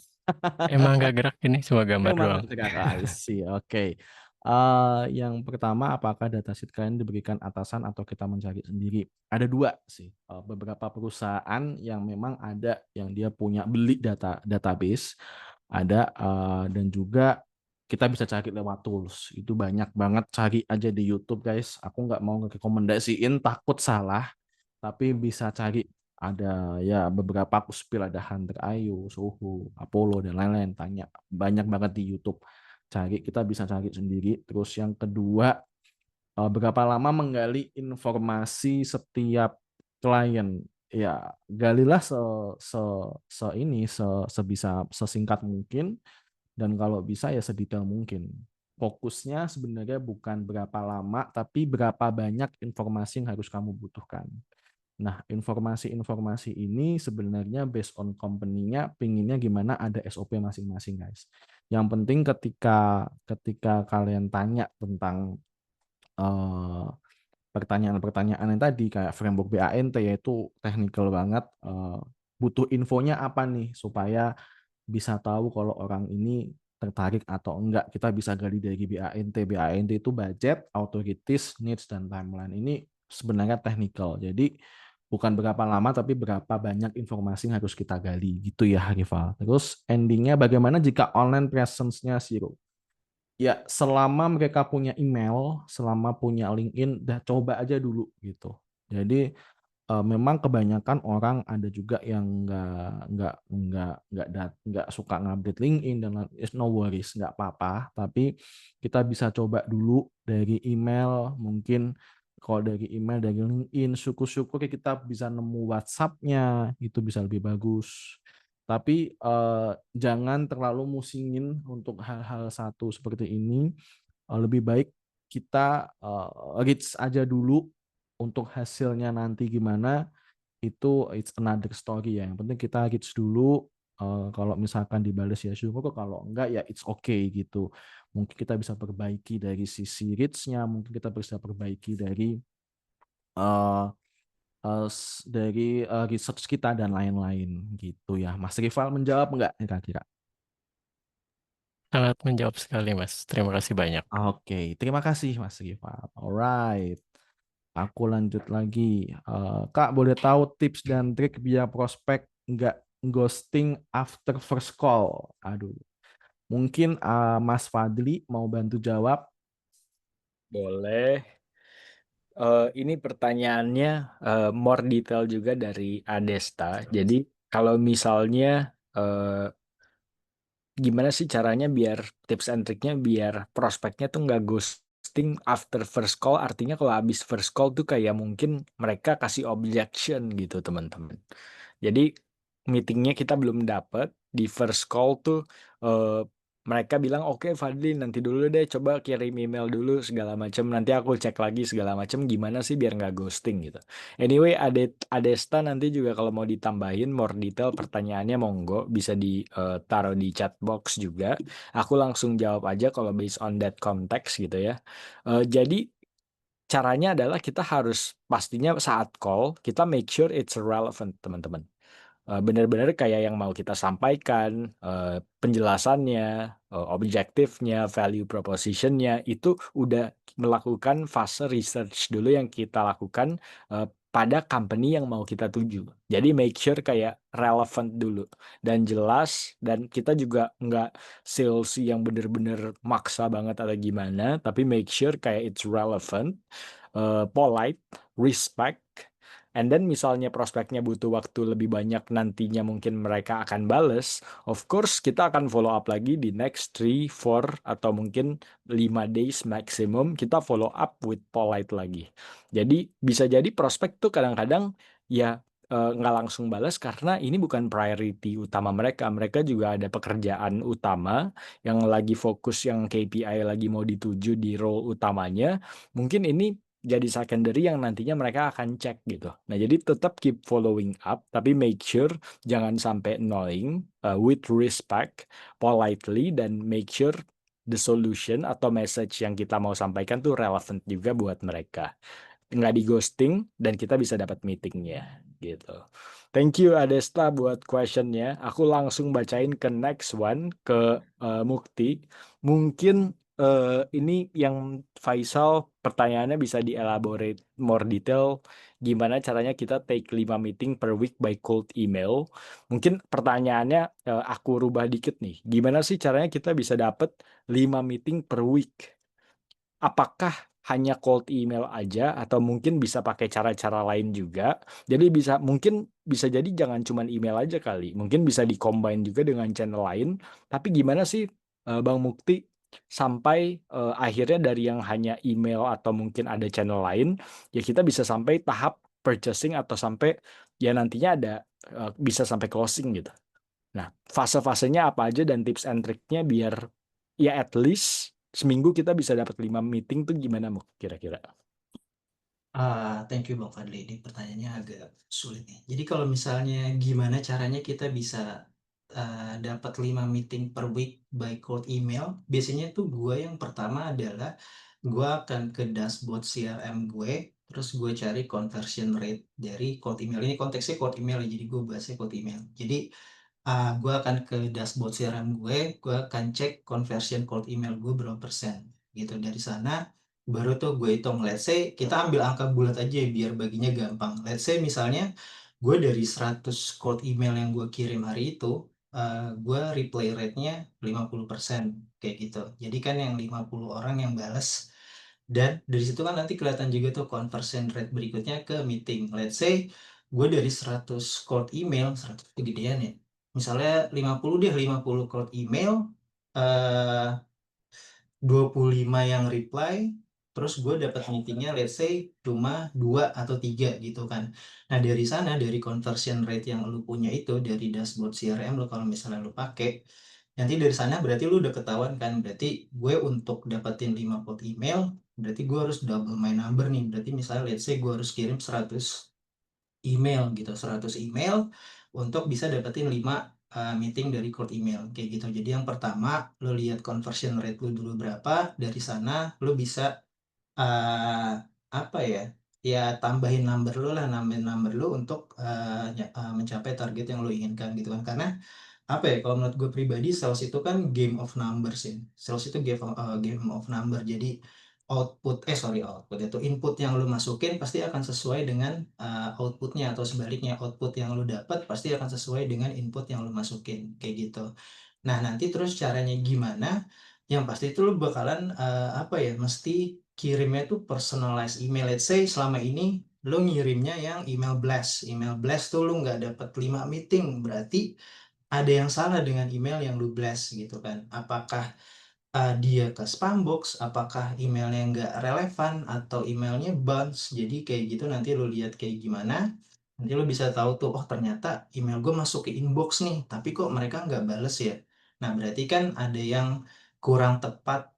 [SPEAKER 8] Emang nggak gerak ini, cuma gambar
[SPEAKER 1] Emang
[SPEAKER 8] doang.
[SPEAKER 1] nggak gerak. I see. Oke. Yang pertama, apakah datasheet kalian diberikan atasan atau kita mencari sendiri? Ada dua sih. Beberapa perusahaan yang memang ada yang dia punya beli database, ada dan juga kita bisa cari lewat tools. Itu banyak banget, cari aja di YouTube guys. Aku nggak mau ngerekomendasiin, takut salah, tapi bisa cari ada ya beberapa aku spill ada Hunter IO, Soho, Apollo dan lain-lain, tanya banyak banget di YouTube. Kita bisa cari sendiri. Terus yang kedua, berapa lama menggali informasi setiap klien? Ya, galilah sebisa sesingkat mungkin dan kalau bisa ya sedetail mungkin. Fokusnya sebenarnya bukan berapa lama, tapi berapa banyak informasi yang harus kamu butuhkan. Nah, informasi-informasi ini sebenarnya based on company-nya pinginnya gimana, ada SOP masing-masing, guys. Yang penting ketika kalian tanya tentang pertanyaan-pertanyaan yang tadi kayak framework BANT yaitu technical banget, butuh infonya apa nih supaya bisa tahu kalau orang ini tertarik atau enggak. Kita bisa gali dari BANT. BANT itu budget, authorities, needs, dan timeline. Ini sebenarnya technical. Jadi bukan berapa lama, tapi berapa banyak informasi yang harus kita gali. Gitu ya, Rival. Terus endingnya bagaimana jika online presence-nya zero? Ya, selama mereka punya email, selama punya LinkedIn, dah coba aja dulu gitu. Jadi memang kebanyakan orang ada juga yang nggak suka ngupdate LinkedIn dan it's no worries, nggak apa-apa. Tapi kita bisa coba dulu dari email, mungkin kalau dari email dari LinkedIn, syukur-syukur kita bisa nemu WhatsApp-nya, itu bisa lebih bagus. Tapi jangan terlalu musingin untuk hal-hal satu seperti ini. Lebih baik kita reach aja dulu, untuk hasilnya nanti gimana itu it's another story ya. Yang penting kita reach dulu. Kalau misalkan dibales ya syukur, kalau enggak ya it's okay gitu. Mungkin kita bisa perbaiki dari sisi reach-nya, mungkin kita bisa perbaiki dari uh, research kita dan lain-lain gitu ya. Mas Rival menjawab enggak kira-kira?
[SPEAKER 8] Sangat menjawab sekali, Mas. Terima kasih banyak.
[SPEAKER 1] Oke, terima kasih Mas Rival. Alright. Aku lanjut lagi. Kak, boleh tahu tips dan trik biar prospek nggak ghosting after first call? Aduh, mungkin Mas Fadli mau bantu jawab.
[SPEAKER 2] Boleh. Ini pertanyaannya more detail juga dari Adesta. Jadi kalau misalnya gimana sih caranya biar tips and triknya biar prospeknya tuh nggak ghosting after first call, artinya kalau habis first call tuh kayak mungkin mereka kasih objection gitu teman-teman. Jadi meetingnya kita belum dapet, di first call tuh mereka bilang oke Fadli nanti dulu deh coba kirim email dulu segala macam, nanti aku cek lagi segala macam, gimana sih biar nggak ghosting gitu. Anyway, Adesta nanti juga kalau mau ditambahin more detail pertanyaannya monggo bisa ditaruh di chat box juga. Aku langsung jawab aja kalau based on that context gitu ya. Jadi caranya adalah kita harus pastinya saat call kita make sure it's relevant teman-teman. Benar-benar kayak yang mau kita sampaikan, penjelasannya, objektifnya, value proposition-nya itu udah melakukan fase research dulu yang kita lakukan pada company yang mau kita tuju. Jadi make sure kayak relevant dulu dan jelas, dan kita juga nggak sales yang benar-benar maksa banget atau gimana, tapi make sure kayak it's relevant, polite, respect. And then misalnya prospeknya butuh waktu lebih banyak nantinya mungkin mereka akan bales, of course kita akan follow up lagi di next 3, 4, atau mungkin 5 days maximum, kita follow up with polite lagi. Jadi bisa jadi prospek tuh kadang-kadang ya nggak langsung balas karena ini bukan priority utama mereka. Mereka juga ada pekerjaan utama yang lagi fokus, yang KPI lagi mau dituju di role utamanya. Mungkin ini jadi secondary yang nantinya mereka akan cek gitu. Nah, jadi tetap keep following up, tapi make sure jangan sampai annoying, with respect, politely, dan make sure the solution atau message yang kita mau sampaikan tuh relevant juga buat mereka. Nggak di ghosting dan kita bisa dapat meetingnya gitu. Thank you Adesta buat questionnya. Aku langsung bacain ke next one ke Mukti. Mungkin ini yang Faisal pertanyaannya bisa dielaborate more detail. Gimana caranya kita take 5 meeting per week by cold email? Mungkin pertanyaannya aku rubah dikit nih. Gimana sih caranya kita bisa dapat 5 meeting per week? Apakah hanya cold email aja atau mungkin bisa pakai cara-cara lain juga? Jadi mungkin bisa jadi jangan cuma email aja kali. Mungkin bisa di-combine juga dengan channel lain. Tapi gimana sih Bang Mukti sampai akhirnya dari yang hanya email atau mungkin ada channel lain ya kita bisa sampai tahap purchasing atau sampai ya nantinya ada bisa sampai closing gitu. Nah, fase-fasenya apa aja dan tips and triknya biar ya at least seminggu kita bisa dapat 5 meeting tuh gimana Muk kira-kira?
[SPEAKER 3] Thank you Bang Fadli. Ini pertanyaannya agak sulit nih. Jadi kalau misalnya gimana caranya kita bisa dapat 5 meeting per week by cold email, biasanya tuh gue yang pertama adalah gue akan ke dashboard CRM gue, terus gue cari conversion rate dari cold email. Ini konteksnya cold email ya, jadi gue bahasnya cold email. Jadi gue akan ke dashboard CRM gue akan cek conversion cold email gue berapa persen gitu. Dari sana baru tuh gue hitung. Let's say kita ambil angka bulat aja biar baginya gampang. Let's say misalnya gue dari 100 cold email yang gue kirim hari itu, gue reply rate-nya 50% kayak gitu. Jadi kan yang 50 orang yang bales, dan dari situ kan nanti kelihatan juga tuh conversion rate berikutnya ke meeting. Let's say gue dari 100 cold email, 100 itu gedean ya, misalnya 50 cold email, 25 yang reply, terus gue dapat meetingnya let's say cuma 2 atau 3 gitu kan. Nah dari sana, dari conversion rate yang lu punya itu, dari dashboard CRM lu kalau misalnya lu pakai, nanti dari sana berarti lu udah ketahuan kan, berarti gue untuk dapetin 5 cold email, berarti gue harus double my number nih. Berarti misalnya let's say gue harus kirim 100 email gitu, 100 email untuk bisa dapetin 5 meeting dari cold email kayak gitu. Jadi yang pertama lo lihat conversion rate lu dulu berapa, dari sana lo bisa apa ya, ya tambahin number lu lah, nambahin number lu untuk mencapai target yang lo inginkan gitu kan. Karena apa ya, kalau menurut gue pribadi sales itu kan game of numbers ya. Sales itu game of number. Jadi output itu input yang lu masukin pasti akan sesuai dengan outputnya, atau sebaliknya output yang lu dapat pasti akan sesuai dengan input yang lu masukin kayak gitu. Nah nanti terus caranya gimana, yang pasti itu lu bakalan apa ya, mesti kirimnya tuh personalized email. Let's say selama ini lu ngirimnya yang email blast tuh lu nggak dapat 5 meeting, berarti ada yang salah dengan email yang lu blast gitu kan. Apakah dia ke spam box, apakah emailnya nggak relevan, atau emailnya bounce. Jadi kayak gitu nanti lu lihat kayak gimana, nanti lu bisa tahu tuh, oh ternyata email gue masuk ke inbox nih, tapi kok mereka nggak bales ya. Nah berarti kan ada yang kurang tepat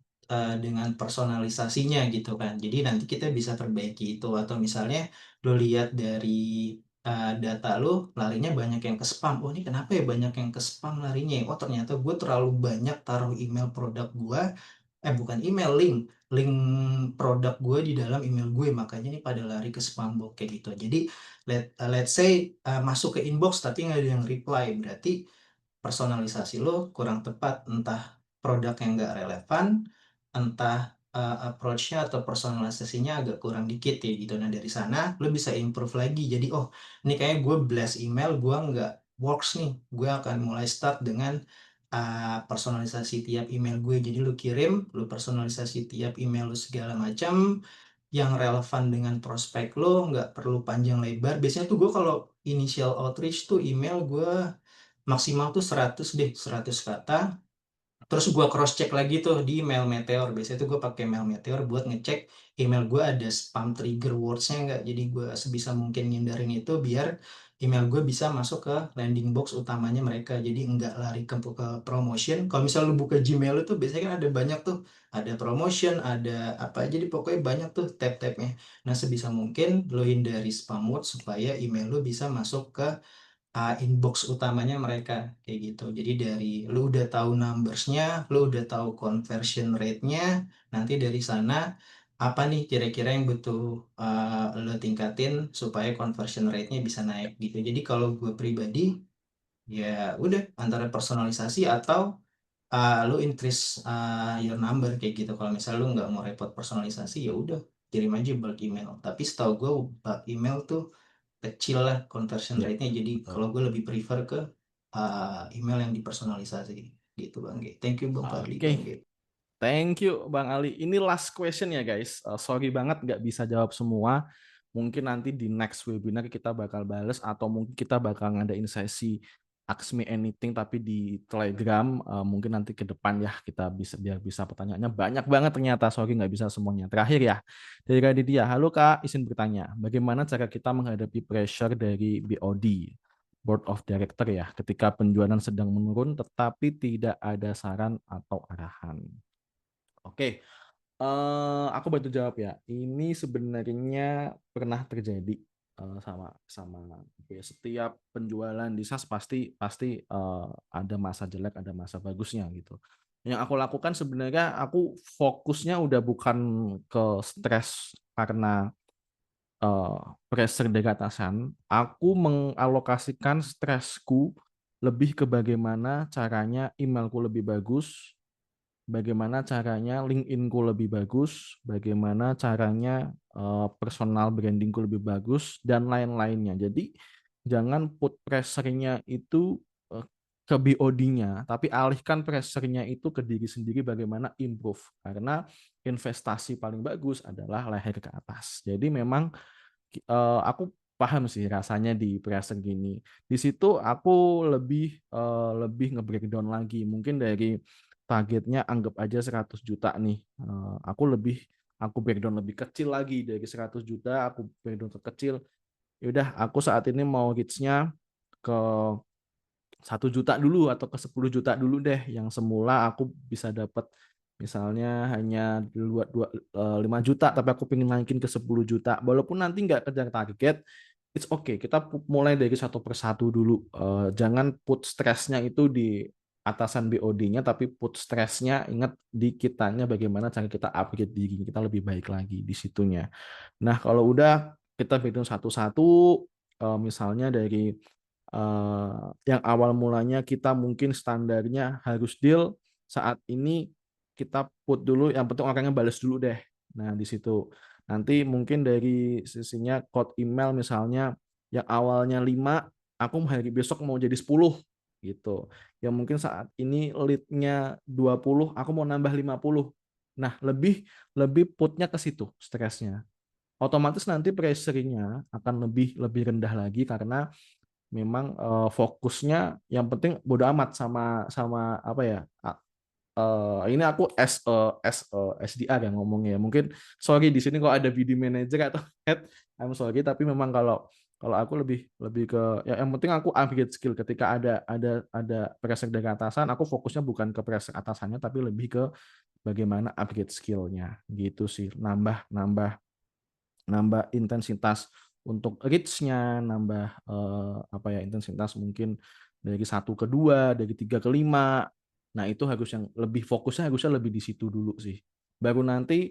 [SPEAKER 3] dengan personalisasinya gitu kan. Jadi nanti kita bisa perbaiki itu. Atau misalnya lu lihat dari data lu larinya banyak yang ke spam. Oh ini kenapa ya banyak yang ke spam larinya? Oh ternyata gue terlalu banyak taruh email produk gue, bukan email, link produk gue di dalam email gue, makanya ini pada lari ke spam box kayak gitu. Jadi let's say masuk ke inbox tapi nggak ada yang reply, berarti personalisasi lo kurang tepat, entah produk yang nggak relevan, entah approach-nya atau personalisasinya agak kurang dikit ya gitu. Nah dari sana lo bisa improve lagi. Jadi oh ini kayak gue blast email gue nggak works nih, gue akan mulai start dengan personalisasi tiap email gue. Jadi lu kirim, lu personalisasi tiap email lu segala macam yang relevan dengan prospek lo, nggak perlu panjang lebar. Biasanya tuh gue kalau initial outreach tuh email gue maksimal tuh 100 deh, 100 kata. Terus gue cross check lagi tuh di Mail Meteor. Biasanya tuh gue pakai Mail Meteor buat ngecek email gue ada spam trigger words-nya nggak. Jadi gue sebisa mungkin ngindarin itu biar email gue bisa masuk ke landing box utamanya mereka, jadi nggak lari ke promotion. Kalau misalnya lu buka Gmail itu biasanya kan ada banyak tuh, ada promotion, ada apa aja, jadi pokoknya banyak tuh tab-tabnya. Nah, sebisa mungkin lo hindari spam mode supaya email lu bisa masuk ke inbox utamanya mereka kayak gitu. Jadi dari lu udah tahu numbersnya, lu udah tahu conversion rate-nya, nanti dari sana apa nih kira-kira yang butuh lo tingkatin supaya conversion rate-nya bisa naik gitu. Jadi kalau gue pribadi ya udah antara personalisasi atau lu increase your number kayak gitu. Kalau misalnya lu nggak mau repot personalisasi ya udah kirim aja bulk email. Tapi setahu gue bulk email tuh kecil lah conversion
[SPEAKER 1] Ya,
[SPEAKER 3] rate-nya. Jadi
[SPEAKER 1] betul.
[SPEAKER 3] kalau gue lebih prefer ke email yang dipersonalisasi gitu Bang G. Thank you Bang Fadli,
[SPEAKER 1] Oke.
[SPEAKER 3] Bang G.
[SPEAKER 1] Thank you Bang Ali. Ini last question ya guys. Sorry banget nggak bisa jawab semua. Mungkin nanti di next webinar kita bakal bales atau mungkin kita bakal ngadain sesi Ask Me Anything tapi di Telegram. Mungkin nanti ke depan ya kita biar bisa pertanyaannya banyak banget ternyata. Sorry nggak bisa semuanya. Terakhir ya dari Raditya. Halo Kak, izin bertanya. Bagaimana cara kita menghadapi pressure dari BOD? Board of Director ya, ketika penjualan sedang menurun tetapi tidak ada saran atau arahan. Oke, aku bantu jawab ya. Ini sebenarnya pernah terjadi sama setiap penjualan di SaaS pasti ada masa jelek, ada masa bagusnya gitu. Yang aku lakukan sebenarnya aku fokusnya udah bukan ke stres karena pressure dari atasan. Aku mengalokasikan stresku lebih ke bagaimana caranya emailku lebih bagus, bagaimana caranya LinkedIn-ku lebih bagus, bagaimana caranya personal branding-ku lebih bagus, dan lain-lainnya. Jadi jangan put pressure-nya itu ke BOD-nya, tapi alihkan pressure-nya itu ke diri sendiri bagaimana improve. Karena investasi paling bagus adalah leher ke atas. Jadi memang aku paham sih rasanya di pressure gini. Di situ aku lebih nge-breakdown lagi. Mungkin dari targetnya anggap aja 100 juta nih. Aku breakdown lebih kecil lagi dari 100 juta, aku breakdown ke kecil. Yaudah, aku saat ini mau reach-nya ke 1 juta dulu atau ke 10 juta dulu deh. Yang semula aku bisa dapat misalnya hanya 5 juta, tapi aku pengen naikin ke 10 juta. Walaupun nanti nggak kejar target, it's okay. Kita mulai dari satu persatu dulu. Jangan put stresnya itu di atasan BOD-nya, tapi put stresnya ingat di kitanya bagaimana cara kita upgrade diri kita lebih baik lagi di situnya. Nah, kalau udah kita hitung satu-satu, misalnya dari yang awal mulanya kita mungkin standarnya harus deal, saat ini kita put dulu, yang penting orangnya balas dulu deh. Nah, di situ. Nanti mungkin dari sisinya code email misalnya yang awalnya 5, aku hari besok mau jadi 10 gitu. Yang mungkin saat ini lead-nya 20, aku mau nambah 50. Nah, lebih putnya ke situ stresnya. Otomatis nanti pressure-nya akan lebih rendah lagi karena memang fokusnya yang penting bodo amat sama apa ya. Ini aku SDR yang ngomongnya. Mungkin sorry di sini kalau ada BD manager atau head, I'm sorry, tapi memang kalau aku lebih ke ya, yang penting aku upgrade skill ketika ada pressure dari atasan, aku fokusnya bukan ke pressure atasannya tapi lebih ke bagaimana upgrade skillnya gitu sih, nambah intensitas untuk reach-nya, nambah intensitas mungkin dari 1 ke 2, dari 3 ke 5. Nah, itu yang lebih fokusnya harusnya lebih di situ dulu sih. Baru nanti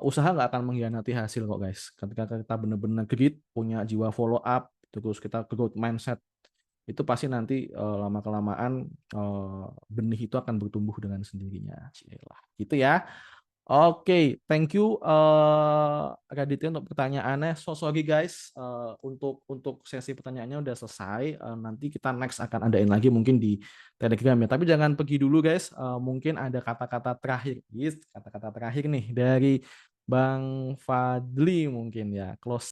[SPEAKER 1] usaha nggak akan mengkhianati hasil kok guys. Ketika kita benar-benar grit, punya jiwa follow up, terus kita growth mindset, itu pasti nanti lama-kelamaan benih itu akan bertumbuh dengan sendirinya. Cilah. Gitu ya. Oke, thank you Raditya untuk pertanyaannya. Sorry guys, untuk sesi pertanyaannya udah selesai. Nanti kita next akan adain lagi mungkin di Telegram ya. Tapi jangan pergi dulu guys. Mungkin ada kata-kata terakhir, kata-kata terakhir nih dari Bang Fadli mungkin ya. Close